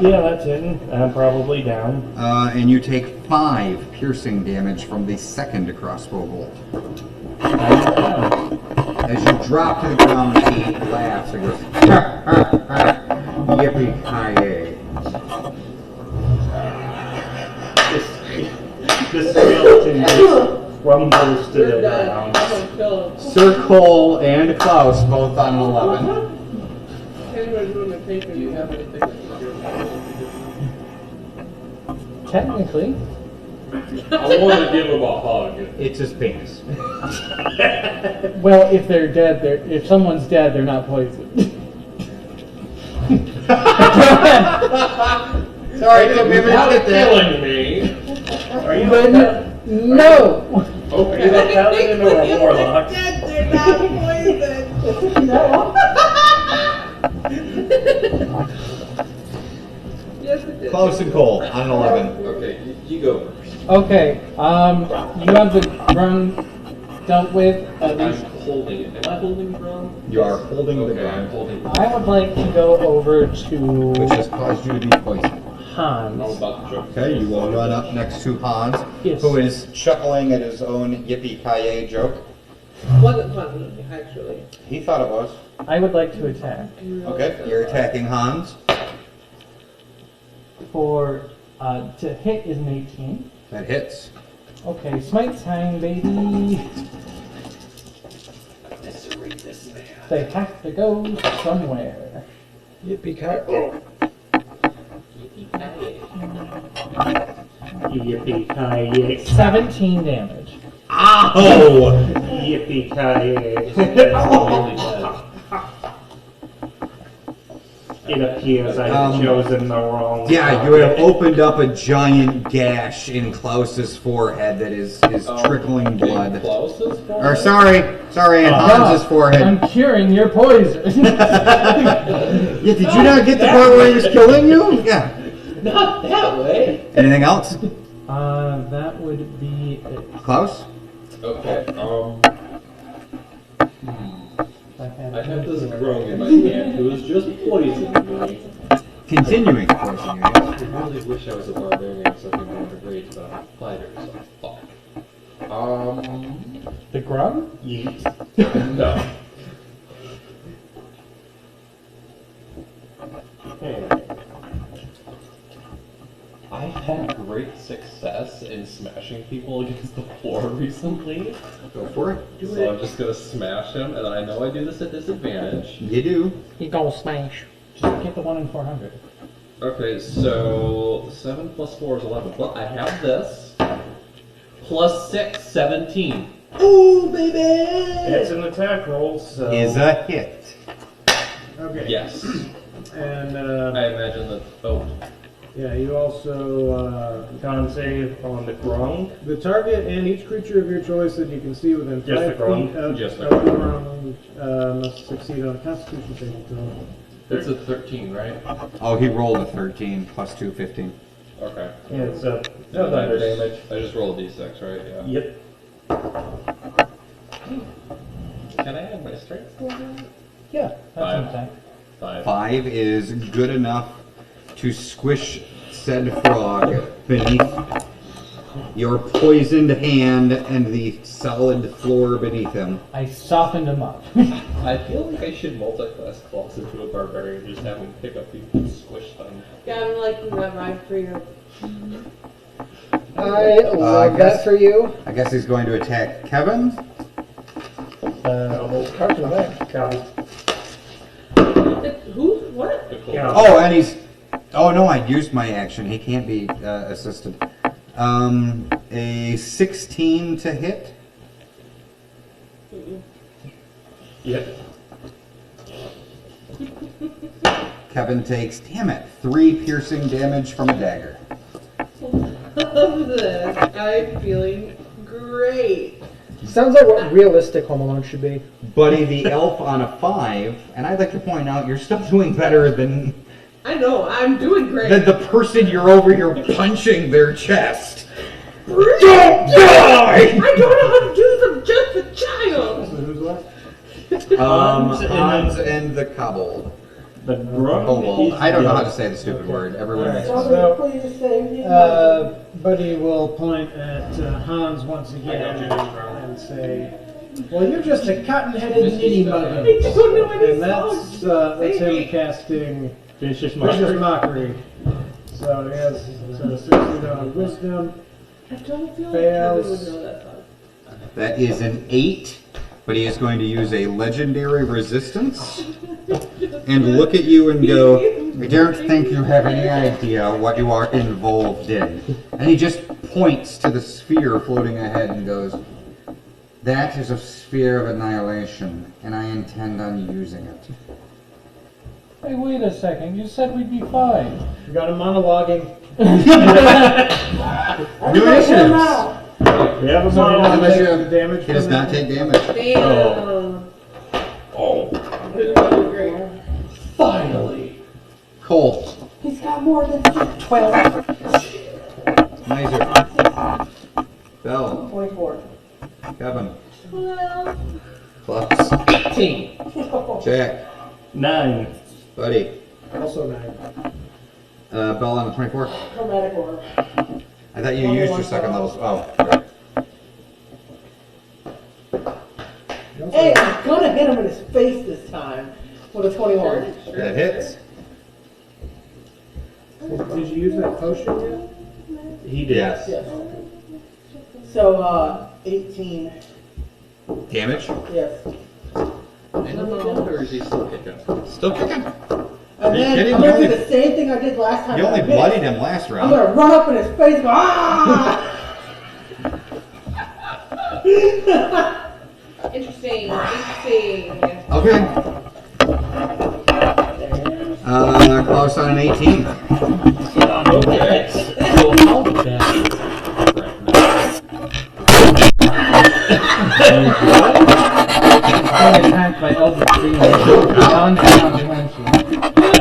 Yeah, that's hidden. I'm probably down.
And you take 5 piercing damage from the second crossbow bolt. As you drop to the ground, he laughs and goes, ha, ha, ha, yippee-ki-yay.
The skeleton just crumbles to the ground.
Sir Cole and Klaus both on an 11.
Do you have anything?
Technically.
I want to give him a hug.
It's his penis.
Well, if they're dead, if someone's dead, they're not poisoned.
Sorry, it took me a minute to get there.
Killing me.
Are you
But no!
okay? Are you a paladin or a warlock?
They're not poisoned.
Yes, it did.
Klaus and Cole on an 11.
Okay, you go first.
Okay, you have the drum dealt with at
I'm
least.
holding it. Am I holding the drum?
You are holding the
Okay, I'm
ground,
holding it.
I would like to go over
which
to
has caused you to be poisoned.
I'm
Hans.
about to choke.
Okay, you will run up next to Hans,
Yes.
who is chuckling at his own yippee-ki-yay joke.
Wasn't funny, actually.
He thought it was.
I would like to attack.
Okay, you're attacking Hans.
For to hit is an 18.
That hits.
Okay, smite time, baby. They have to go somewhere.
Yippee-ki-yay.
Yippee-ki-yay.
17 damage.
Ow! Yippee-ki-yay. It appears I've chosen the wrong
Yeah, you have opened up a giant gash in Klaus's forehead that is trickling blood.
Klaus's
Or sorry, in Hans's forehead.
I'm curing your poison.
Yeah, did you not get the part where he was killing you? Yeah.
Not that way.
Anything else?
That would be it.
Klaus?
Okay,
I
I have this growing in my hand who is just poisoning me.
Continuing poisoning you.
I really wish I was a barbarian so I could go into rage, but I'm a fighter, so fuck.
The grub?
Yeet.
No.
Okay.
I had great success in smashing people against the floor recently.
Go for it.
So I'm just gonna smash him, and I know I do this at disadvantage.
You do.
He gonna smash.
Just get the 1 in 400.
Okay, so 7 plus 4 is 11. Well, I have this. Plus 6, 17.
Ooh, baby!
It's an attack roll, so.
Is a hit.
Okay.
Yes.
And
I imagine that. Oh,
yeah, you also
Con save on the ground.
the target and each creature of your choice that you can see within
Just
5
the ground?
feet of,
Just the
of the ground must succeed on a Constitution saving throw.
it's a 13, right?
Oh, he rolled a 13 plus 2, 15.
Okay.
Yeah, so
And I
thunder
just-
damage.
I just rolled a d6, right? Yeah.
Yep.
Can I add my strength score to that?
Yeah, that's
5.
an attack.
5.
5 is good enough to squish said frog beneath your poisoned hand and the solid floor beneath him.
I softened him up.
I feel like I should multi-class class into a barbarian, just have him pick up people and squish them.
Yeah, I'm liking that vibe for you.
I love
guess-
that for you.
I guess he's going to attack Kevin.
Card to the back.
Who's what?
Yeah.
Oh, and he's... Oh, no, I used my action. He can't be assisted. A 16 to hit.
Yep.
Kevin takes, damn it, 3 piercing damage from a dagger.
Love this. I'm feeling great.
Sounds like what realistic Home Alone should be.
Buddy the elf on a 5, and I'd like to point out you're still doing better than
I know, I'm doing great.
the person you're over here punching their chest.
Don't
die!
I don't know how to do them, just a child!
So who's left?
Hans and the kobold.
The grung.
Kobold. I don't know how to say the stupid word. Everyone makes
Alright,
fun.
so, Buddy will point at Hans once again and say, well, you're just a cotton-headed nitty-mugger.
I don't know any
And that's him
Baby.
casting
Vicious
Vicious
mockery.
Mockery. So he has 16 on Wisdom.
I don't feel
Fails.
like Kevin would know that song.
That is an 8, but he is going to use a legendary resistance and look at you and go, I don't think you have any idea what you are involved in. And he just points to the sphere floating ahead and goes, that is a sphere of annihilation, and I intend on using it.
Hey, wait a second. You said we'd be fine.
You got him monologuing.
New initiatives.
We have a
So he
model.
doesn't take
Initiative.
the damage
He does
from
not
it?
take damage.
Damn.
Oh.
This is really great.
Finally!
Cole.
He's got more than
12. Miser. Bell.
24.
Kevin.
12.
Plus.
18!
Jack.
9.
Buddy.
Also 9.
Bell on the 24.
Chromatic orb.
I thought you used your second level. Oh, okay.
Hey, I'm gonna hit him in his face this time with a 21.
That hits.
Did you use that potion yet?
He did.
Yes.
Yes. So, 18.
Damage.
Yes.
Or is he still kicking?
Still kicking.
And
Are you
then
kidding?
I'm
You
gonna do
only-
the same thing I did last time.
You only
I missed.
bloodied him last
I'm
round.
gonna run up in his face and go, ah!
Interesting. Interesting.
Okay. Close on an 18.
Okay. So how bad
Being attacked by Eldritch Being. Non-dimension.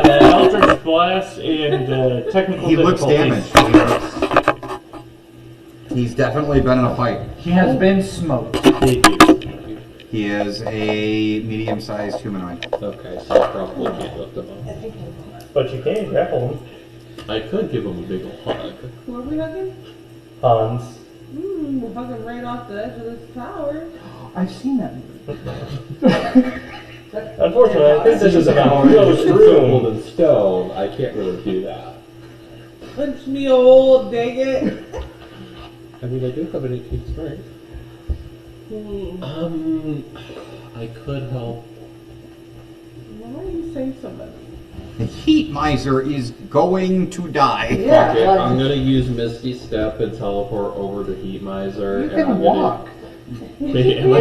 Eldritch Blast and technical
He looks
difficulties.
damaged. He's definitely been in a fight.
He has been smoked.
He is a medium-sized humanoid.
Okay, so I probably can't lift him up.
But you can grapple him.
I could give him a big ol' hug.
Who are we hugging?
Hans.
We're hugging right off the edge of this tower.
I've seen that movie.
Unfortunately, I think this is about close
It's
room.
mold and stone. I can't really do that.
punch me a hole, dang it.
I mean, I do have an 18 strength.
I could help.
Why are you saying somebody?
The heat miser is going to die.
Yeah,
Okay,
like-
I'm gonna use Misty Step and teleport over to Heat Miser.
You
and
can
I'm
walk.
Wait, am I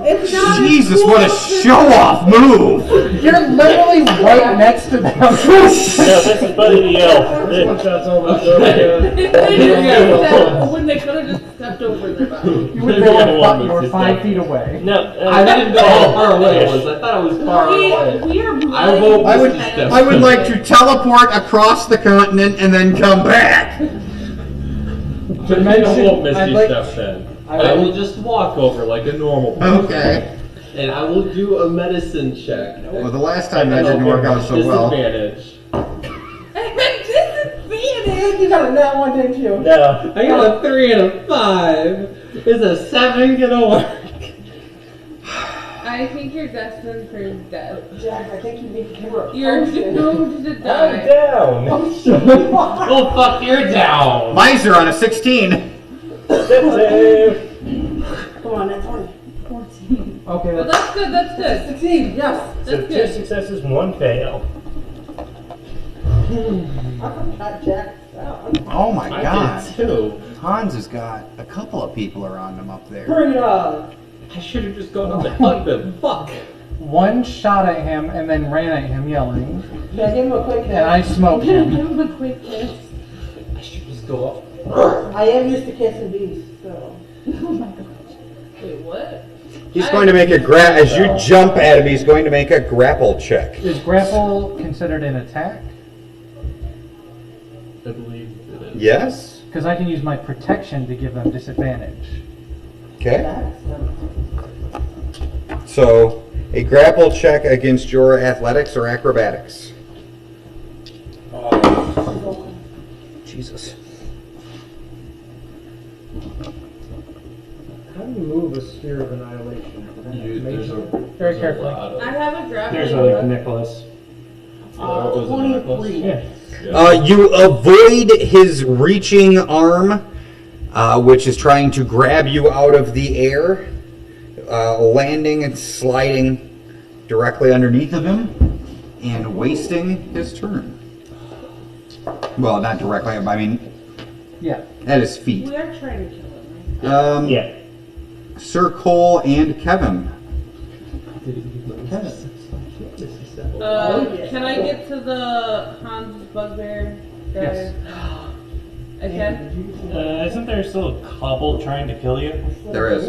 It's not
Jesus,
cool
what a
to-
show-off move!
You're literally right next to them.
No, this is Buddy the Elf.
Shots over the
When they could have just stepped over their body.
You would know you were 5 feet away.
No,
I didn't know how far away it was. I thought it was far away.
We are
I vote
I would,
Misty Step.
I would like to teleport across the continent and then come back.
Dimension. Misty
I'd like-
Step then.
I
I
would-
will just walk over like a normal person.
Okay.
And I will do a medicine check.
Well, the last time that didn't work out so well.
Disadvantage.
Disadvantage!
You got a nat one, didn't you?
no.
I got a 3 and a 5. Is a 7 gonna work?
I think you're destined for death.
Jack, I think you need to give her a
You're
potion.
doomed to
I'm
die.
down.
Oh fuck, you're down.
Miser on a 16.
That's save.
Come on, that's 20.
14.
Okay,
But
that's
that's good, that's good.
Succeed, yes.
So
That's
2
good.
successes, 1 fail.
How come not Jack?
Oh my
I
god.
did too.
Hans has got a couple of people around him up there.
Bring it on.
I should have just gone up and hugged him. Fuck.
one shot at him and then ran at him yelling,
Yeah, give him a quick
and I
hit.
smoked
Give
him.
him a quick kiss.
I should just go up.
I am used to kissing bees, so.
Oh my gosh. Wait, what?
He's going to make a as you jump at him, he's going to make a grapple check.
Is grapple considered an attack?
I believe it is.
Yes?
Because I can use my protection to give them disadvantage.
Okay.
That's
So, a grapple check against your athletics or acrobatics. Jesus.
How do you move a sphere of annihilation?
There's a,
Very carefully.
lot of-
I have a grappling
There's
hook.
Nicholas.
Oh, was it Nicholas?
23.
Yeah.
You avoid his reaching arm, which is trying to grab you out of the air, landing and sliding directly underneath of him, and wasting his turn. Well, not directly, I mean,
Yeah.
at his feet.
We are trying to kill him,
Yeah.
Sir Cole and Kevin.
right? Can I get to the Hans Bugbear guy?
Yes.
I can?
Isn't there still a cobble trying to kill you?
There is.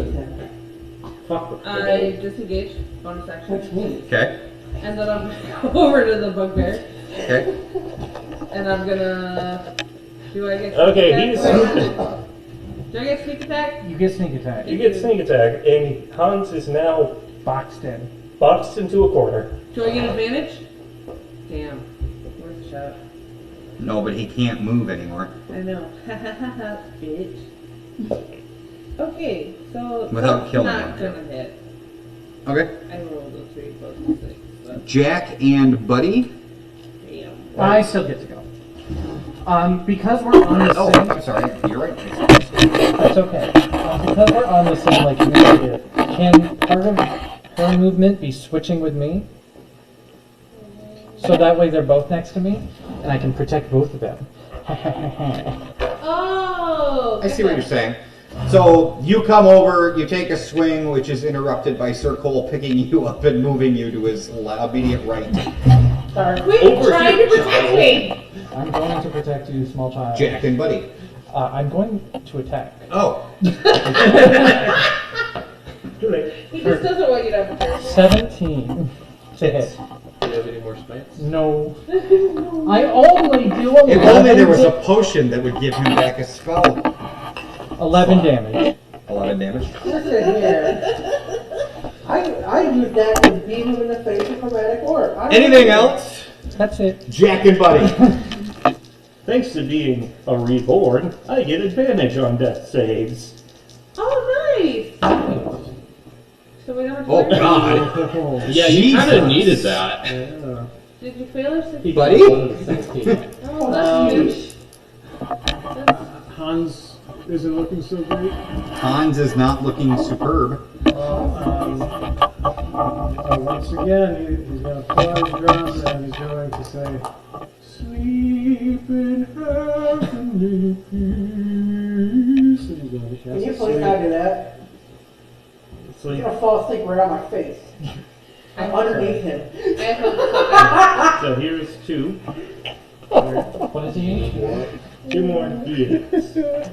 I disengage, bonus action.
Okay.
And then I'm gonna go over to the Bugbear.
Okay.
And I'm gonna... Do I get
Okay,
sneak attack? Do I get sneak attack?
You get sneak attack.
You get sneak attack, and Hans is now
Boxed in.
boxed into a corner.
Do I get advantage? Damn. Worth a shot.
No, but he can't move anymore.
I know. Bitch. Okay, so
Without
that's
killing
not
him.
gonna hit.
Okay.
I rolled a 3 plus 6. But
Jack and Buddy.
damn.
I still get to go. Because we're on the
Oh,
same...
I'm sorry. You're right.
That's okay. Because we're on the same like initiative, can part of her movement be switching with me? So that way they're both next to me, and I can protect both of them.
Oh!
I see what you're saying. So you come over, you take a swing, which is interrupted by Sir Cole picking you up and moving you to his immediate right.
Quit trying to protect me!
I'm going to protect you, small child.
Jack and Buddy.
I'm going to attack.
Oh.
Too late.
He just doesn't want you to have a turn.
17 to hit.
Do you have any more spikes?
No. I only do 11.
If only there was a potion that would give him back a spell.
11 damage.
11 damage.
Listen here. I use that to beat him in the face with chromatic orb. I don't
Anything
know.
else?
That's it.
Jack and Buddy.
Thanks to being a reborn, I get advantage on death saves.
Oh, nice! So we don't have to
Oh
worry.
God.
Yeah, you kind
Jesus.
of needed that.
Did Did you fail or succeed?
Buddy?
Oh, that's huge.
Hans isn't looking so great.
Hans is not looking superb.
Once again, he's going to pull out his drum and he's going to say, "Sleep in heavenly peace." And he's going to cast
Can you
a
please
sleep.
not do that? He's gonna fall asleep right on my face. I'm underneath him.
I have
So here's 2.
What is he?
2 more. Yeah.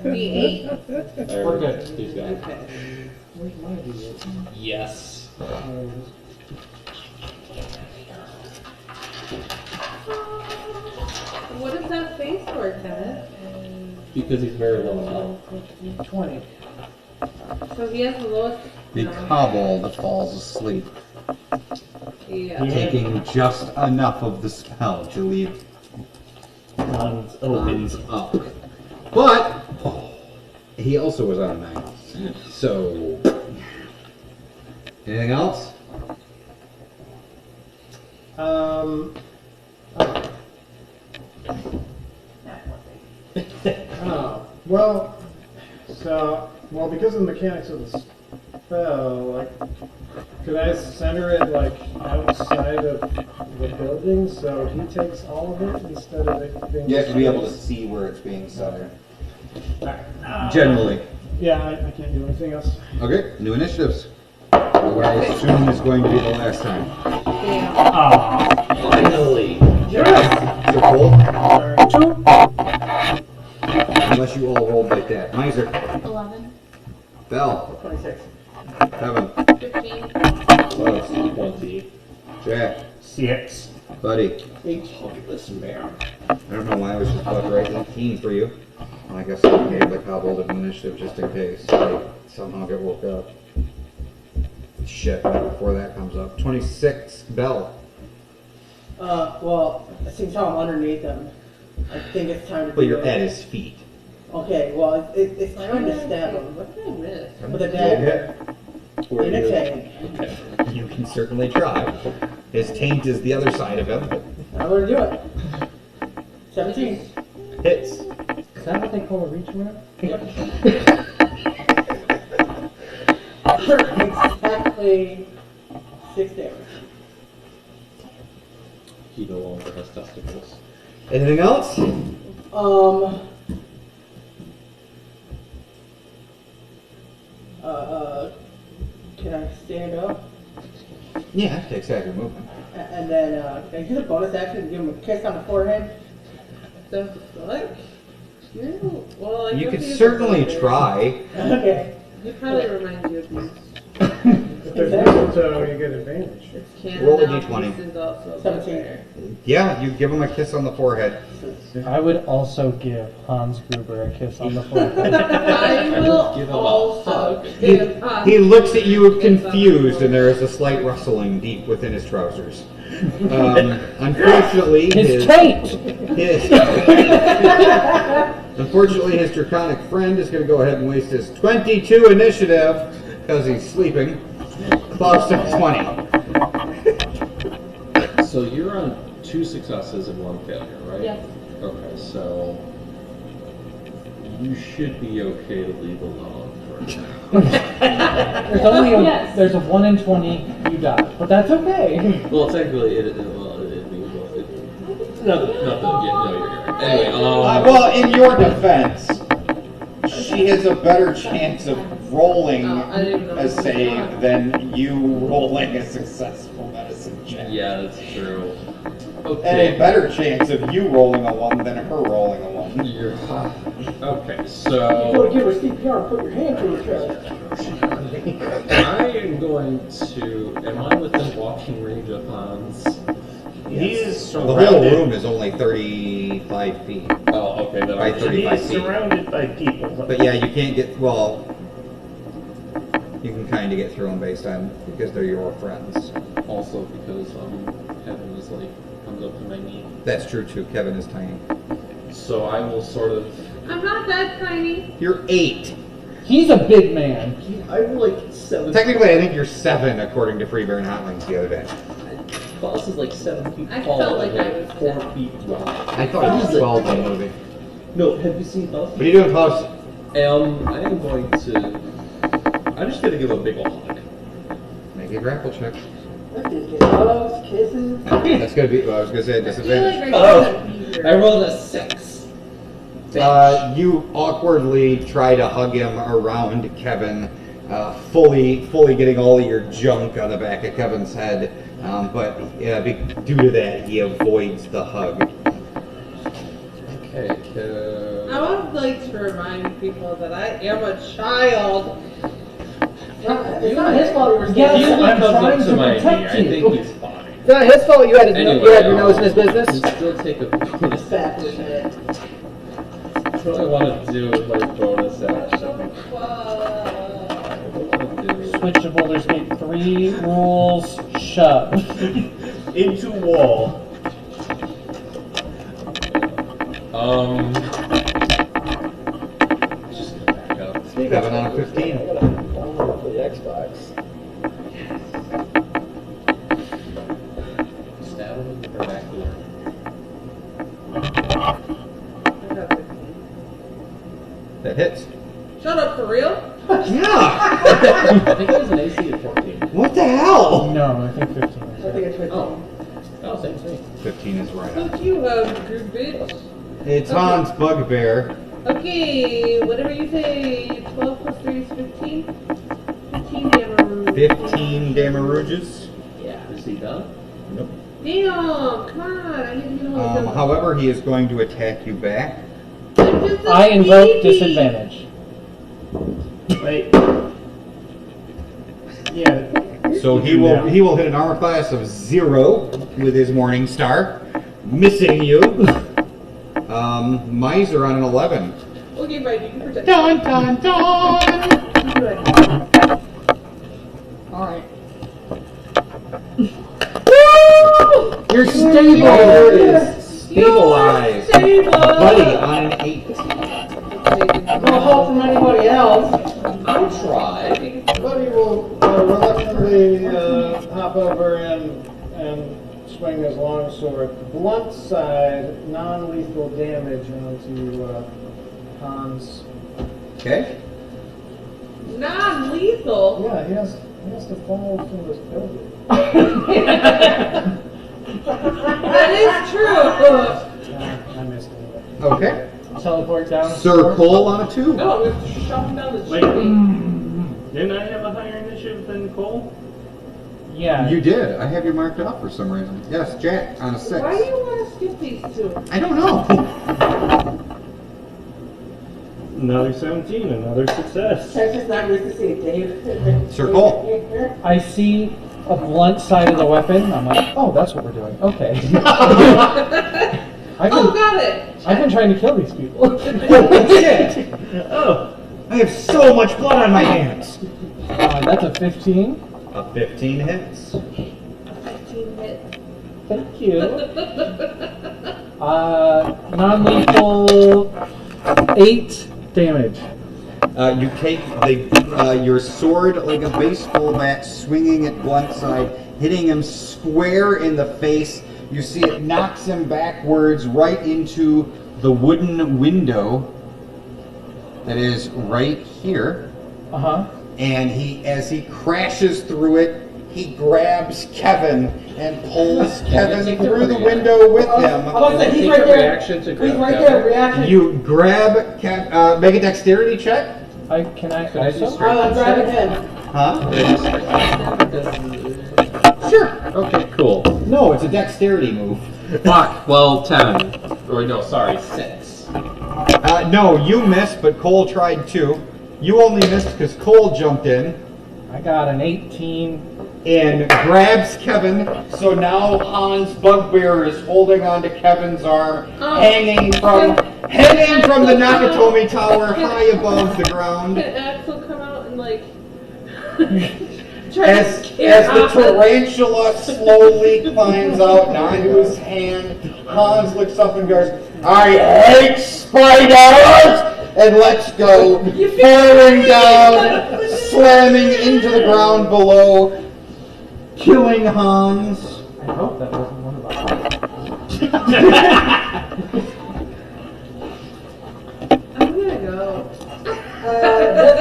D8.
We're good.
He's got it.
Okay.
Where's my D8?
Yes.
What is that face for, Kenneth?
Because he's very low health.
20.
So he has the lowest.
The kobold falls asleep,
Yeah.
taking just enough of the spell to leave
Hans
Hans
opens.
up. But he also was on a 9. So, anything else?
Oh, well, because of the mechanics of the spell, like, could I center it, like, outside of the building so he takes all of it instead of it being...
You have to be able to see where it's being centered. Generally.
Yeah, I can't do anything else.
Okay, new initiatives. What I assume is going to be the last time.
Yeah.
Finally.
So Cole,
Alright.
2. Unless you all rolled like that. Miser,
11.
Bell,
26.
Kevin,
15.
Close,
20.
Jack,
6.
Buddy.
Look at this man.
I don't know why I was just about to write 18 for you. I guess I gave the kobold an initiative just in case I somehow get woke up. Shit, right before that comes up. 26, Bell.
Well, since how I'm underneath him, I think it's time to
But
do
you're
it.
at his feet.
Okay, well, it's time to stab him
What did I miss?
with a dagger
Where
in a
you-
tank.
You can certainly try. His taint is the other side of him.
I'm gonna do it. 17.
Hits.
Is that what they call a reach around?
Exactly 6 damage.
He no longer has testicles.
Anything else?
Can I stand up?
Yeah, takes action movement.
And then, can I use a bonus action to give him a kiss on the forehead?
The fuck? Well, I
You
guess
could
he's a
certainly
brother.
try.
Okay.
He probably reminds you of these.
If there's mistletoe, you get advantage.
It's canon
Roll a
now,
d20.
This is also
17.
there.
Yeah, you give him a kiss on the forehead.
I would also give Hans Gruber a kiss on the forehead.
I will
Give him a
also
hug.
give
He looks at you confused, and there is a slight rustling deep within his trousers. Unfortunately,
His taint!
Unfortunately, his draconic friend is going to go ahead and waste his 22 initiative because he's sleeping. Close to 20.
So you're on 2 successes and 1 failure, right?
Yes.
Okay, so you should be okay to leave alone for now.
There's only
Yes.
there's a 1 in 20 you die, but that's okay.
Well, technically, nothing. Yeah, no, you're right. Anyway,
Well, in your defense, she has a better chance of rolling
Oh, I didn't know
a save than you rolling a successful medicine check.
yeah, that's true.
And a
Okay.
better chance of you rolling a 1 than her rolling a 1.
You're okay.
You
So
want to give her CPR and put your hand to his chest.
I am going to. Am I within walking range of Hans?
He is
The whole
surrounded.
room is only 35 feet.
Oh, okay. Then
By
I
35
He's
feet.
surrounded by people.
But yeah, you can't get, well, you can kind of get through them based on, because they're your friends.
also because Kevin is like comes up to my knee.
That's true too, Kevin is tiny.
So I will sort of.
I'm not that tiny.
You're 8.
He's a big man.
I'm like 7.
Technically, I think you're 7 according to Freeburn Hotlings the other day.
Klaus is like 7 feet
I
tall
felt like
and
I was
4
down.
feet wide.
I thought it was 12 in the movie.
No, have you seen Klaus?
What are you doing, Klaus?
I am going to. I'm just gonna give him a big ol' hug.
Make a grapple check.
Let's just get hugs, kisses.
That's gonna be. Well, I was gonna say a
I feel
disadvantage.
like
I rolled a 6.
You awkwardly try to hug him around Kevin, fully getting all of your junk on the back of Kevin's head, but due to that, he avoids the hug.
Okay.
I would like to remind people that I am a child.
It's not his fault you were
Yes,
He
scared.
I'm
comes
trying
up
to
to my knee.
protect
I
you.
think he's fine.
It's not his fault you had,
Anyway,
you had your nose in his business.
You still take a bonus
Backwards
action.
head.
What do I want to do with my bonus action?
Switch to Boulder's Gate 3 rules, shove.
Into wall.
Just back up.
Kevin on a 15.
Download for the Xbox.
Stab him in the vernacular.
That hits.
Shut up, for real?
Yeah.
I think he has an AC of 14.
What the hell?
No, I think 15.
I think it's 15.
Oh, same thing.
15 is right on.
Fuck you, good bitch.
It's Hans Bugbear.
Okay, whatever you say. 12 plus 3 is 15. 15 damage.
15 Damaruges.
Yeah.
Is he done?
Nope.
Damn, come on. I didn't even know
However, he is going to attack you back.
I'm just a
I invoke
baby.
disadvantage.
Wait. Yeah.
So he will hit an armor class of 0 with his Morning Star, missing you. Miser on an 11.
Okay, fine, you can protect
Dun dun dun!
Alright.
Your stable is stabilized.
Stable.
Buddy on an 8.
No help from anybody else.
I'll try.
Buddy will reluctantly hop over and swing his long sword. Blunt side, non-lethal damage onto Hans.
Okay.
Non-lethal.
Yeah, he has to fall from this building.
That is true.
I missed it.
Okay.
Teleport down.
Sir Cole on a 2.
No, we're shoving down the
Wait.
street.
Didn't I have a higher initiative than Cole?
Yeah.
You did. I have you marked up for some reason. Yes, Jack on a 6.
Why do you want to skip these two?
I don't know.
Another 17, another success.
That's just not used to see it, Dave.
Sir Cole.
I see a blunt side of the weapon. I'm like, oh, that's what we're doing. Okay. I've
Oh,
been,
got it.
I've been trying to kill these people.
Shit!
Oh,
I have so much blood on my hands.
That's a 15.
A 15 hits.
15 hit.
Thank you. Non-lethal 8 damage.
You take your sword like a baseball bat, swinging it blunt side, hitting him square in the face. You see it knocks him backwards right into the wooden window that is right here.
Uh-huh.
And as he crashes through it, he grabs Kevin and pulls Kevin through the window with him.
I'm about to say, he's
Take
right
a
there.
reaction to
He's
grab
right
Kevin.
there, reaction.
You grab make a dexterity check.
Can I
Could I do
also?
straight?
I'm grabbing him.
Huh?
Sure. Okay, cool.
No, it's a dexterity move.
Fuck. Well, 10. Or no, sorry, 6.
No, you missed, but Cole tried too. You only missed because Cole jumped in
I got an 18.
and grabs Kevin. So now Hans Bugbear is holding onto Kevin's arm, hanging from the Nakatomi Tower high above the ground.
Can Axel come out and like
As the tarantula slowly climbs out and onto his hand, Hans looks up and goes, "I hate spiders!" and lets go, falling down, slamming into the ground below, killing Hans.
I hope that wasn't one of us.
I'm gonna go.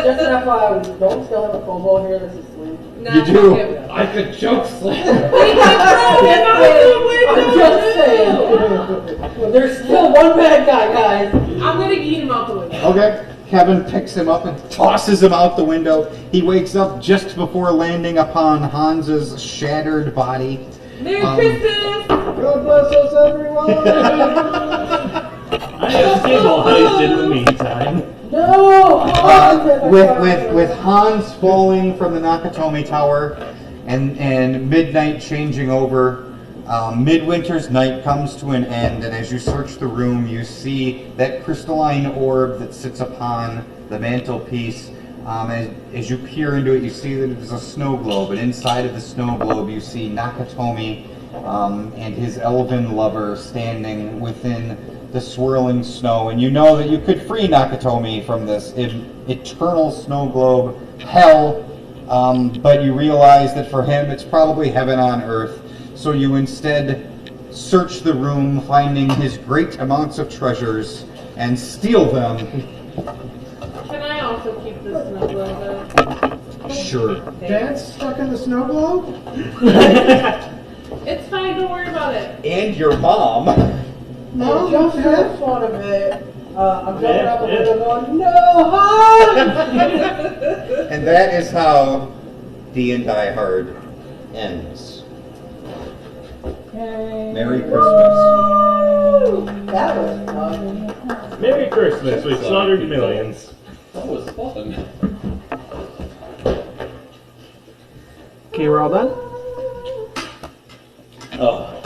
Just an FYI, we don't still have a kobold here that's asleep.
No,
You do.
I could choke slam.
We can throw him out the
I'm
window.
just saying. There's still one bad guy, guys.
I'm gonna eat him out the window.
Okay. Kevin picks him up and tosses him out the window. He wakes up just before landing upon Hans's shattered body.
Merry Christmas!
God bless us, everyone!
I have stabilized in the meantime.
No!
With Hans falling from the Nakatomi Tower and midnight changing over, Midwinter's night comes to an end, and as you search the room, you see that crystalline orb that sits upon the mantelpiece. As you peer into it, you see that it is a snow globe, and inside of the snow globe, you see Nakatomi and his elven lover standing within the swirling snow, and you know that you could free Nakatomi from this eternal snow globe hell, but you realize that for him, it's probably heaven on earth. So you instead search the room, finding his great amounts of treasures, and steal them.
Can I also keep this snow globe?
Sure.
Dad's stuck in the snow globe?
It's fine, don't worry about it.
And your mom.
No,
Just
no,
this one of it. I'm jumping out the
Yeah.
window going, no, Hans!
And that is how Diehard ends. Merry Christmas.
That was fun.
Merry Christmas, we slaughtered millions.
That was fun.
Okay, we're all done?
Oh.